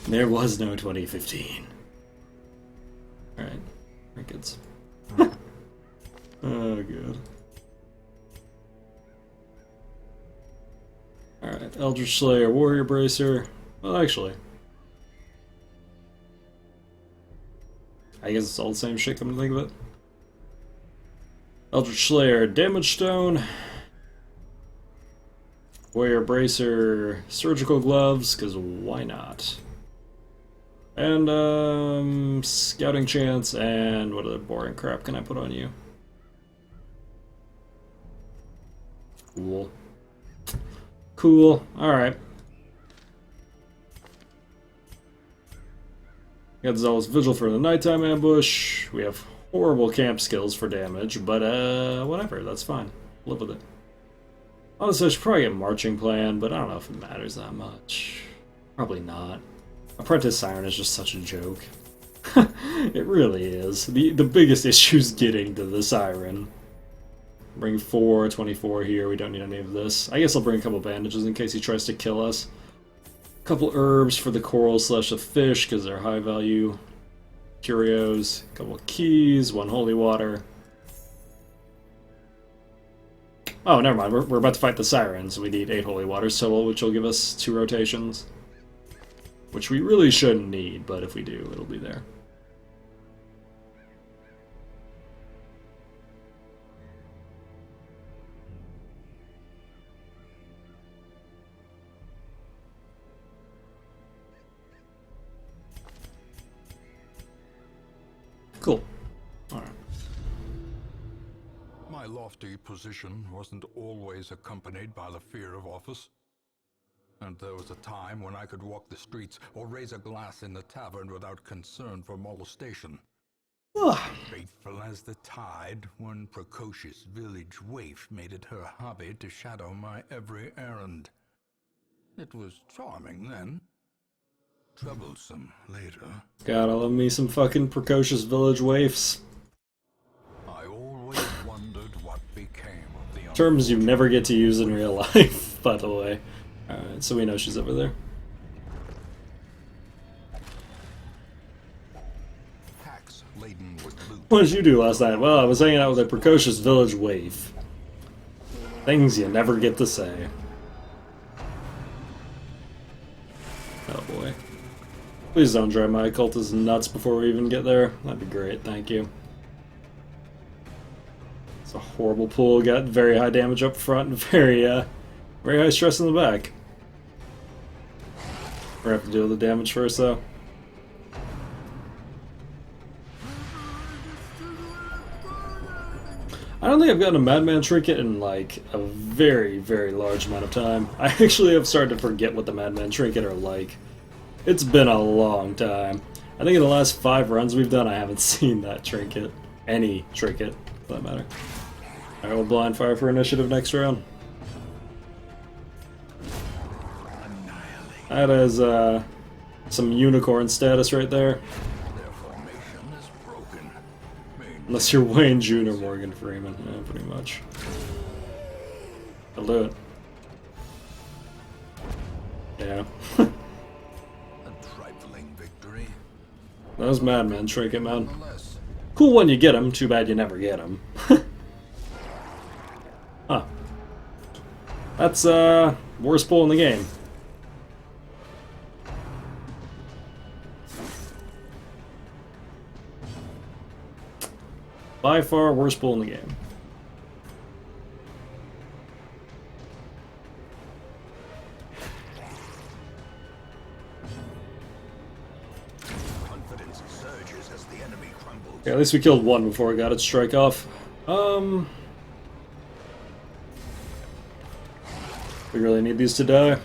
There was no 2015. Alright, Rickets. Oh, good. Alright, Eldritch Slayer, Warrior Bracer. Well, actually... I guess it's all the same shit, come to think of it. Eldritch Slayer, Damage Stone. Warrior Bracer, Surgical Gloves, because why not? And, Scouting Chance, and what other boring crap can I put on you? Cool. Cool, alright. Got Zealous Vigil for the nighttime ambush. We have horrible camp skills for damage, but whatever, that's fine. Live with it. Honestly, I should probably get Marching Plan, but I don't know if it matters that much. Probably not. Apprentice Siren is just such a joke. It really is. The biggest issue is getting to the Siren. Bring 24 here, we don't need any of this. I guess I'll bring a couple bandages in case he tries to kill us. A couple herbs for the coral slash the fish, because they're high value. Curios, a couple keys, 1 holy water. Oh, never mind, we're about to fight the Sirens. We need 8 holy waters total, which will give us 2 rotations. Which we really shouldn't need, but if we do, it'll be there. Cool. Alright. My lofty position wasn't always accompanied by the fear of office. And there was a time when I could walk the streets or raise a glass in the tavern without concern for molestation. Faithful as the tide, one precocious village waif made it her hobby to shadow my every errand. It was charming then. Troublesome later. Gotta love me some fucking precocious village waifs. I always wondered what became of the Terms you never get to use in real life, by the way. Alright, so we know she's over there. packs laden with loot. What did you do last night? Well, I was hanging out with a precocious village waif. Things you never get to say. Oh boy. Please don't drive my occultist nuts before we even get there. That'd be great, thank you. It's a horrible pull, got very high damage up front and very high stress in the back. We're gonna have to deal with the damage first though. I don't think I've gotten a Madman Trinket in like a very, very large amount of time. I actually have started to forget what the Madman Trinket are like. It's been a long time. I think in the last 5 runs we've done, I haven't seen that trinket. Any trinket, for that matter. Alright, we'll blind fire for initiative next round. That is some unicorn status right there. Their formation is broken. Unless you're Wayne Jr. or Morgan Freeman. Yeah, pretty much. I'll do it. Yeah. That was Madman Trinket, man. Cool when you get him, too bad you never get him. Huh. That's, worst pull in the game. By far, worst pull in the game. Yeah, at least we killed one before it got its strike off. We really need these to die.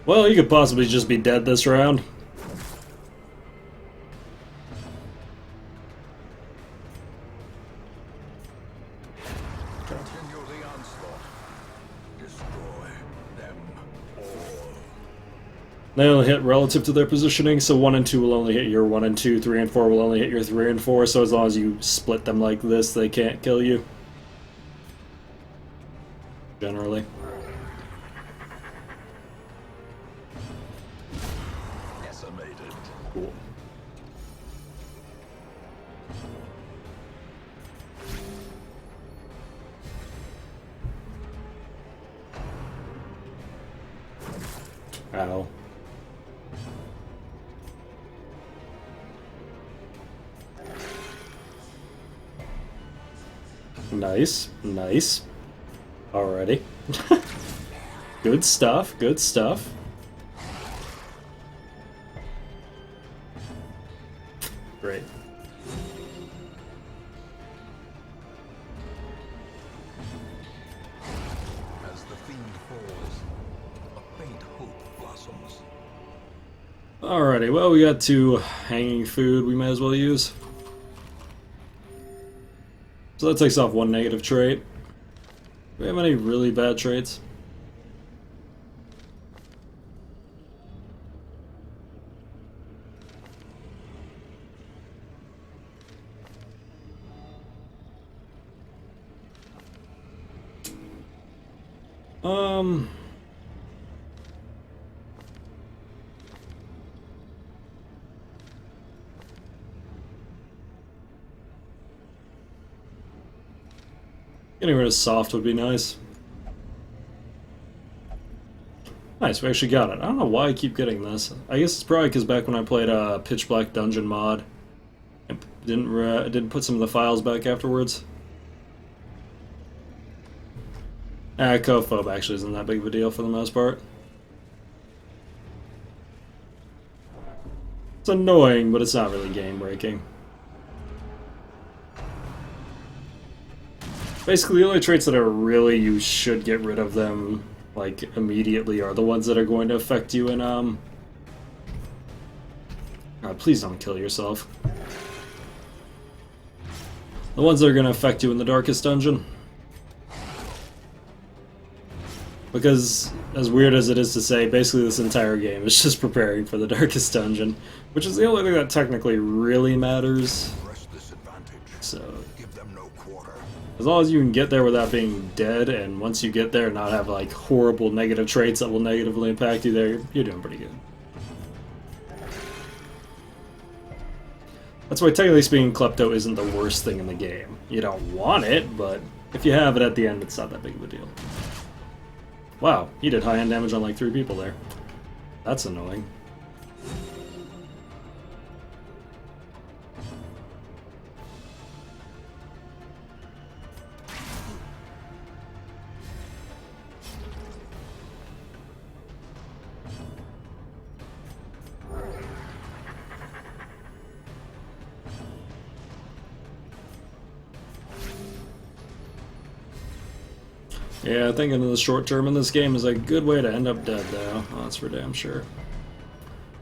Well, you could possibly just be dead this round. They only hit relative to their positioning, so 1 and 2 will only hit your 1 and 2, 3 and 4 will only hit your 3 and 4, so as long as you split them like this, they can't kill you. Generally. Decimated. Cool. Ow. Nice, nice. Alrighty. Good stuff, good stuff. Great. As the fiend falls, a faint hope blossoms. Alrighty, well, we got 2 hanging food we may as well use. So that takes off 1 negative trait. we have any really bad traits? Um... Getting rid of soft would be nice. Nice, we actually got it. I don't know why I keep getting this. I guess it's probably because back when I played Pitch Black Dungeon mod, I didn't put some of the files back afterwards. Cove actually isn't that big of a deal for the most part. It's annoying, but it's not really game breaking. Basically, the only traits that are really you should get rid of them like immediately are the ones that are going to affect you in please don't kill yourself. The ones that are going to affect you in the Darkest Dungeon. Because, as weird as it is to say, basically this entire game is just preparing for the Darkest Dungeon, which is the only thing that technically really matters. So, as long as you can get there without being dead, and once you get there not have like horrible negative traits that will negatively impact you there, you're doing pretty good. That's why technically speaking, Klepto isn't the worst thing in the game. You don't want it, but if you have it at the end, it's not that big of a deal. Wow, he did high-end damage on like 3 people there. That's annoying. Yeah, thinking of the short term in this game is a good way to end up dead, though. Oh, that's for damn sure.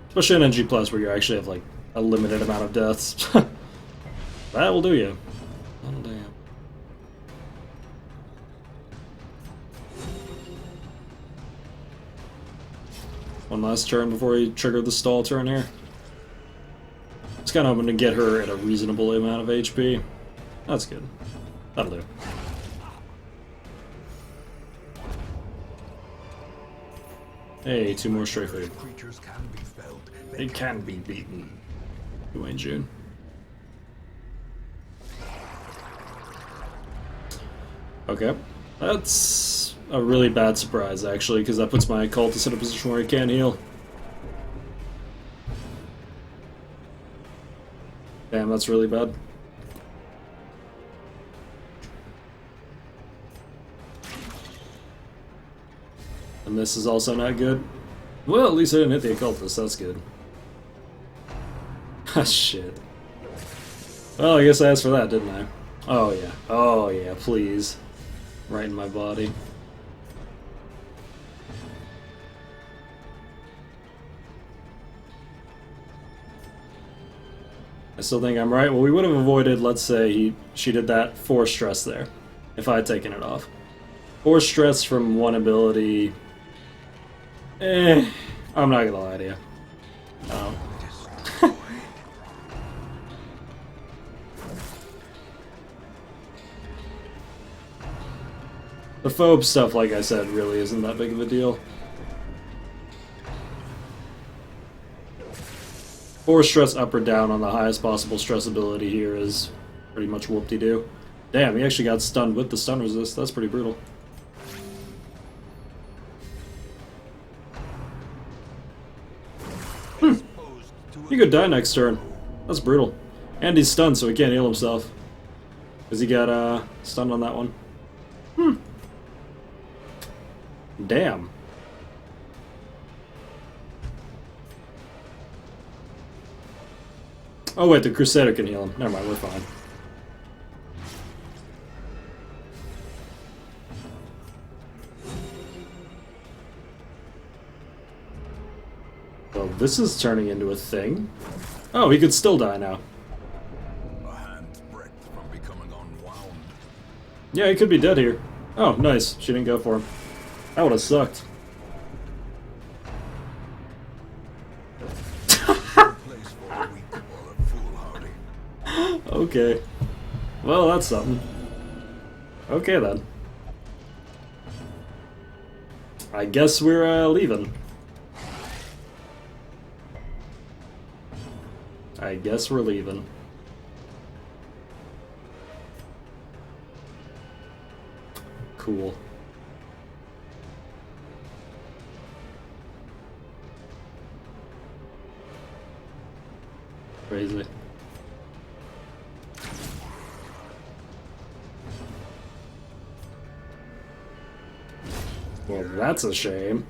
Especially in NG+, where you actually have, like, a limited amount of deaths. That will do you. Oh, damn. One last turn before he triggered the stall turn here. Just kind of hoping to get her at a reasonable amount of HP. That's good. That'll do. Hey, 2 more stray food. They can be beaten. Dwayne June. Okay. That's a really bad surprise, actually, because that puts my cultist in a position where he can't heal. Damn, that's really bad. And this is also not good. Well, at least I didn't hit the occultist, that's good. Ah, shit. Well, I guess I asked for that, didn't I? Oh, yeah. Oh, yeah, please. Right in my body. I still think I'm right. Well, we would have avoided, let's say, she did that 4 stress there, if I had taken it off. 4 stress from one ability... I'm not gonna lie to you. No. The phobe stuff, like I said, really isn't that big of a deal. 4 stress up or down on the highest possible stress ability here is pretty much whoop-de-doo. Damn, he actually got stunned with the stun resist. That's pretty brutal. He could die next turn. That's brutal. And he's stunned, so he can't heal himself. Because he got stunned on that one. Damn. Oh wait, the Crusader can heal him. Never mind, we're fine. Well, this is turning into a thing. Oh, he could still die now. A hand's breadth from becoming unwound. Yeah, he could be dead here. Oh, nice. She didn't go for him. That would have sucked. Place for a weak or a foolhardy. Okay. Well, that's something. Okay, then. I guess we're, leaving. I guess we're leaving. Cool. Crazy. Well, that's a shame.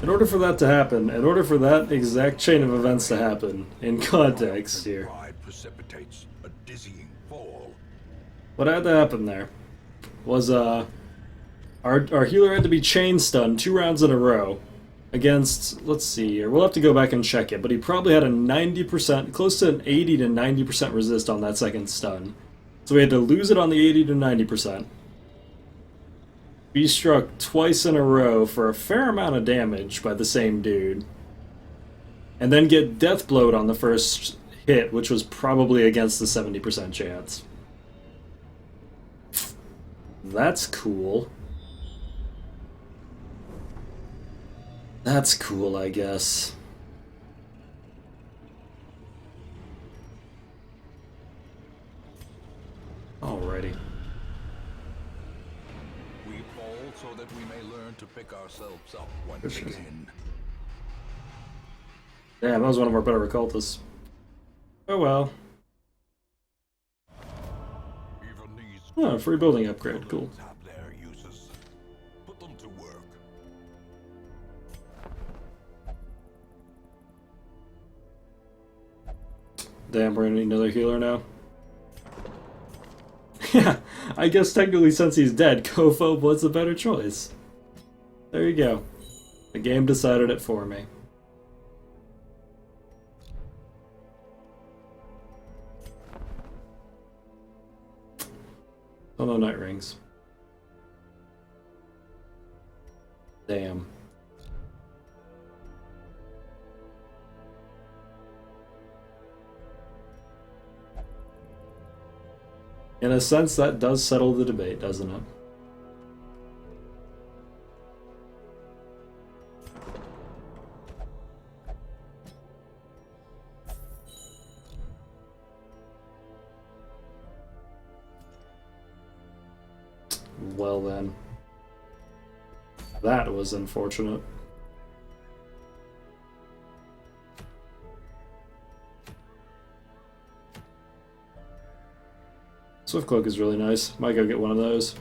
In order for that to happen, in order for that exact chain of events to happen, in context here, Pride precipitates a dizzying fall. what had to happen there was, our healer had to be chain stunned 2 rounds in a row against, let's see here, we'll have to go back and check it, but he probably had a 90%, close to an 80 to 90% resist on that second stun. So we had to lose it on the 80 to 90%. Be struck twice in a row for a fair amount of damage by the same dude. And then get death blowed on the first hit, which was probably against the 70% chance. That's cool. That's cool, I guess. Alrighty. We fall so that we may learn to pick ourselves up once again. Damn, that was one of our better occultists. Oh well. Even these Oh, free building upgrade, cool. buildings have their uses. Put them to work. Damn, we're gonna need another healer now. Yeah, I guess technically since he's dead, Cove was the better choice. There you go. The game decided it for me. Oh no, night rings. Damn. In a sense, that does settle the debate, doesn't it? Well then. That was unfortunate. Swift Cloak is really nice. Might go get one of those.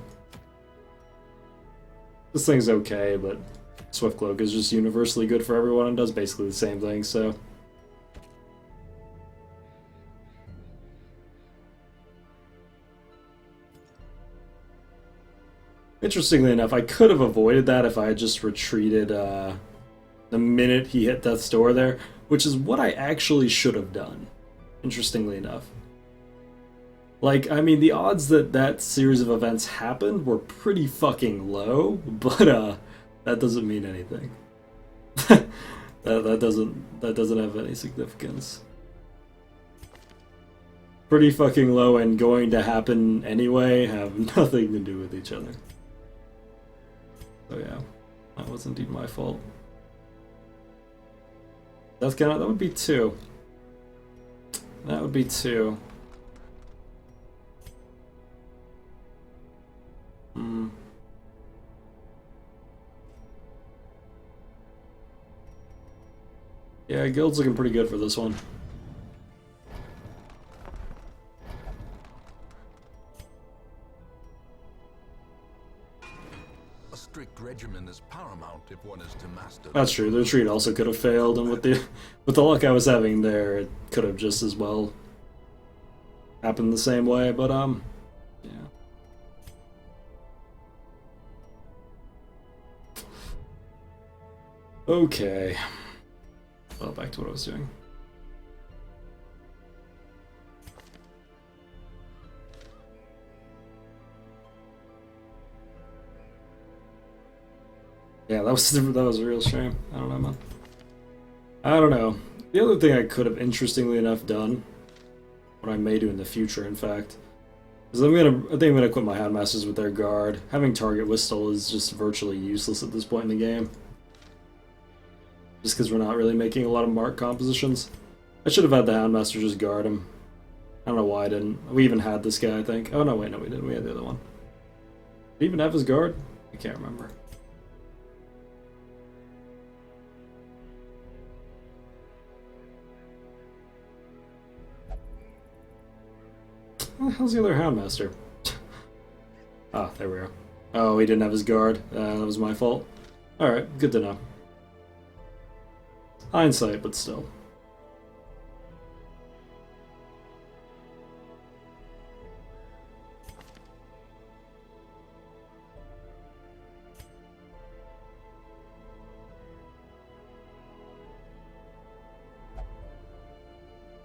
This thing's okay, but Swift Cloak is just universally good for everyone and does basically the same thing, so... Interestingly enough, I could have avoided that if I had just retreated the minute he hit Death's Door there, which is what I actually should have done, interestingly enough. Like, I mean, the odds that that series of events happened were pretty fucking low, but that doesn't mean anything. that doesn't have any significance. Pretty fucking low and going to happen anyway have nothing to do with each other. So yeah, that was indeed my fault. That's gonna, that would be 2. That would be 2. Yeah, guild's looking pretty good for this one. A strict regimen is paramount if one is to master. That's true. The retreat also could have failed, and with the luck I was having there, it could have just as well happened the same way. But yeah. Okay. Well, back to what I was doing. Yeah, that was a real shame. I don't know, man. I don't know. The other thing I could have, interestingly enough, done, what I may do in the future, in fact, is I think I'm gonna equip my Houndmasters with their guard. Having target whistle is just virtually useless at this point in the game. Just because we're not really making a lot of mark compositions. I should have had the Houndmaster just guard him. I don't know why I didn't. We even had this guy, I think. Oh no, wait, no, we didn't. We had the other one. Did we even have his guard? I can't remember. Where the hell's the other Houndmaster? Ah, there we are. Oh, he didn't have his guard. That was my fault. Alright, good to know. Hindsight, but still.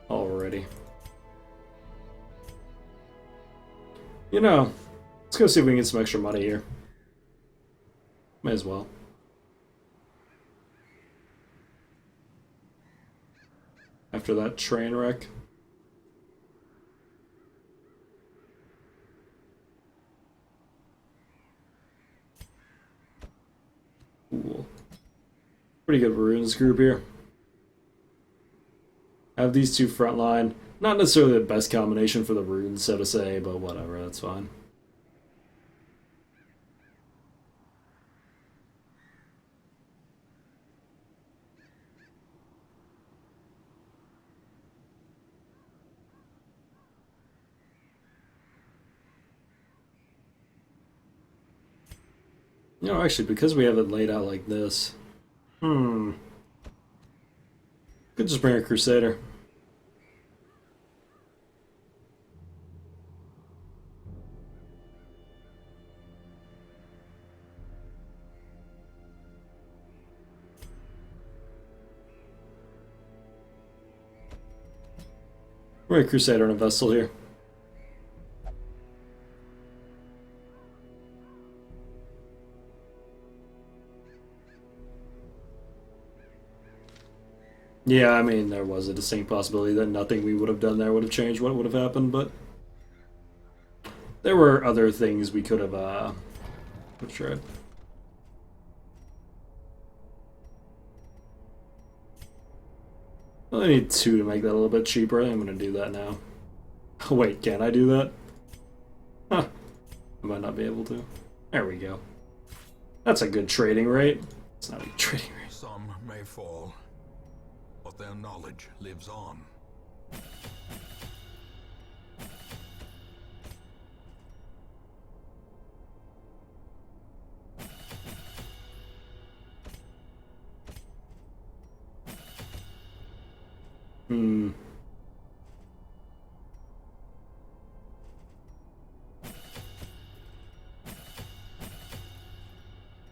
Alrighty. You know, let's go see if we can get some extra money here. May as well. After that train wreck. Cool. Pretty good runes group here. I have these two frontline. Not necessarily the best combination for the runes, so to say, but whatever, that's fine. You know, actually, because we have it laid out like this, could just bring a Crusader. Bring a Crusader and a Vestal here. Yeah, I mean, there was a distinct possibility that nothing we would have done there would have changed what would have happened, but there were other things we could have tried. Well, I need two to make that a little bit cheaper. I'm going to do that now. Oh, wait, can I do that? Huh. I might not be able to. There we go. That's a good trading rate. It's not a good trading rate. Some may fall, but their knowledge lives on.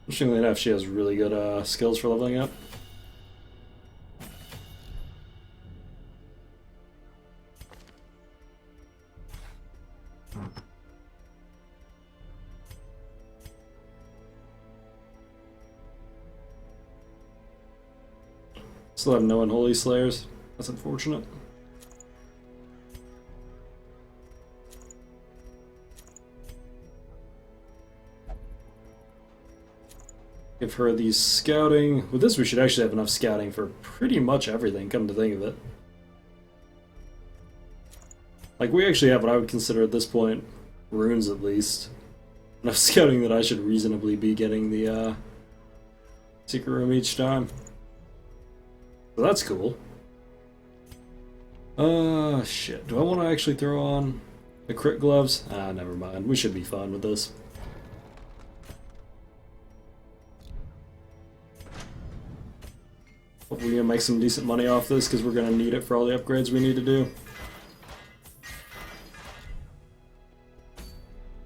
Interestingly enough, she has really good skills for leveling up. Still have no Unholy Slayers. That's unfortunate. Give her the scouting. With this, we should actually have enough scouting for pretty much everything, come to think of it. Like, we actually have what I would consider at this point, runes at least. Enough scouting that I should reasonably be getting the secret room each time. So that's cool. Shit. Do I want to actually throw on the crit gloves? Ah, never mind. We should be fine with this. Hopefully we can make some decent money off this, because we're going to need it for all the upgrades we need to do.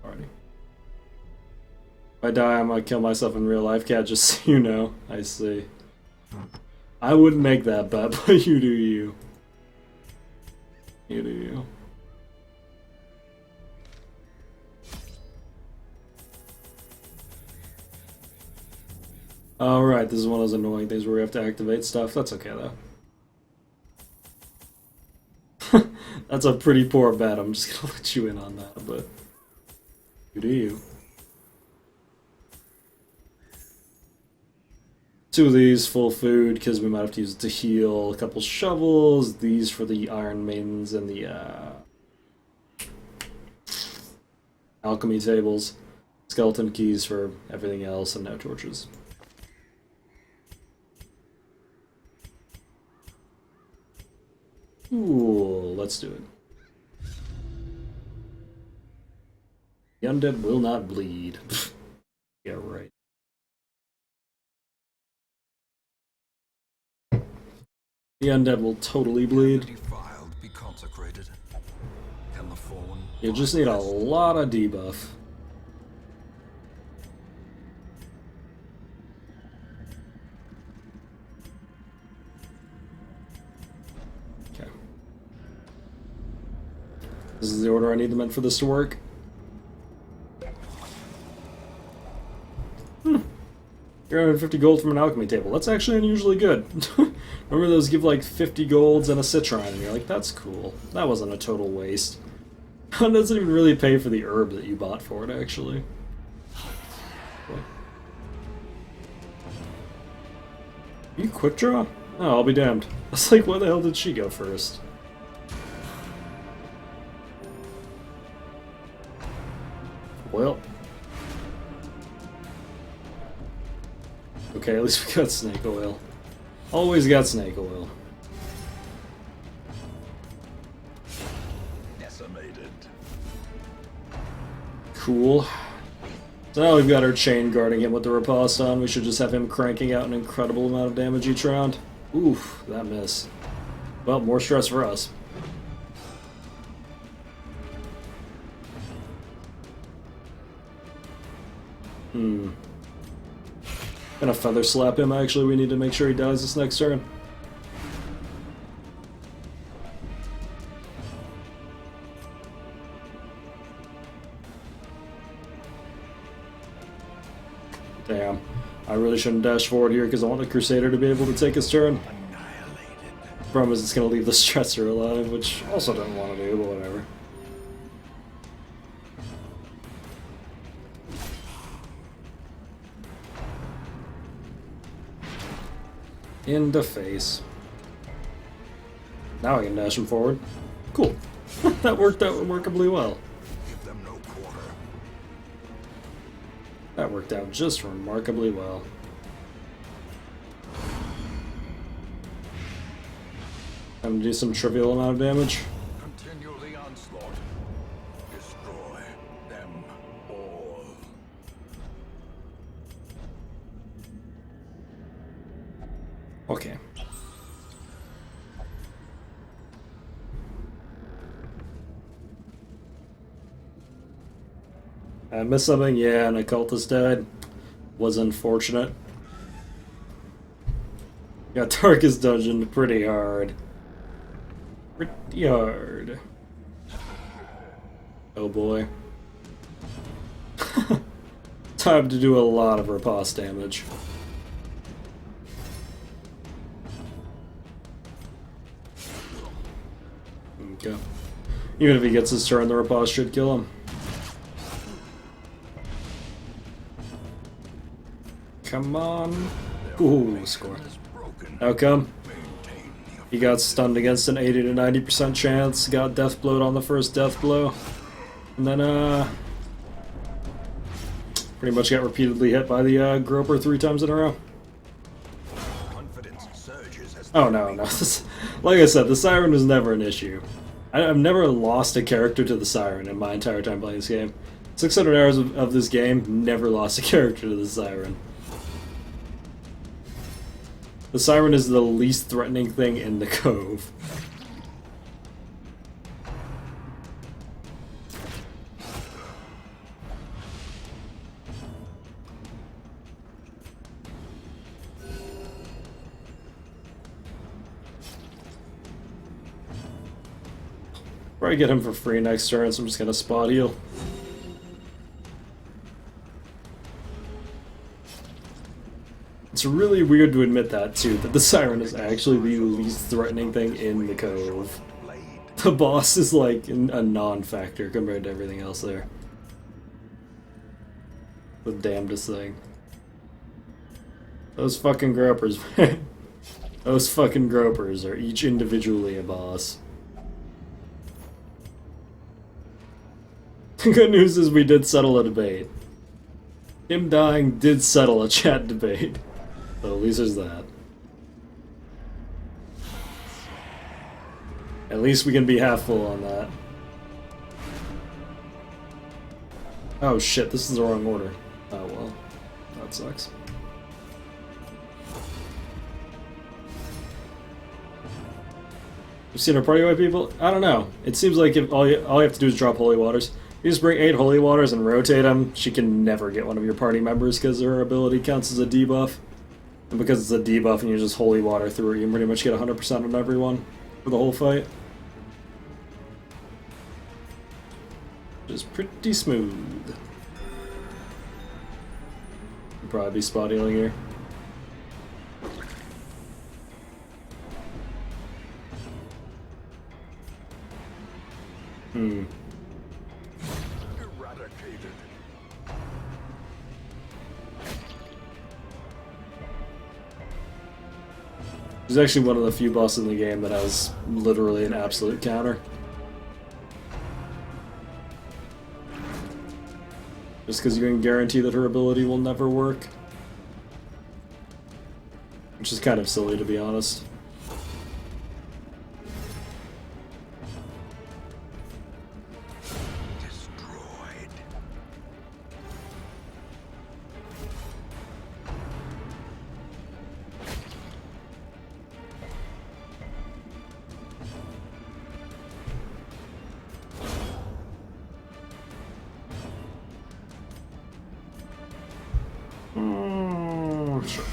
Alrighty. If I die, I'm going to kill myself in real life, cat, just so you know. I see. I wouldn't make that bet, but you do you. You do you. Alright, this is one of those annoying things where we have to activate stuff. That's okay, though. That's a pretty poor bet. I'm just gonna let you in on that, but you do you. 2 of these, full food, because we might have to use it to heal. A couple shovels. These for the Iron Maidens and the alchemy tables. Skeleton keys for everything else, and no torches. Ooh, let's do it. The undead will not bleed. Yeah, right. The undead will totally bleed. Defiled be consecrated. Can the fallen You just need a lot of debuff. Okay. This is the order I need them in for this to work. 350 gold from an alchemy table. That's actually unusually good. Remember those give like 50 golds and a citron, and you're like, that's cool. That wasn't a total waste. It doesn't even really pay for the herb that you bought for it, actually. You quick draw? Oh, I'll be damned. I was like, where the hell did she go first? Well. Okay, at least we got snake oil. Always got snake oil. decimated. Cool. So now we've got our chain guarding him with the riposte on. We should just have him cranking out an incredible amount of damage each round. Oof, that miss. Well, more stress for us. Gonna feather slap him, actually. We need to make sure he dies this next turn. Damn. I really shouldn't dash forward here because I want the Crusader to be able to take his turn. Problem is it's gonna leave the Stressor alive, which also don't want to do, but whatever. In the face. Now I can dash him forward. Cool. That worked out remarkably well. Give them no quarter. That worked out just remarkably well. Time to do some trivial amount of damage. Continue the onslaught. Destroy them all. Okay. I missed something? Yeah, an occultist died. Was unfortunate. Got Tarkus dungeon pretty hard. Pretty hard. Oh boy. Time to do a lot of riposte damage. Okay. Even if he gets his turn, the riposte should kill him. Come on. Ooh, score. Outcome. He got stunned against an 80 to 90% chance, got death blowed on the first death blow, and then pretty much got repeatedly hit by the Groper 3 times in a row. Oh no, no. Like I said, the Siren was never an issue. I've never lost a character to the Siren in my entire time playing this game. 600 hours of this game, never lost a character to the Siren. The Siren is the least threatening thing in the Cove. Probably get him for free next turn, so I'm just gonna spot heal. It's really weird to admit that, too, that the Siren is actually the least threatening thing in the Cove. The boss is like a non-factor compared to everything else there. The damnedest thing. Those fucking gropers, man. Those fucking gropers are each individually a boss. The good news is we did settle a debate. Him dying did settle a chat debate. So at least there's that. At least we can be half full on that. Oh shit, this is the wrong order. Oh well. That sucks. You've seen our party white people? I don't know. It seems like if all you have to do is drop holy waters. You just bring 8 holy waters and rotate them. She can never get one of your party members because her ability counts as a debuff. And because it's a debuff and you just holy water through it, you pretty much get 100% on everyone for the whole fight. Just pretty smooth. I'll probably be spot healing here. Eradicated. He's actually one of the few bosses in the game that has literally an absolute counter. Just because you can guarantee that her ability will never work. Which is kind of silly, to be honest. Destroyed. Sure.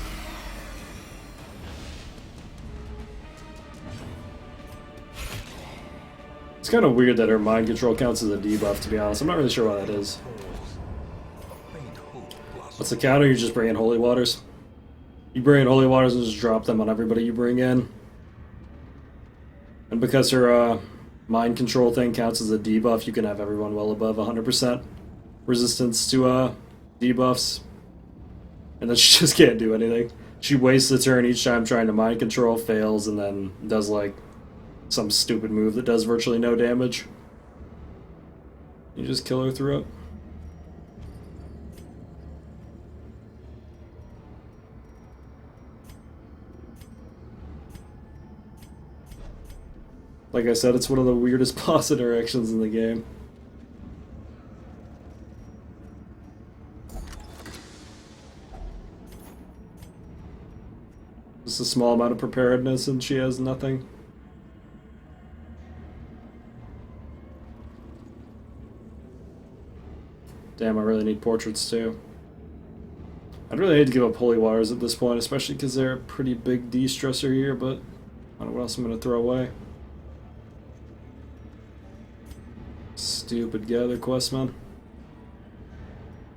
It's kind of weird that her mind control counts as a debuff, to be honest. I'm not really sure why that is. What's the counter? You just bring in holy waters? You bring in holy waters and just drop them on everybody you bring in. And because her mind control thing counts as a debuff, you can have everyone well above 100% resistance to debuffs. And then she just can't do anything. She wastes a turn each time trying to mind control, fails, and then does like some stupid move that does virtually no damage. You just kill her through it. Like I said, it's one of the weirdest boss interactions in the game. Just a small amount of preparedness and she has nothing. Damn, I really need portraits too. I'd really hate to give up holy waters at this point, especially because they're a pretty big de-stressor here, but I don't know what else I'm going to throw away. Stupid gather quest, man.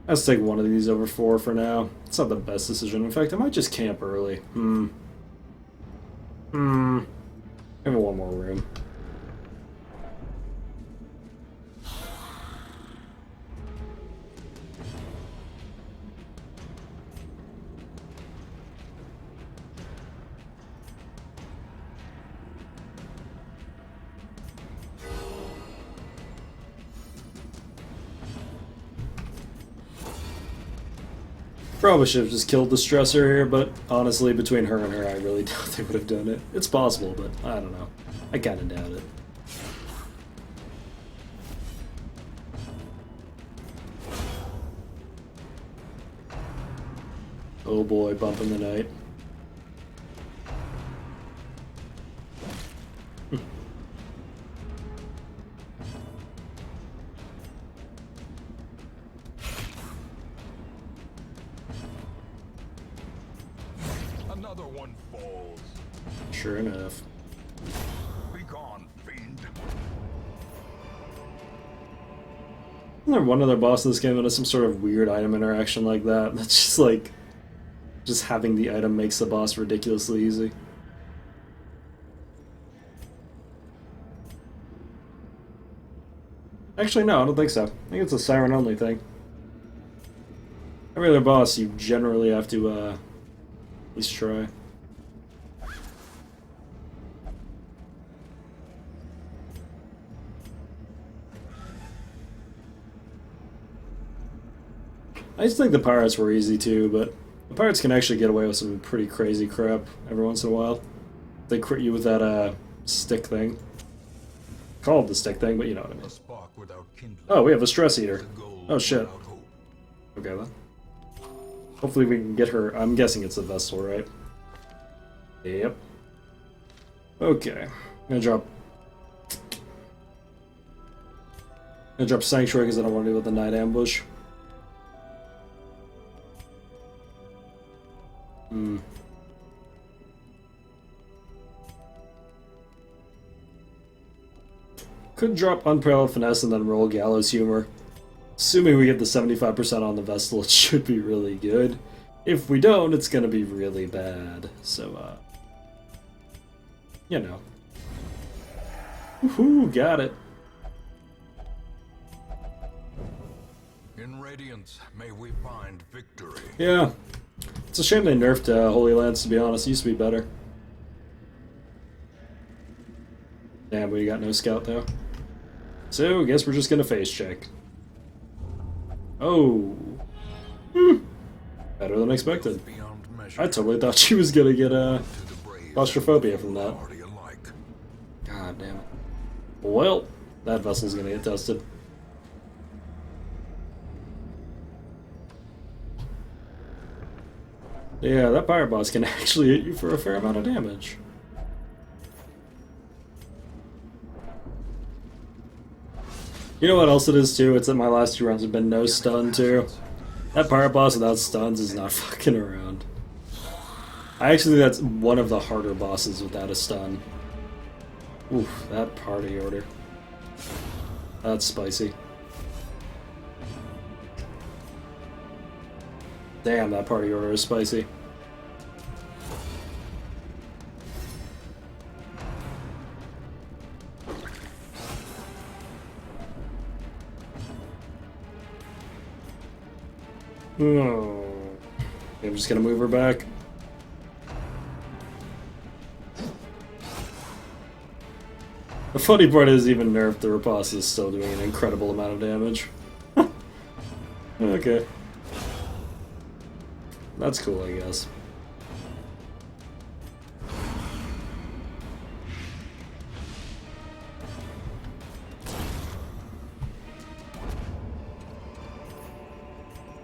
Let's take one of these over 4 for now. It's not the best decision. In fact, I might just camp early. I have one more room. Probably should have just killed the stressor here, but honestly, between her and her, I really doubt they would have done it. It's possible, but I don't know. I kinda doubt it. Oh boy, bump in the night. Another one falls. Sure enough. Be gone, fiend. Isn't there one other boss in this game that has some sort of weird item interaction like that? That's just like, just having the item makes the boss ridiculously easy. Actually, no, I don't think so. I think it's a Siren only thing. Every other boss you generally have to, at least try. I just think the pirates were easy too, but the pirates can actually get away with some pretty crazy crap every once in a while. They crit you with that stick thing. Called the stick thing, but you know what I mean. Oh, we have a stress eater. Oh shit. Okay then. Hopefully we can get her. I'm guessing it's a vessel, right? Yep. Okay. I'm gonna drop Sanctuary because I don't want to deal with the night ambush. Could drop Unparalleled Finesse and then roll Gallows Humor. Assuming we get the 75% on the Vestal, it should be really good. If we don't, it's gonna be really bad. So, you know. Woohoo, got it. In Radiance, may we find victory. Yeah. It's a shame they nerfed Holy Lance, to be honest. It used to be better. Damn, we got no scout, though. So, I guess we're just gonna face check. Oh. Better than expected. I totally thought she was gonna get claustrophobia from that. God damn it. Well, that vessel's gonna get tested. Yeah, that pirate boss can actually hit you for a fair amount of damage. You know what else it is too? It's that my last 2 rounds have been no stun too. That pirate boss without stuns is not fucking around. I actually think that's one of the harder bosses without a stun. Oof, that party order. That's spicy. Damn, that party order is spicy. Oh. I'm just gonna move her back. The funny part is, even nerfed, the riposte is still doing an incredible amount of damage. Okay. That's cool, I guess.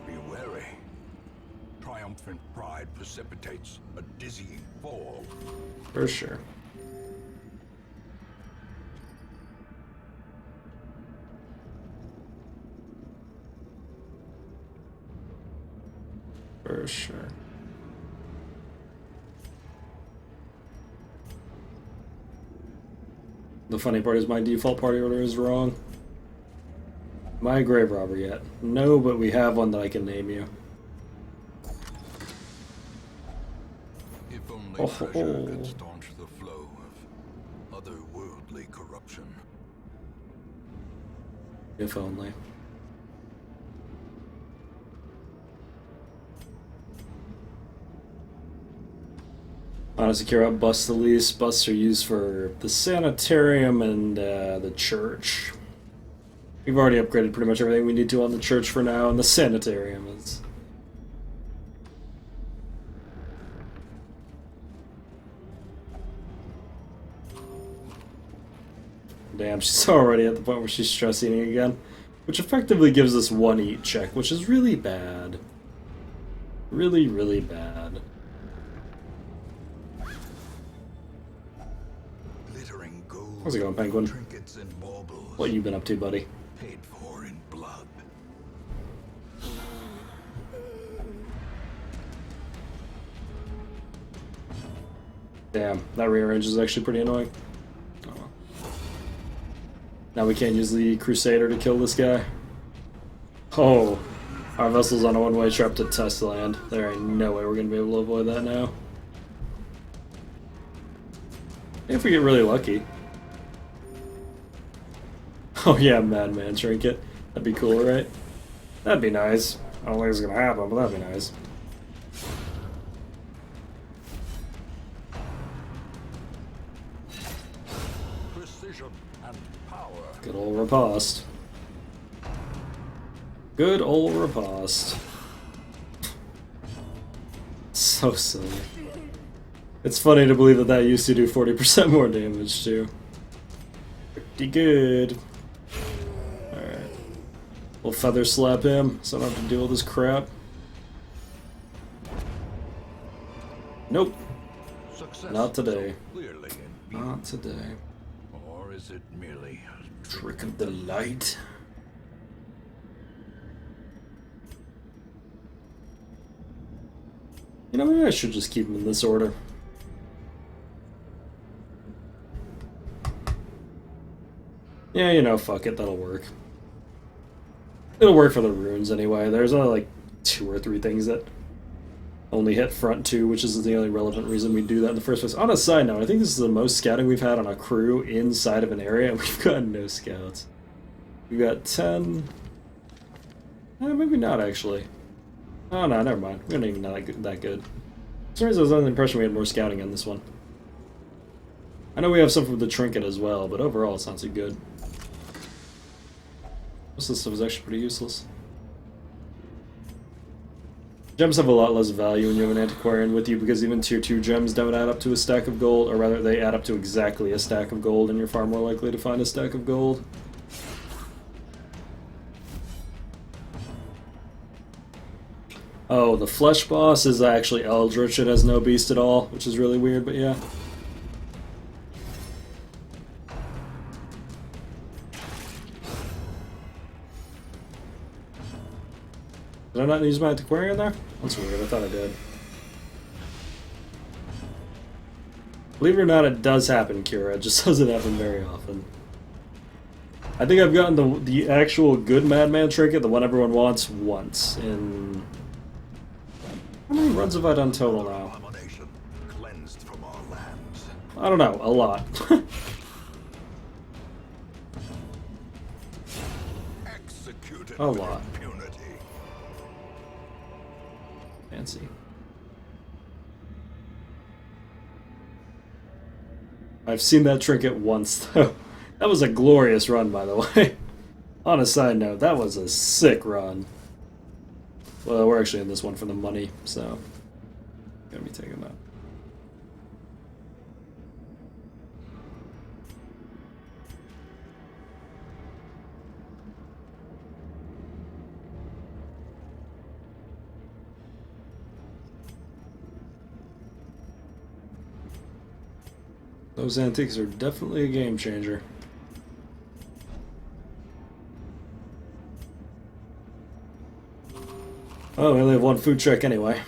Be wary. Triumphant pride precipitates a dizzying fall. For sure. For sure. The funny part is my default party order is wrong. Am I a grave robber yet? No, but we have one that I can name you. If only treasure could staunch the flow of otherworldly corruption. If only. Honestly, care what busts the least. Busts are used for the sanitarium and the church. We've already upgraded pretty much everything we need to on the church for now, and the sanitarium is... Damn, she's already at the point where she's stress eating again. Which effectively gives us 1 eat check, which is really bad. Really, really bad. How's it going, Penguin? What you been up to, buddy? Paid for in blood. Damn, that rearrange is actually pretty annoying. Oh well. Now we can't use the Crusader to kill this guy. Oh, our vessel's on a one-way trip to test land. There ain't no way we're gonna be able to avoid that now. If we get really lucky. Oh yeah, Madman Trinket. That'd be cool, right? That'd be nice. I don't think it's gonna happen, but that'd be nice. Precision and power. Good old riposte. Good old riposte. So silly. It's funny to believe that that used to do 40% more damage too. Pretty good. Alright. We'll feather slap him so I don't have to deal with this crap. Nope. Success Not today. so clearly in view. Not today. Or is it merely a Trick of the light. You know, maybe I should just keep them in this order. Yeah, you know, fuck it, that'll work. It'll work for the runes anyway. There's only like 2 or 3 things that only hit front 2, which is the only relevant reason we do that in the first place. On a side note, I think this is the most scouting we've had on a crew inside of an area, and we've got no scouts. We've got 10... maybe not, actually. Oh, no, never mind. We're not even that good. For some reason, I was under the impression we had more scouting on this one. I know we have some from the trinket as well, but overall it's not so good. Most of this stuff is actually pretty useless. Gems have a lot less value when you have an antiquarian with you because even tier 2 gems don't add up to a stack of gold, or rather they add up to exactly a stack of gold and you're far more likely to find a stack of gold. Oh, the flesh boss is actually eldritch, it has no beast at all, which is really weird, but yeah. Did I not use my antiquarian there? That's weird, I thought I did. Believe it or not, it does happen, Kira. It just doesn't happen very often. I think I've gotten the actual good Madman trinket, the one everyone wants, once in... How many runs have I done total now? abomination cleansed from our lands. I don't know, a lot. Executed A with lot. impunity. Fancy. I've seen that trinket once, though. That was a glorious run, by the way. On a side note, that was a sick run. Well, we're actually in this one for the money, so... Gonna be taking that. Those antiques are definitely a game changer. Oh, we only have one food truck anyway.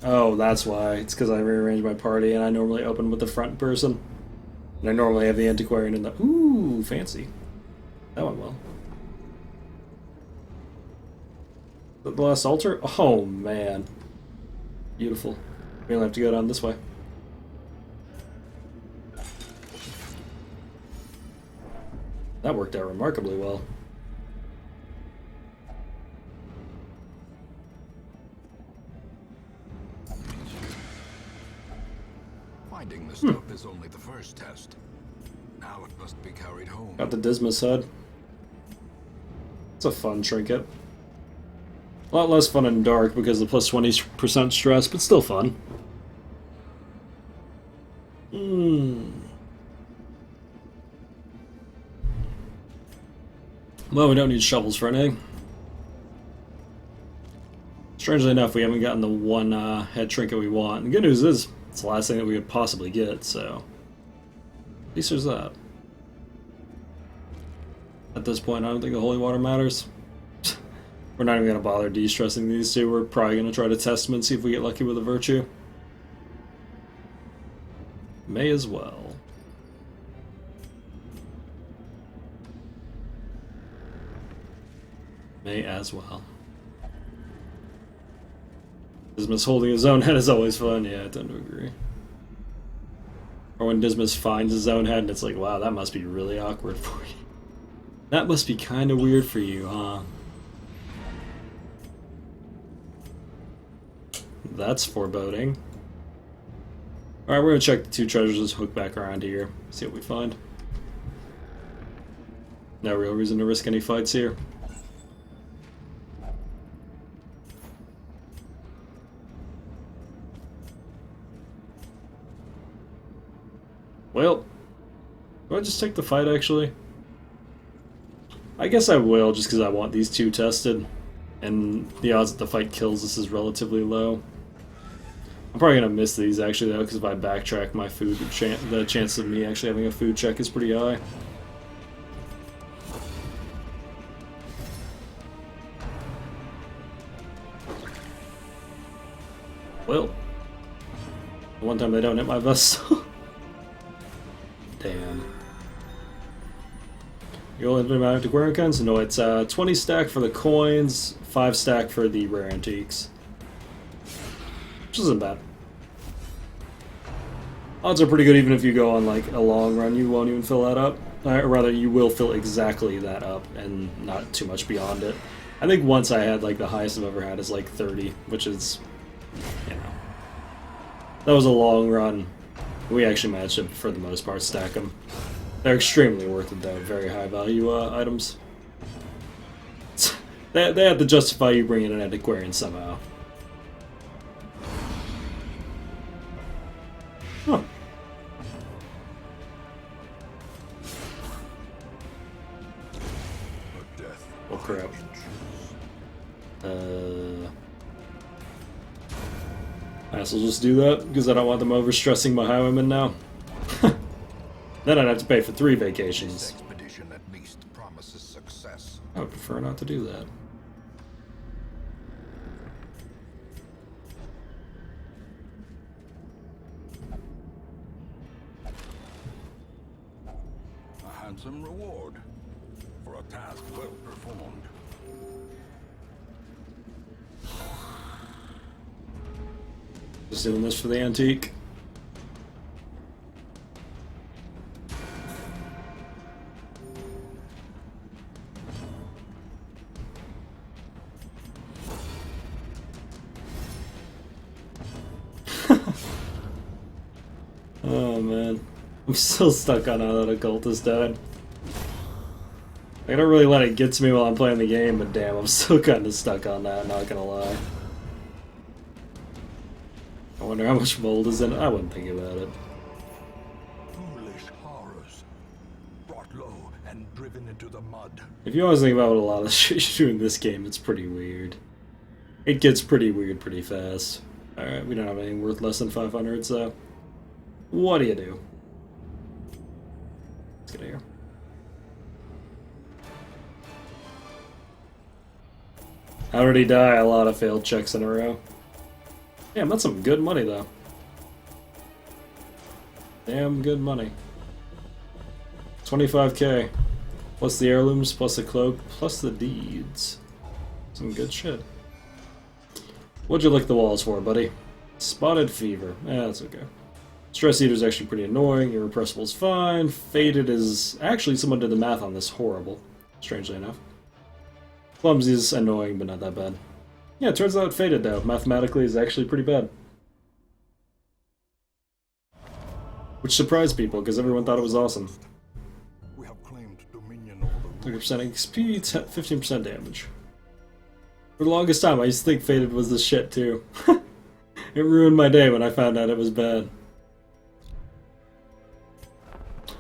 Oh, that's why. It's because I rearranged my party and I normally open with the front person. And I normally have the antiquarian in the... Ooh, fancy. That went well. The last altar? Oh, man. Beautiful. We only have to go down this way. That worked out remarkably well. Finding the stuff is only the first test. Now it must be carried home. Got the Dismas head. It's a fun trinket. A lot less fun in dark because of the plus 20% stress, but still fun. Well, we don't need shovels for anything. Strangely enough, we haven't gotten the one head trinket we want. And the good news is, it's the last thing that we could possibly get, so... At least there's that. At this point, I don't think the holy water matters. We're not even going to bother de-stressing these two. We're probably going to try to test them and see if we get lucky with a virtue. May as well. May as well. Dismas holding his own head is always fun. Yeah, I tend to agree. Or when Dismas finds his own head and it's like, wow, that must be really awkward for you. That must be kind of weird for you, huh? That's foreboding. Alright, we're gonna check the 2 treasures. Let's hook back around here. See what we find. No real reason to risk any fights here. Well, do I just take the fight, actually? I guess I will, just because I want these 2 tested. And the odds that the fight kills us is relatively low. I'm probably going to miss these, actually, though, because if I backtrack my food, the chance of me actually having a food check is pretty high. Well, one time they don't hit my vessel. Damn. You only have amount of antiquarian coins? No, it's 20 stack for the coins, 5 stack for the rare antiques. Which isn't bad. Odds are pretty good even if you go on like a long run, you won't even fill that up. Or rather, you will fill exactly that up and not too much beyond it. I think once I had like the highest I've ever had is like 30, which is, you know. That was a long run. We actually managed to, for the most part, stack them. They're extremely worth it, though. Very high value items. They have to justify you bringing an antiquarian somehow. Huh. Oh crap. I guess I'll just do that, because I don't want them overstressing my highwaymen now. Then I'd have to pay for 3 vacations. This expedition at least promises success. I would prefer not to do that. A handsome reward for a task well performed. Just doing this for the antique. Oh man, I'm still stuck on how that occultist died. I don't really let it get to me while I'm playing the game, but damn, I'm still kind of stuck on that, not gonna lie. I wonder how much mold is in it. I wouldn't think about it. Foolish horrors, brought low and driven into the mud. If you always think about what a lot of shit you do in this game, it's pretty weird. It gets pretty weird pretty fast. Alright, we don't have anything worth less than 500, so... What do you do? Let's get out of here. How did he die? A lot of failed checks in a row. Damn, that's some good money, though. Damn good money. 25k. Plus the heirlooms, plus the cloak, plus the deeds. Some good shit. What'd you lick the walls for, buddy? Spotted fever. That's okay. Stress Eater's actually pretty annoying. Irrepressible's fine. Faded is... Actually, someone did the math on this. Horrible. Strangely enough. Clumsy's annoying, but not that bad. Yeah, it turns out Faded, though, mathematically is actually pretty bad. Which surprised people, because everyone thought it was awesome. We have claimed dominion over the 30% XP, 15% damage. For the longest time, I used to think Faded was the shit, too. It ruined my day when I found out it was bad.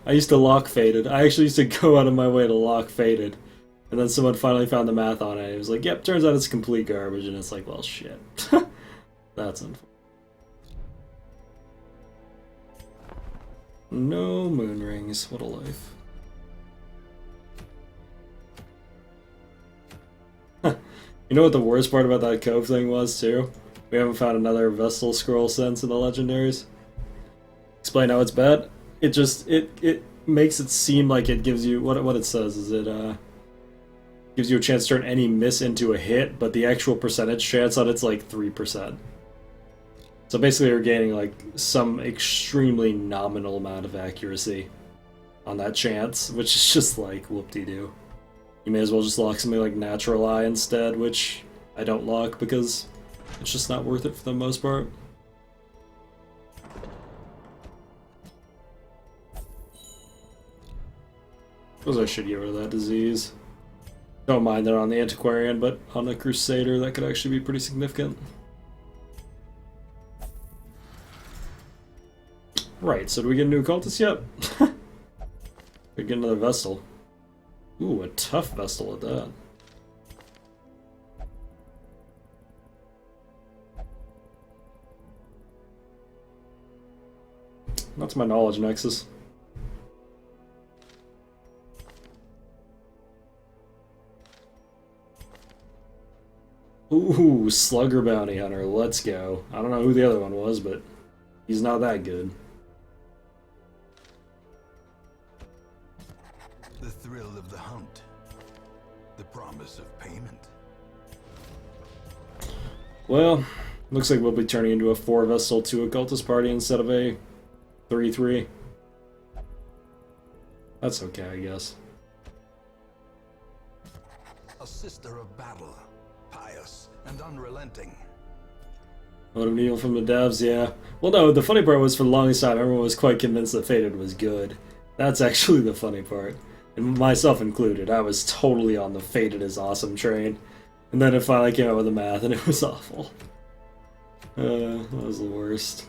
I used to lock Faded. I actually used to go out of my way to lock Faded. And then someone finally found the math on it, and it was like, yep, turns out it's complete garbage, and it's like, well, shit. That's unfortunate. No moon rings. What a life. You know what the worst part about that Cove thing was, too? We haven't found another Vestal scroll since in the legendaries. Explain how it's bad? It just, it makes it seem like it gives you, what it says is it, Gives you a chance to turn any miss into a hit, but the actual percentage chance on it's like 3%. So basically you're gaining like some extremely nominal amount of accuracy on that chance, which is just like whoop-de-doo. You may as well just lock something like Natural Eye instead, which I don't lock because it's just not worth it for the most part. Suppose I should get rid of that disease. Don't mind that on the Antiquarian, but on a Crusader that could actually be pretty significant. Right, so do we get a new cultist yet? We get another Vestal. Ooh, a tough Vestal at that. That's my knowledge nexus. Ooh, Slugger Bounty Hunter, let's go. I don't know who the other one was, but he's not that good. The thrill of the hunt. The promise of payment. Well, looks like we'll be turning into a 4 Vestal 2 Occultist party instead of a 3-3. That's okay, I guess. A sister of battle. Pious and unrelenting. Vote of Needle from the devs, yeah. Well, no, the funny part was for the longest time, everyone was quite convinced that Fated was good. That's actually the funny part. And myself included, I was totally on the Fated is awesome train. And then it finally came out with the math, and it was awful. That was the worst.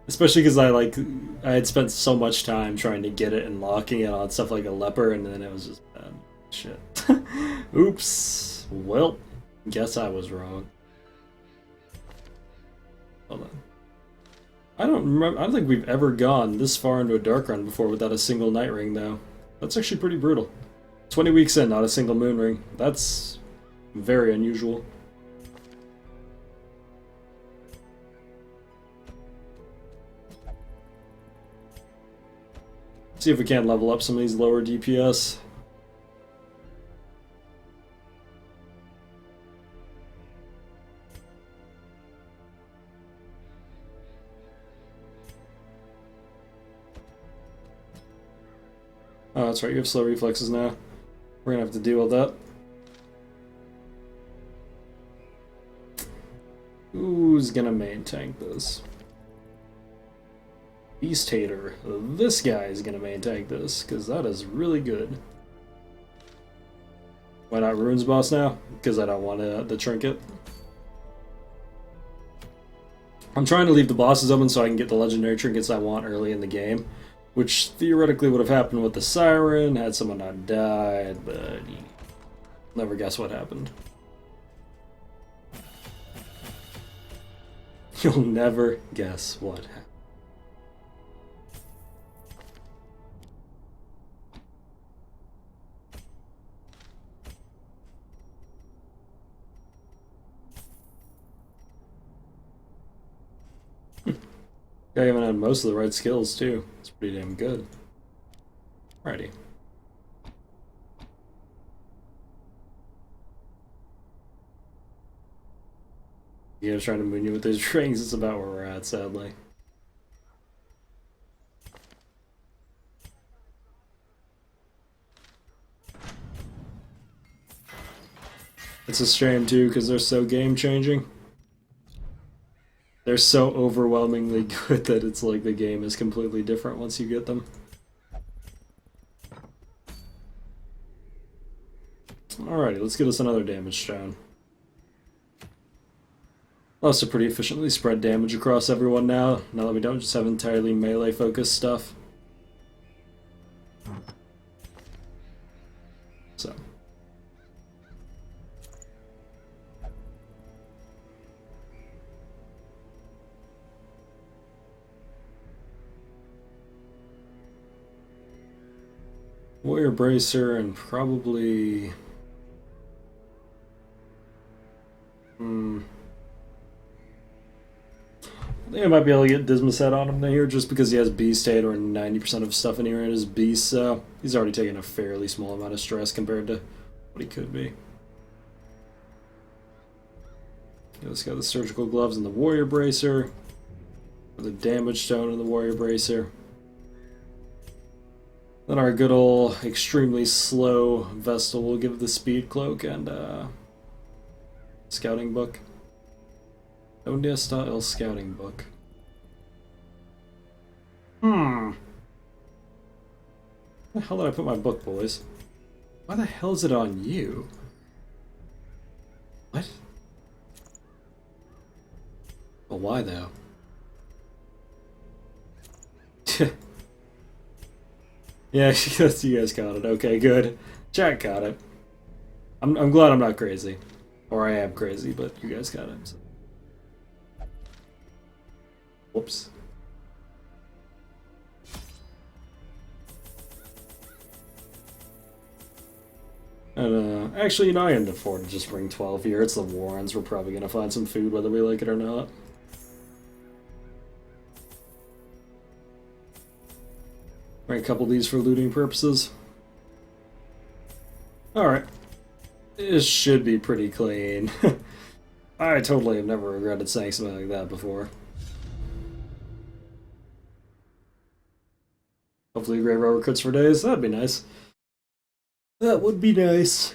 Especially because I had spent so much time trying to get it and locking it on stuff like a leper, and then it was just bad shit. Oops. Well, guess I was wrong. Hold on. I don't remember. I don't think we've ever gone this far into a dark run before without a single night ring, though. That's actually pretty brutal. 20 weeks in, not a single moon ring. That's very unusual. See if we can't level up some of these lower DPS. Oh, that's right, you have slow reflexes now. We're gonna have to deal with that. Who's gonna main tank this? Beast Hater. This guy is gonna main tank this, because that is really good. Why not Runes Boss now? Because I don't want the trinket. I'm trying to leave the bosses open so I can get the legendary trinkets I want early in the game. Which theoretically would have happened with the Siren, had someone not died, but you never guess what happened. You'll never guess what happened. I even had most of the right skills too. It's pretty damn good. Alrighty. Yeah, trying to moon you with those rings is about where we're at, sadly. It's a shame too, because they're so game changing. They're so overwhelmingly good that it's like the game is completely different once you get them. Alrighty, let's get us another damage stone. Also pretty efficiently spread damage across everyone now that we don't just have entirely melee focused stuff. So. Warrior Bracer and probably... I think I might be able to get Dismaset on him here just because he has Beast State or 90% of stuff in here is Beast, so he's already taking a fairly small amount of stress compared to what he could be. Let's got the surgical gloves and the warrior bracer. The damage stone and the warrior bracer. Then our good old extremely slow Vestal will give the speed cloak and scouting book. Ondia style scouting book. Where the hell did I put my book, boys? Why the hell is it on you? What? Well, why though? Yeah, you guys got it. Okay, good. Jack got it. I'm glad I'm not crazy. Or I am crazy, but you guys got it. So. Whoops. And, actually, you know, I can afford to just bring 12 here. It's the Warrens. We're probably going to find some food whether we like it or not. Bring a couple of these for looting purposes. Alright. This should be pretty clean. I totally have never regretted saying something like that before. Hopefully Grey Rover crits for days. That'd be nice. That would be nice.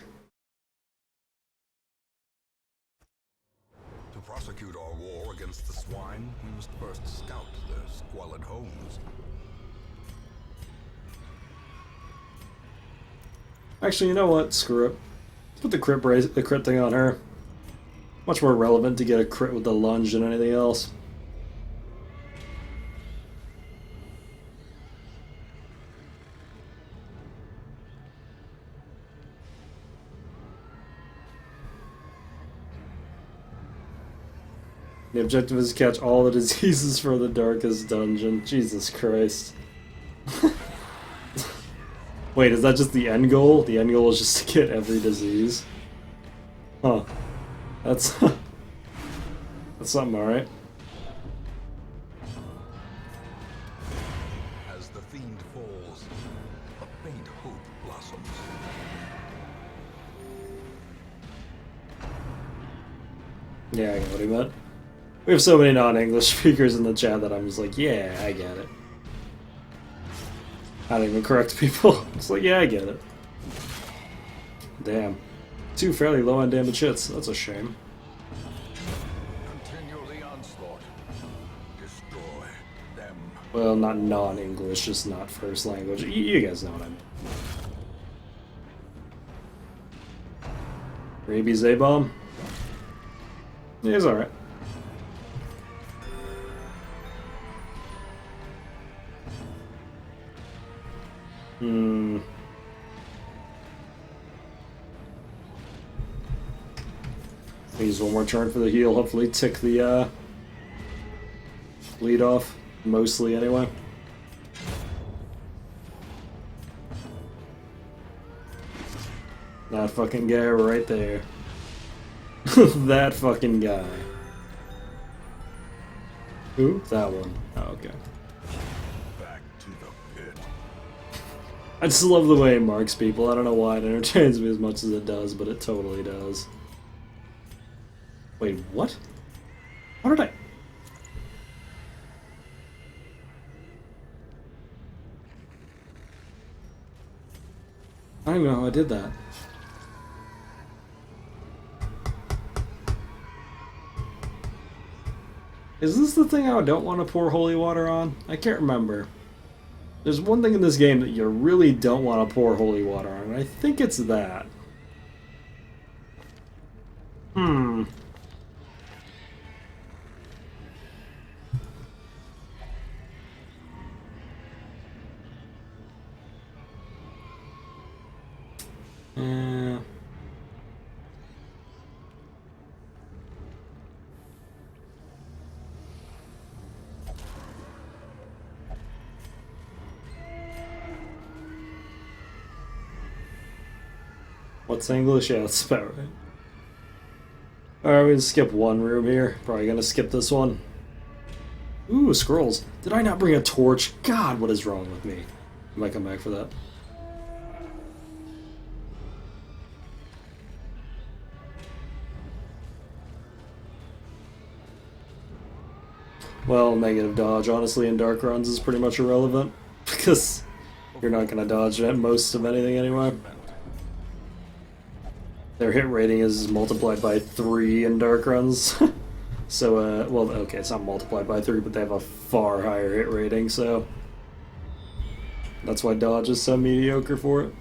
To prosecute our war against the swine, we must first scout their squalid homes. Actually, you know what? Screw it. Put the crit thing on her. Much more relevant to get a crit with the lunge than anything else. The objective is to catch all the diseases from the darkest dungeon. Jesus Christ. Wait, is that just the end goal? The end goal is just to get every disease? Huh. That's... that's something, alright. As the fiend falls, a faint hope blossoms. Yeah, I get what he meant. We have so many non-English speakers in the chat that I'm just like, yeah, I get it. I don't even correct people. It's like, yeah, I get it. Damn. 2 fairly low on damage hits. That's a shame. Continue the onslaught. Destroy them. Well, not non-English, just not first language. You guys know what I mean. Rabies A-bomb? Yeah, he's alright. Use one more turn for the heal, hopefully tick the lead off, mostly anyway. That fucking guy right there. That fucking guy. Who? That one. Oh, okay. Back to the pit. I just love the way it marks people. I don't know why it entertains me as much as it does, but it totally does. Wait, what? How did I... I don't even know how I did that. Is this the thing I don't want to pour holy water on? I can't remember. There's one thing in this game that you really don't want to pour holy water on, and I think it's that. What's English? Yeah, that's about right. Alright, we can skip one room here. Probably gonna skip this one. Ooh, scrolls. Did I not bring a torch? God, what is wrong with me? I might come back for that. Well, negative dodge, honestly, in dark runs is pretty much irrelevant. Because you're not going to dodge at most of anything anyway. Their hit rating is multiplied by 3 in dark runs. So, well, okay, it's not multiplied by 3, but they have a far higher hit rating, so that's why dodge is so mediocre for it.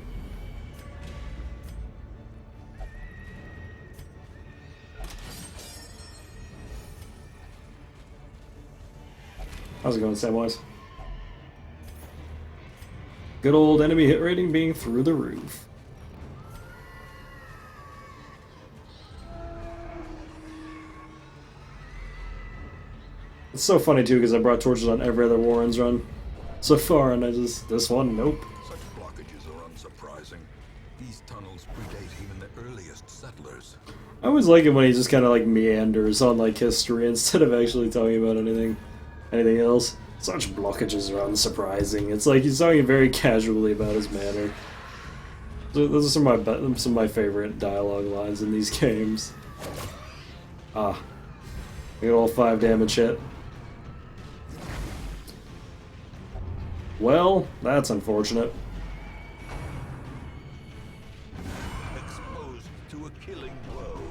How's it going, Samwise? Good old enemy hit rating being through the roof. It's so funny too because I brought torches on every other Warren's run so far, and this one, nope. Such blockages are unsurprising. These tunnels predate even the earliest settlers. I always like it when he just kind of like meanders on like history instead of actually talking about anything else. Such blockages are unsurprising. It's like he's talking very casually about his manner. Those are some of my favorite dialogue lines in these games. Ah, good old 5 damage hit. Well, that's unfortunate. Exposed to a killing blow.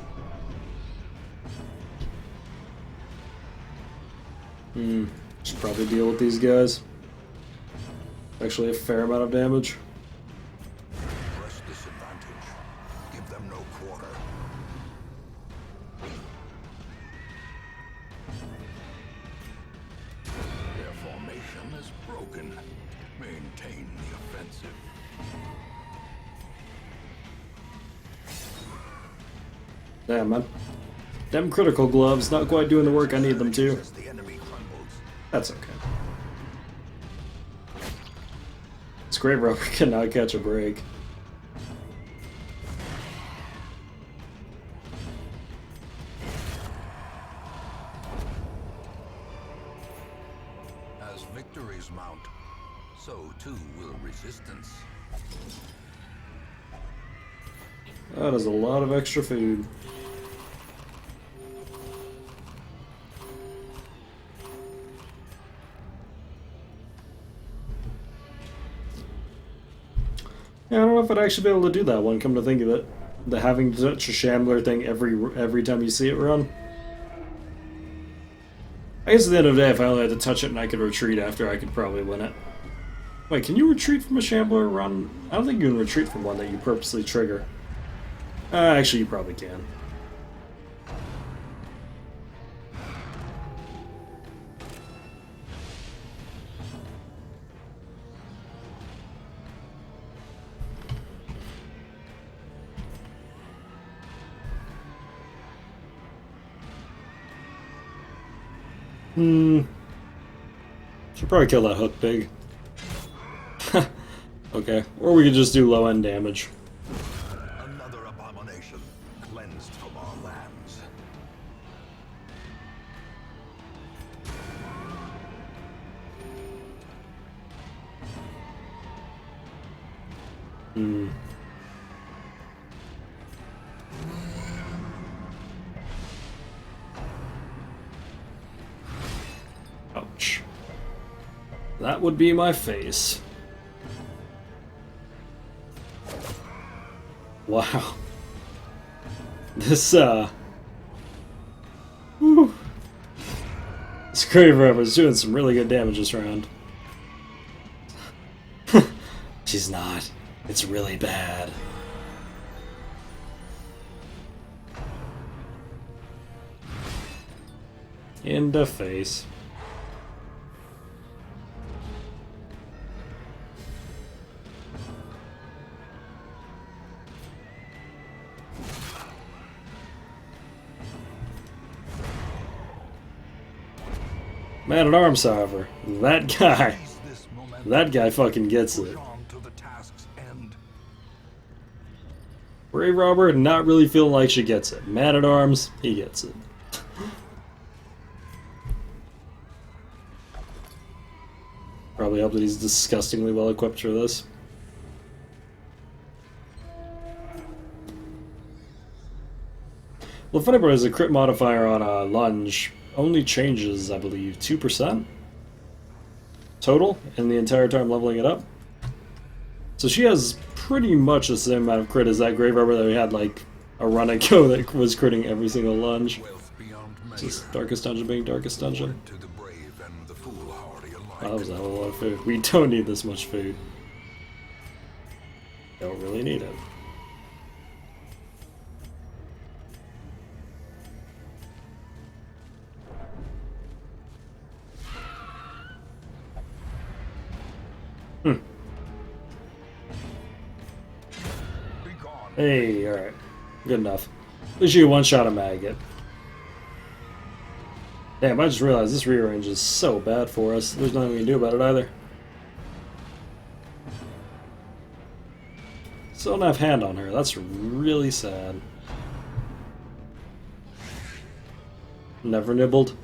Should probably deal with these guys. Actually, a fair amount of damage. Press disadvantage. Give them no quarter. Their formation is broken. Maintain the offensive. Damn, man. Them critical gloves not quite doing the work I need them to. As the enemy crumbles. That's okay. It's great Robert cannot catch a break. As victories mount, so too will resistance. That is a lot of extra food. Yeah, I don't know if I'd actually be able to do that one, come to think of it. The having to touch a Shambler thing every time you see it run. I guess at the end of the day, if I only had to touch it and I could retreat after, I could probably win it. Wait, can you retreat from a Shambler run? I don't think you can retreat from one that you purposely trigger. Actually, you probably can. Should probably kill that hook pig. Okay, or we could just do low end damage. Another abomination cleansed from our lands. Ouch. That would be my face. Wow. This, whew. This Grave Robber's doing some really good damage this round. She's not. It's really bad. In the face. Man-at-Arms, however, that guy fucking gets it. Grave Robber, not really feeling like she gets it. Man-at-Arms, he gets it. Probably hope that he's disgustingly well equipped for this. Well, if anybody has a crit modifier on a lunge, only changes, I believe, 2% total in the entire time leveling it up. So she has pretty much the same amount of crit as that Grave Robber that we had like a run ago that was critting every single lunge. Just Darkest Dungeon being Darkest Dungeon. Oh, that was a hell of a lot of food. We don't need this much food. Don't really need it. Hey, alright. Good enough. At least you get one shot a maggot. Damn, I just realized this rearrange is so bad for us. There's nothing we can do about it either. Still don't have hand on her. That's really sad. Never nibbled.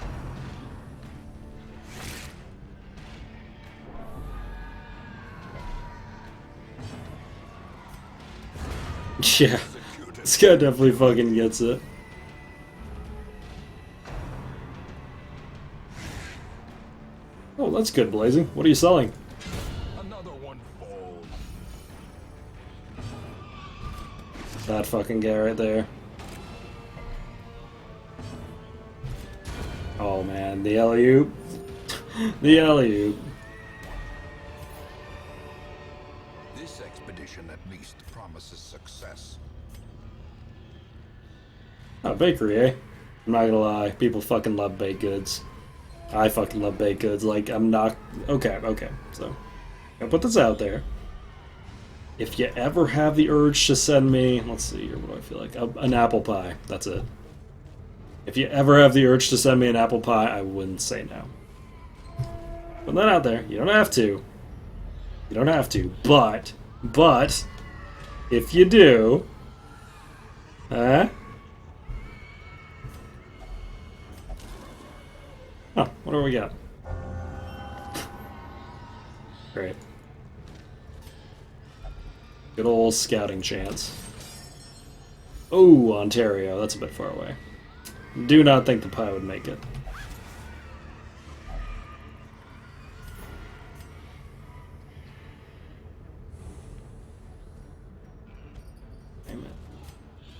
Yeah, this guy definitely fucking gets it. Oh, that's good, Blazing. What are you selling? Another one falls. That fucking guy right there. Oh man, the alley-oop. The alley-oop. This expedition at least promises success. Oh, bakery, eh? I'm not gonna lie, people fucking love baked goods. I fucking love baked goods. Like, I'm not... Okay, so... I'll put this out there. If you ever have the urge to send me... Let's see here, what do I feel like? An apple pie. That's it. If you ever have the urge to send me an apple pie, I wouldn't say no. Put that out there. You don't have to. You don't have to. But... If you do... Huh? Oh, what do we got? Great. Good old scouting chance. Oh, Ontario. That's a bit far away. Do not think the pie would make it. Damn it.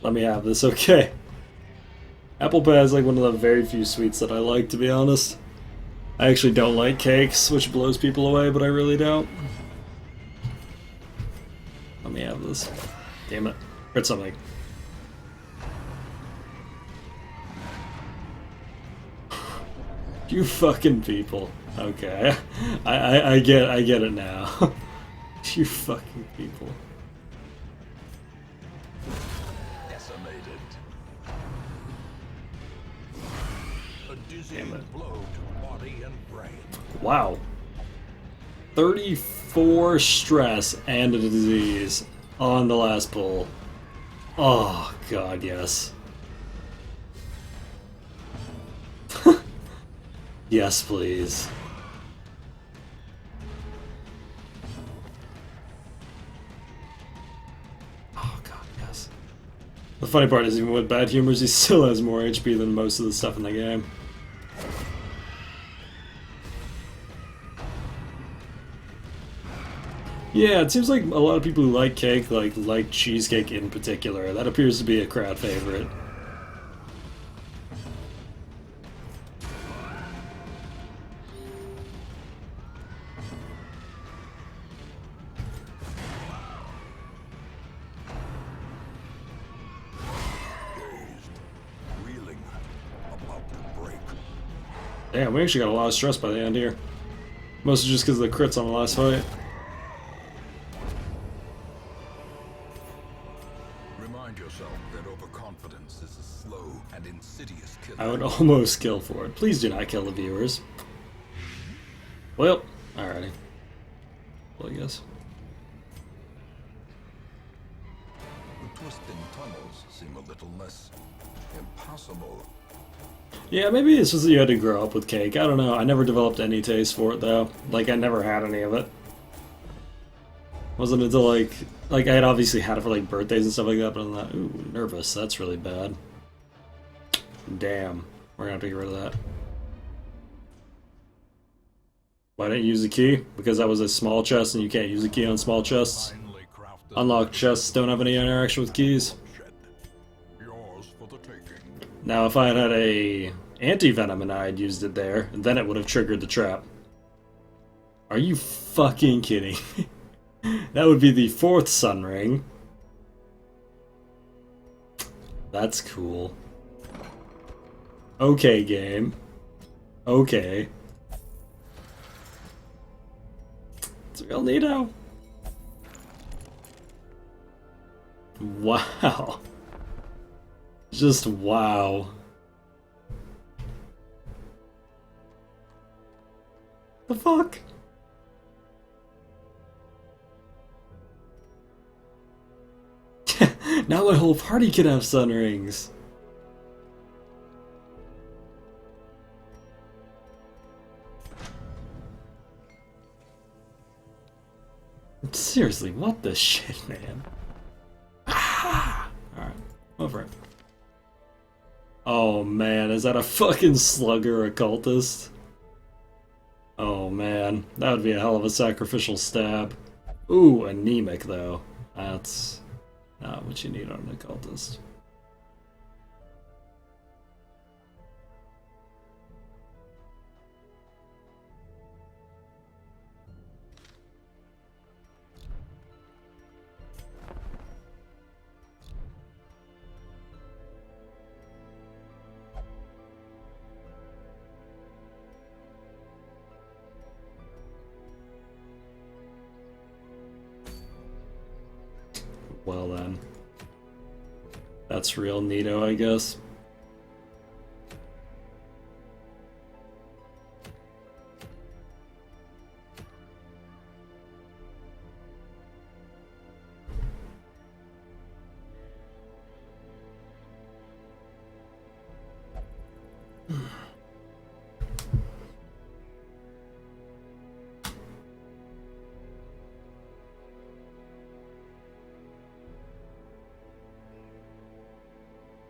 Let me have this, okay? Apple pie is like one of the very few sweets that I like, to be honest. I actually don't like cakes, which blows people away, but I really don't. Let me have this. Damn it. Hurt something. You fucking people. Okay. I get it now. You fucking people. Decimated. A dizzying blow to body and brain. Wow. 34 stress and a disease on the last pull. Oh, God, yes. Yes, please. Oh, God, yes. The funny part is, even with bad humors, he still has more HP than most of the stuff in the game. Yeah, it seems like a lot of people who like cake, like cheesecake in particular. That appears to be a crowd favorite. Reeling, about to break. Damn, we actually got a lot of stress by the end here. Mostly just because of the crits on the last fight. Remind yourself that overconfidence is a slow and insidious killer. I would almost kill for it. Please do not kill the viewers. Well, alrighty. Well, I guess. The twisting tunnels seem a little less impossible. Yeah, maybe it's just that you had to grow up with cake. I don't know. I never developed any taste for it, though. Like, I never had any of it. Wasn't until, like I had obviously had it for, like, birthdays and stuff like that, but I'm like, ooh, nervous. That's really bad. Damn. We're gonna have to get rid of that. Why didn't you use the key? Because that was a small chest and you can't use the key on small chests. Finely crafted Unlocked chests don't have any interaction with keys. shed. Yours for the taking. Now, if I had had a anti-venom and I had used it there, then it would have triggered the trap. Are you fucking kidding? That would be the 4th sun ring. That's cool. Okay, game. Okay. It's real neato. Wow. Just wow. The fuck? Now my whole party can have sun rings. Seriously, what the shit, man? Ah! Alright, over it. Oh man, is that a fucking slugger occultist? Oh man, that would be a hell of a sacrificial stab. Ooh, anemic though. That's not what you need on an occultist. Well then. That's real neato, I guess.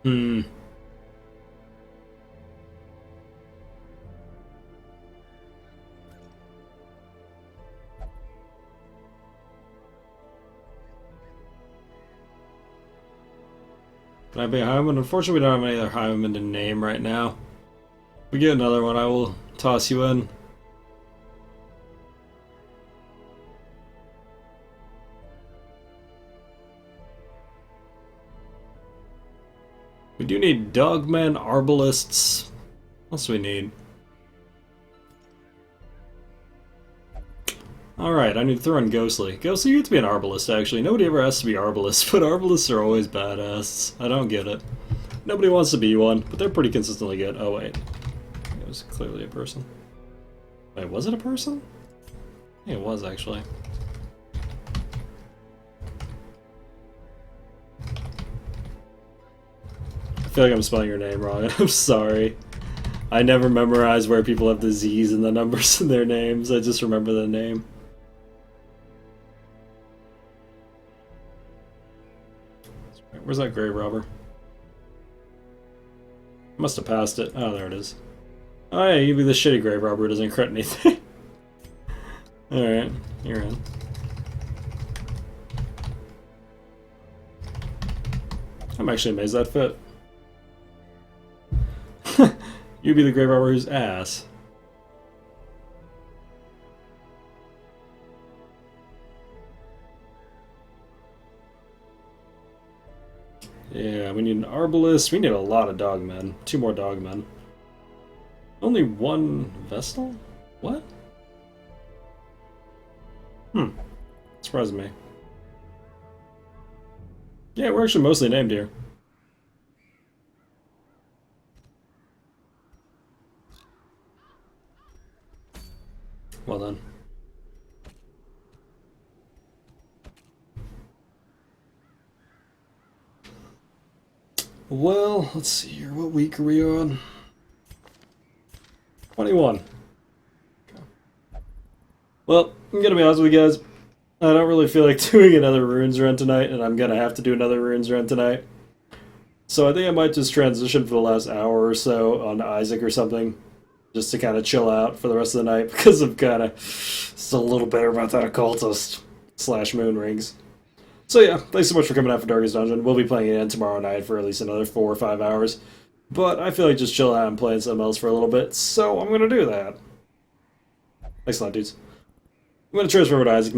Hmm. Can I be a Highwayman? Unfortunately, we don't have any other Highwayman to name right now. If we get another one, I will toss you in. We do need dogmen, arbalists. What else do we need? Alright, I need to throw in Ghostly. Ghostly, you get to be an arbalist, actually. Nobody ever has to be arbalists, but arbalists are always badass. I don't get it. Nobody wants to be one, but they're pretty consistently good. Oh, wait. It was clearly a person. Wait, was it a person? I think it was, actually. I feel like I'm spelling your name wrong, and I'm sorry. I never memorize where people have the Z's and the numbers in their names. I just remember the name. Where's that grave robber? Must have passed it. Oh, there it is. Oh yeah, you be the shitty grave robber who doesn't crit anything. Alright, you're in. I'm actually amazed that fit. You be the grave robber who's ass. Yeah, we need an arbalist. We need a lot of dogmen. 2 more dogmen. Only 1 Vestal? What? Surprised me. Yeah, we're actually mostly named here. Well done. Well, let's see here. What week are we on? 21. Okay. Well, I'm gonna be honest with you guys. I don't really feel like doing another runes run tonight, and I'm gonna have to do another runes run tonight. So I think I might just transition for the last hour or so on Isaac or something. just to kind of chill out for the rest of the night because I'm kind of still a little bitter about that occultist / moon rings. So yeah, thanks so much for coming out for Darkest Dungeon. We'll be playing it again tomorrow night for at least another 4 or 5 hours. But I feel like just chilling out and playing something else for a little bit, so I'm going to do that. Thanks a lot, dudes. I'm going to transfer over to Isaac.